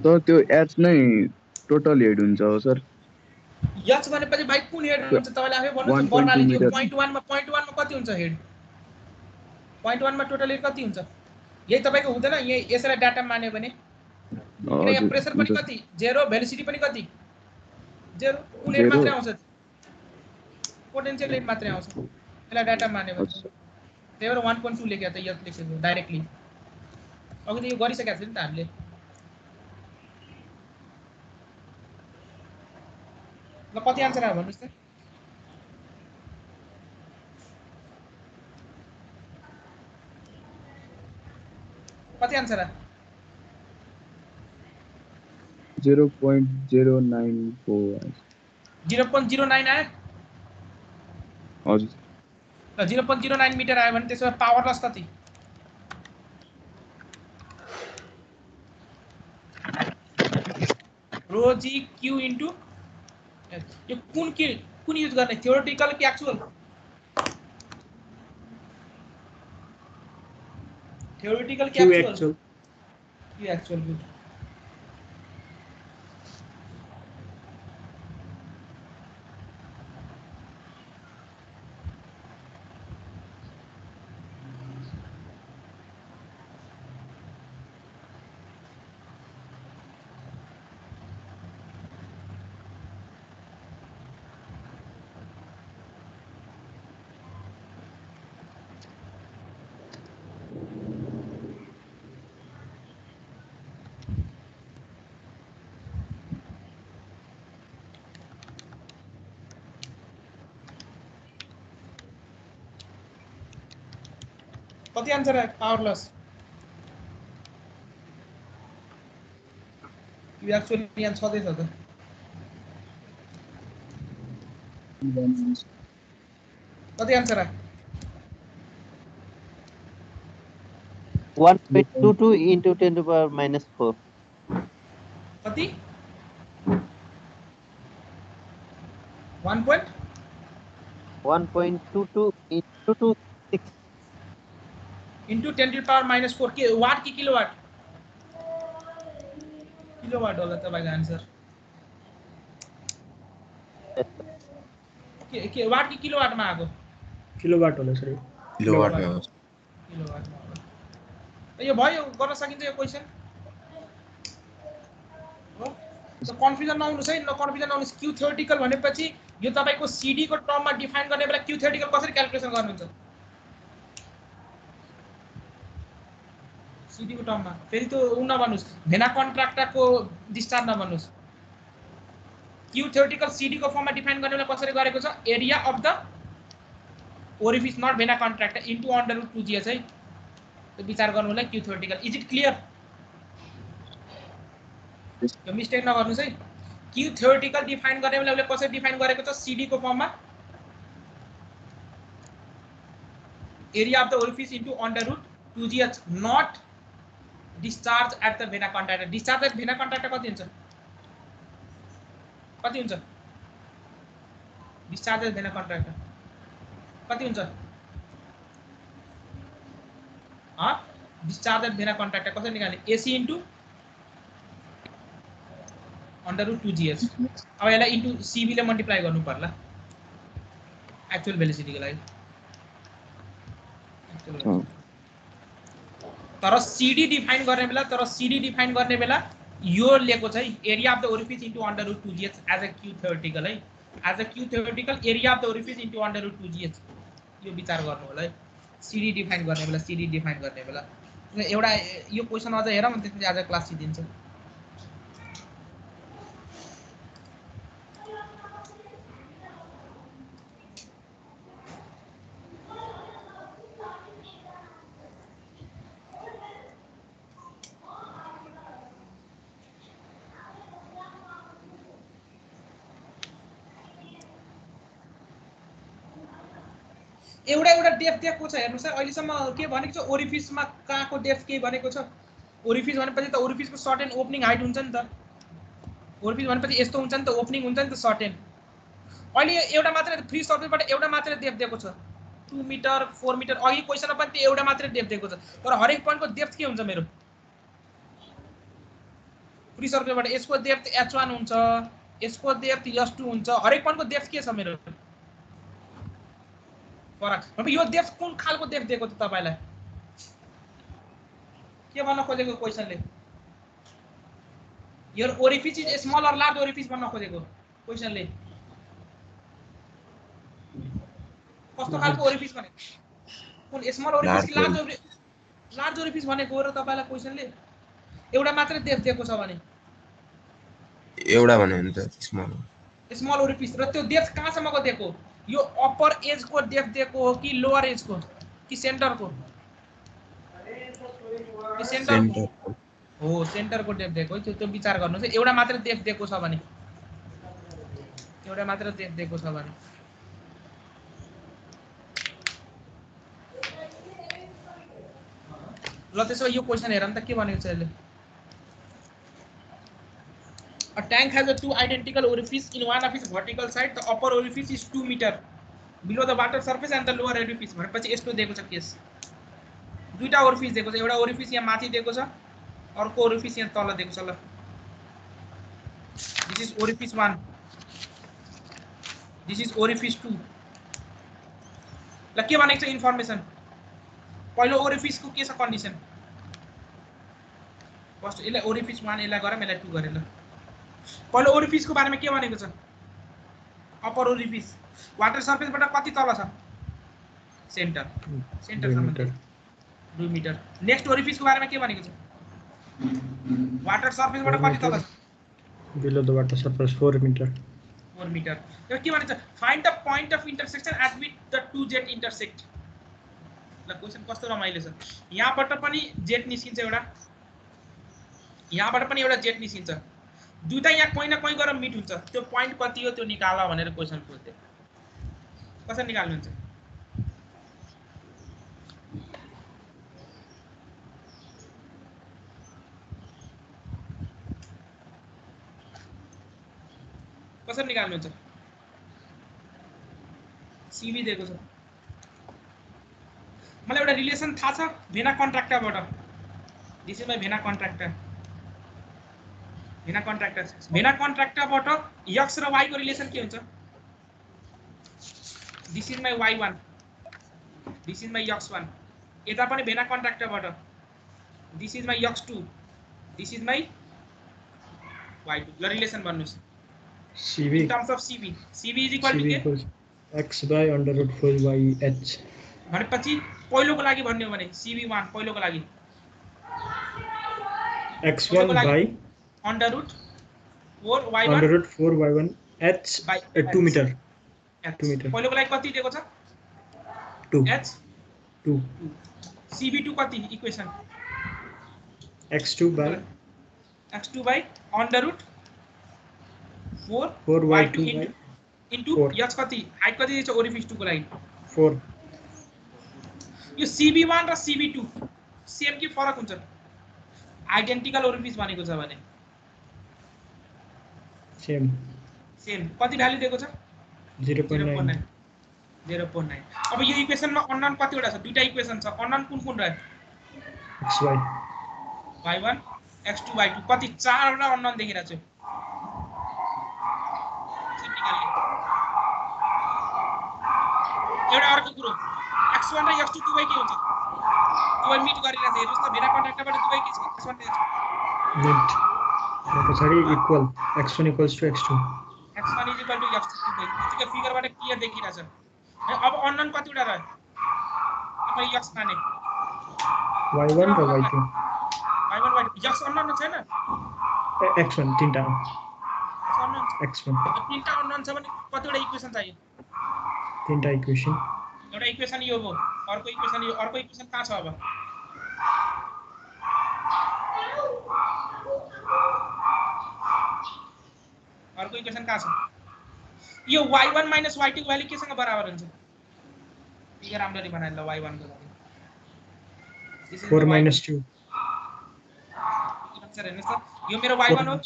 तो त्यो एच नै टोटल हेड हुन्छ हो सर एच भनेपछि भाइ कुन हेड हुन्छ तपाईले आफै भन्नुस् बर्नाली त्यो 0.1 मा कति हुन्छ हेड 0.1 मा टोटल हेड कति हुन्छ यही तपाईको हुँदैन यही यसलाई डाटा मान्यो भने किन यहाँ प्रेसर पनि कति 0 भेलोसिटी पनि कति 0 कुन हेड मात्र आउँछ पोटेन्शियल हेड मात्र आउँछ यसलाई डाटा मान्यो भने त्यही भएर 1.2 लेख्या त यस लेखेको डाइरेक्टली अघि त यो गरिसकेका थियौ नि त हामीले ल कति आन्सर आयो भन्नुस् त कति आन्सर आयो 0.094 0.09 आयो हजुर ल 0.09 मिटर आयो भने त्यसो भए पावर लस कति रो जी क्यू इन्टु यो कुन के कुन युज गर्ने थ्योरेटिकल कि एक्चुअल थ्योरेटिकल कि एक्चुअल कि एक्चुअल गुड कति आन्सर है पावर लॉस यो एक्चुअली यहाँ छँदै छ त कति आन्सर है 1.22 into 10 to the power minus 4. कति 1.22 into 6. into 10 to the power minus 4 के वाट की किलोवाट किलोवाट होला तपाईको आन्सर के वाट की किलोवाट मा आको किलोवाट होला सर किलोवाट में किलोवाट मा होला यो भयो गर्न सकिन्छ यो क्वेशन हो त कन्फ्युजन नहुनुस् है न कन्फ्युजन नहुनुस् क्यू थ्योरेटिकल भनेपछि यो तपाईको सीडी को टर्ममा डिफाइन गर्ने बेला क्यू थ्योरेटिकल कसरी क्याल्कुलेसन गर्नुहुन्छ सीडी को टर्ममा फेरि त्यो उ नभनुस् भेना कन्ट्राक्टा को डिस्चार्ज नभनुस् क्यू थ्योरेटिकल सीडी को फर्ममा डिफाइन गर्ने बेला कसरी गरेको छ area of the orifice not vena contracta into √2gs है त्यो विचार गर्नु होला Q theoretical is it clear यो मिस्टेक नगर्नुस् है क्यू थ्योरेटिकल डिफाइन गर्ने बेला उसले कसरी डिफाइन गरेको छ सीडी को फर्ममा area of the orifice into √2gs not discharge at the vena contracta discharge at vena contracta कति हुन्छ डिस्चार्ज एट भेना कन्ट्राक्टा कति हुन्छ डिस्चार्ज एट भेना कन्ट्राक्टा कसरी निकाल्ने एसी इन्टु √2gs अब यसलाई इन्टु सीबी ले मल्टिप्लाई गर्नु पर्ला एक्चुअल भेलोसिटी को लागि तर सीडी डिफाइन गर्ने बेला यो लेको छ area of the orifice into √2gs as a Q theoretical है as a Q theoretical area of the orifice into √2gs यो विचार गर्नु होला है सीडी डिफाइन गर्ने बेला एउटा यो क्वेशन अझ हेरौँ त्यसपछि आज क्लास सिदिन्छ एउटा डेप्थ दिएको छ हेर्नुस् है अहिलेसम्म के भनेको छ ओरिफिसमा कहाँको डेप्थ के भनेको छ ओरिफिस भनेपछि त ओरिफिसको सर्टेन ओपनिङ हाइट हुन्छ नि त ओरिफिस भनेपछि यस्तो हुन्छ नि त ओपनिङ हुन्छ नि त सर्टेन अहिले एउटा मात्र फ्री सर्फेसबाट एउटा मात्र डेप्थ दिएको छ 2 मिटर 4 मिटर अघि क्वेशनमा पनि त्यो एउटा मात्र डेप्थ दिएको छ तर हरेक पोइन्टको डेप्थ के हुन्छ मेरो फ्री सर्फेसबाट यसको डेप्थ h1 हुन्छ यसको डेप्थ s2 हुन्छ हरेक पोइन्टको डेप्थ के छ मेरो फरक यो डेप्थ कुन खालको डेप्थ दिएको त तपाईलाई के भन्न खोजेको क्वेशनले यो orifice is small or large orifice भन्न खोजेको क्वेशनले कस्तो खालको ओरिफिस भनेको कुन स्मल ओरिफिस कि लार्ज ओरिफिस भनेको हो र तपाईलाई क्वेशनले एउटा मात्र डेप्थ दिएको छ भने एउटा भने नि त स्मल ओरिफिस र त्यो डेप्थ कहाँसम्मको दिएको यो अप्पर एज को डेप्थ दिएको हो कि लोअर एज को कि सेन्टर को कि सेन्टर हो सेन्टर को डेप्थ दिएको त्यो विचार गर्नुस् है एउटा मात्र डेप्थ दिएको छ भने ल त्यसो यो क्वेशन हेरौँ त के भनेको छ यसले A tank has a two identical orifice in one of its vertical side. The upper orifice is 2 meter below the water surface and the lower orifice. भनेपछि यस्तो दिएको छ केस. दुईटा ओरिफिस दिएको छ. एउटा ओरिफिस यहाँ माथि दिएको छ, अर्को ओरिफिस यहाँ तल दिएको छ ल. This is orifice 1. This is orifice 2. ल के भनेको छ इन्फर्मेसन. पहिलो ओरिफिस को के छ कन्डिसन. फर्स्ट यसलाई ओरिफिस 1 यसलाई गरे मैले 2 गरे ल. पहिलो ओरिफिस को बारेमा के भनेको छ. अपर ओरिफिस वाटर सरफेस बाट कति तल छ. सेन्टर सम्म 2 मिटर. नेक्स्ट ओरिफिस को बारेमा के भनेको छ. वाटर सरफेस बाट कति तल छ. below the water surface 4 meter. 4 meter. यो के भन्छ. Find the point of intersection at which the two jet intersect. ल क्वेशन कस्तो रमाइलो छ. यहाँबाट पनि जेट निस्किन्छ एउटा, यहाँबाट पनि एउटा जेट निस्किन्छ. दुईटा यहाँ कोही न कोही गएर मिट हुन्छ. त्यो पॉइंट कति हो त्यो निकाल भनेर क्वेशन सोध्थे. कसरी निकाल्नुहुन्छ. कसरी निकाल्नुहुन्छ. सीबी दिएको छ. मलाई एउटा रिलेसन थाहा छ भेना कन्ट्राक्टरबाट. This is my vena contractor. Vena कन्ट्राक्टरबाट x र y को रिलेसन के हुन्छ. This is my y1, this is my x1. यता पनि भेना कन्ट्राक्टरबाट this is my x2, this is my y2. ल रिलेसन भन्नुस्. CV in terms of cv is equal to के x by under root 4y(h). भनेपछि पहिलोको लागि भन्ने हो भने cv1 पहिलोको लागि x1 by under root 4y1 under root 4y1 h by 2 meter. 2 meter. पहिलोको लागि कति दिएको छ. 2 h 2. cv2 कति equation. x2 by under root 4y2 into x कति हाइट कति दिन्छ ओरिफिस 2 को लागि 4. यो cv1 र cv2 सेम के फरक हुन्छ. आइडेन्टिकल ओरिफिस भनेको छ भने सेम कति भ्यालु दिएको छ 0.9. 0.9. अब यो इक्वेसनमा अननोन कति वटा छ. दुईटा इक्वेसन छ. अननोन कुन रह्यो. xy y1 x2 y2 कति 4 वटा अननोन देखिरा छ. एउटा अर्को कुरो x1 र x2 दुवै के हुन्छ. दुवै मिट गरिरहेछ. हेर्नुस् त भेना कन्ट्राक्टरबाट दुवै के छ x1 र x2 मिट. पछाडी equal x1 equals to x2. x1 is equal to x2 दुवै. यतिकै फिगरबाट क्लियर देखिरहेछ. अब अननोन कति वटा रह्यो. अब x माने y1 र y2. y1 y2 x unknown छैन. x1 तीनटा अननोन x1 तीनटा अननोन छ भने कतिवटा इक्वेसन चाहियो. तीनटा इक्वेसन. एउटा इक्वेसन यो हो, अर्को इक्वेसन यो. अर्को इक्वेसन कहाँ छ. अब अर्को इक्वेसन कहाँ छ. यो y1 minus y2 को भ्यालु केसँग बराबर हुन्छ. फिगर राम्ररी बनाएर ल y1 को भ्यालु 4 minus 2. आन्सर हेर्नुस् त. यो मेरो y1 हो.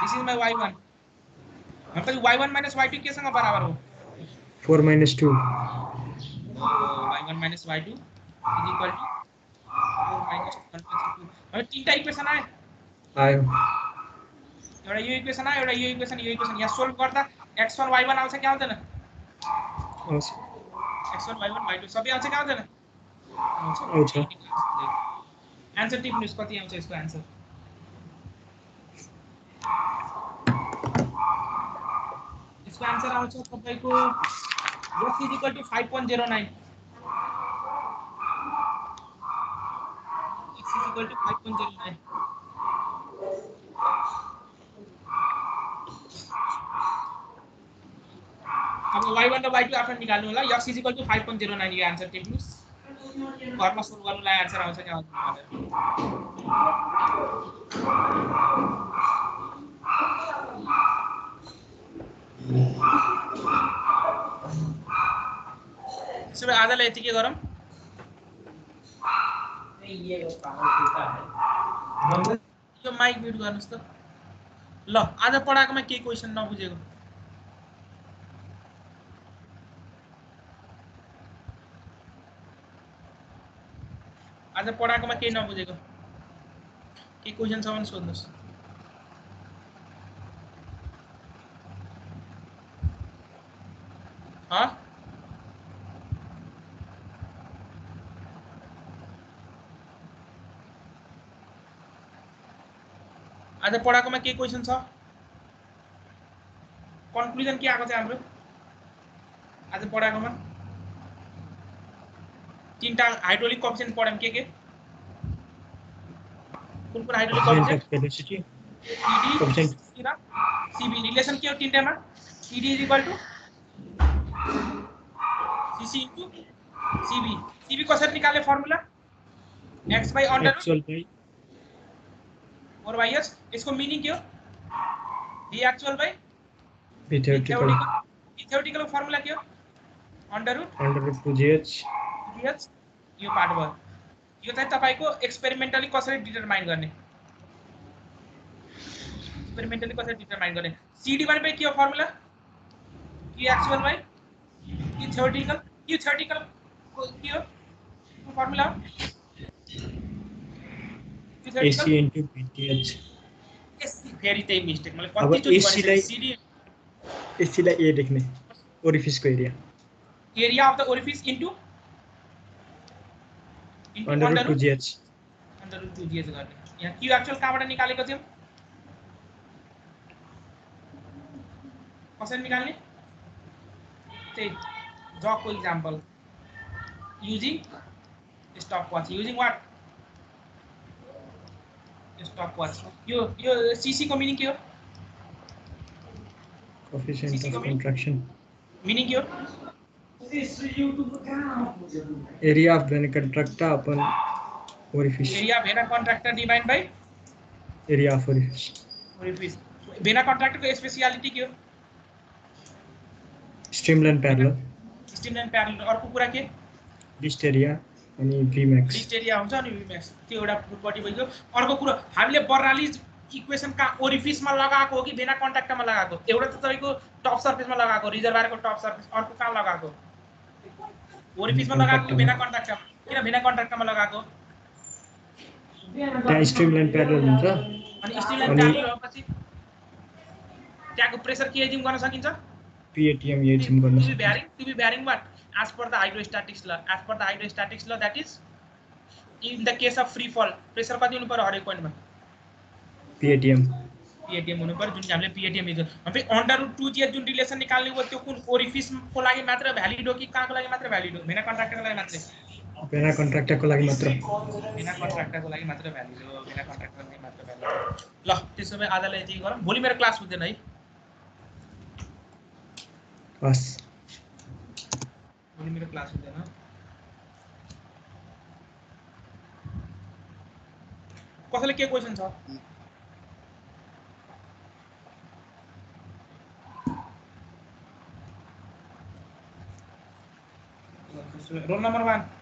This is my y1. मतलब y1 minus y2 केसँग बराबर हो. 4 minus 2. y1 minus y2 is equal to 4 minus 2. अब तीनटा इक्वेसन आयो. एउटा यो इक्वेसन आयो, एउटा यो इक्वेसन यहाँ सोल्भ गर्दा x1 y1 आउँछ कि आउँदैन. x1 y1 y2 सबै आउँछ कि आउँदैन. आउँछ. आन्सर टिप्नुस् कति आउँछ यसको आन्सर. इसको आंसर आउँछ तपाईको x is equal to 5.09. x is equal to 5.09. अब y1 र y2 आफ्नो निकाल्नु होला. x is equal to 5.09 यो आन्सर टिप्नुस्. घरमा सोल्भ गर्नुलाई आन्सर आउँछ कि आउँदैन. सुबह आजलाई यतिकै गरौँ. यो माइक म्युट गर्नुस् त. ल आज पढाएकोमा केही क्वेशन नबुझेको आज पढाएकोमा केही नबुझेको के क्वेशन छ भने सोध्नुस् आज पढाएकोमा के क्वेशन छ कन्क्लुजन के आएको छ हाम्रो आज पढाएकोमा तीनटा हाइड्रोलिक कोएफिशिएंट पढ्यौं के कुन कुन हाइड्रोलिक कोएफिशिएंट ED र CB रिलेसन के हो तीनटामा ED = CC * CB CB कसरी निकाल्ने फर्मुला x / √4/s यसको मिनिङ के हो d actual / b theoretical formula के हो √2gh यो पार्ट भयो यो चाहिँ तपाईको एक्सपेरिमेन्टली कसरी डिटरमाइन गर्ने CD भने के हो formula q actual / q theoretical के हो फर्मुला AC into BTH फेरि त्यही मिस्टेक मैले कति चोटी गरेँ CD AC लाई A लेख्ने ओरिफिस को area of the orifice into √2gh गर्ने यहाँ q एक्चुअल कहाँबाट निकालेको थियौ कसरी निकाल्ने त्यही जगको एक्जाम्पल युजिङ स्टपवॉच युजिङ व्हाट स्टपवॉच यो सीसी को मिनिङ के हो कोएफिशिएंट अफ कन्ट्रैक्शन मिनिङ के हो area of vena contracta upon orifice area of vena contracta divide by area of orifice vena contractor को स्पेशलिटी के हो स्ट्रीमलाइन पैरेलल अर्को कुरा के लिस्ट एरिया अनि Vmax लिस्ट एरिया हुन्छ अनि Vmax त्यो एउटा फुटबडी भयो अर्को कुरा हामीले बर्नालिज इक्वेसन का ओरिफिसमा लगाएको हो कि भेना कन्ट्याक्टमा लगाएको एउटा त तपाईको टप सरफेसमा लगाएको रिजर्भयरको टप सरफेस अर्को कहाँ लगाएको ओरिफिसमा लगाएको कि भेना कन्ट्याक्टमा किन भेना कन्ट्याक्टमा लगाएको त्यहाँ स्ट्रीमलाइन पैरेलल हुन्छ अनि स्ट्रीमलाइन पैरेलल पछि त्यहाँको प्रेसर के एज्युम गर्न सकिन्छ PATM एज्युम गर्न सकिन्छ to be bearing what as per the hydrostatics law that is in the case of free fall pressure कति हुनु पर्यो हरेक पोइन्टमा PATM हुनु पर्यो जुन हामीले PATM लिन्छ अनि √2g जुन रिलेसन निकाल्ने हो त्यो कुन ओरिफिस को लागि मात्र भ्यालिड हो कि कहाँको लागि मात्र भ्यालिड हो भेना कन्ट्राक्टरको लागि मात्र भेना कन्ट्राक्टरको लागि मात्र भ्यालिड ल त्यसो भए आजलाई यति गरौँ भोलि मेरो क्लास हुँदैन है भोलि मेरो क्लास हुँदैन कसैले के क्वेशन छ रोल नम्बर 1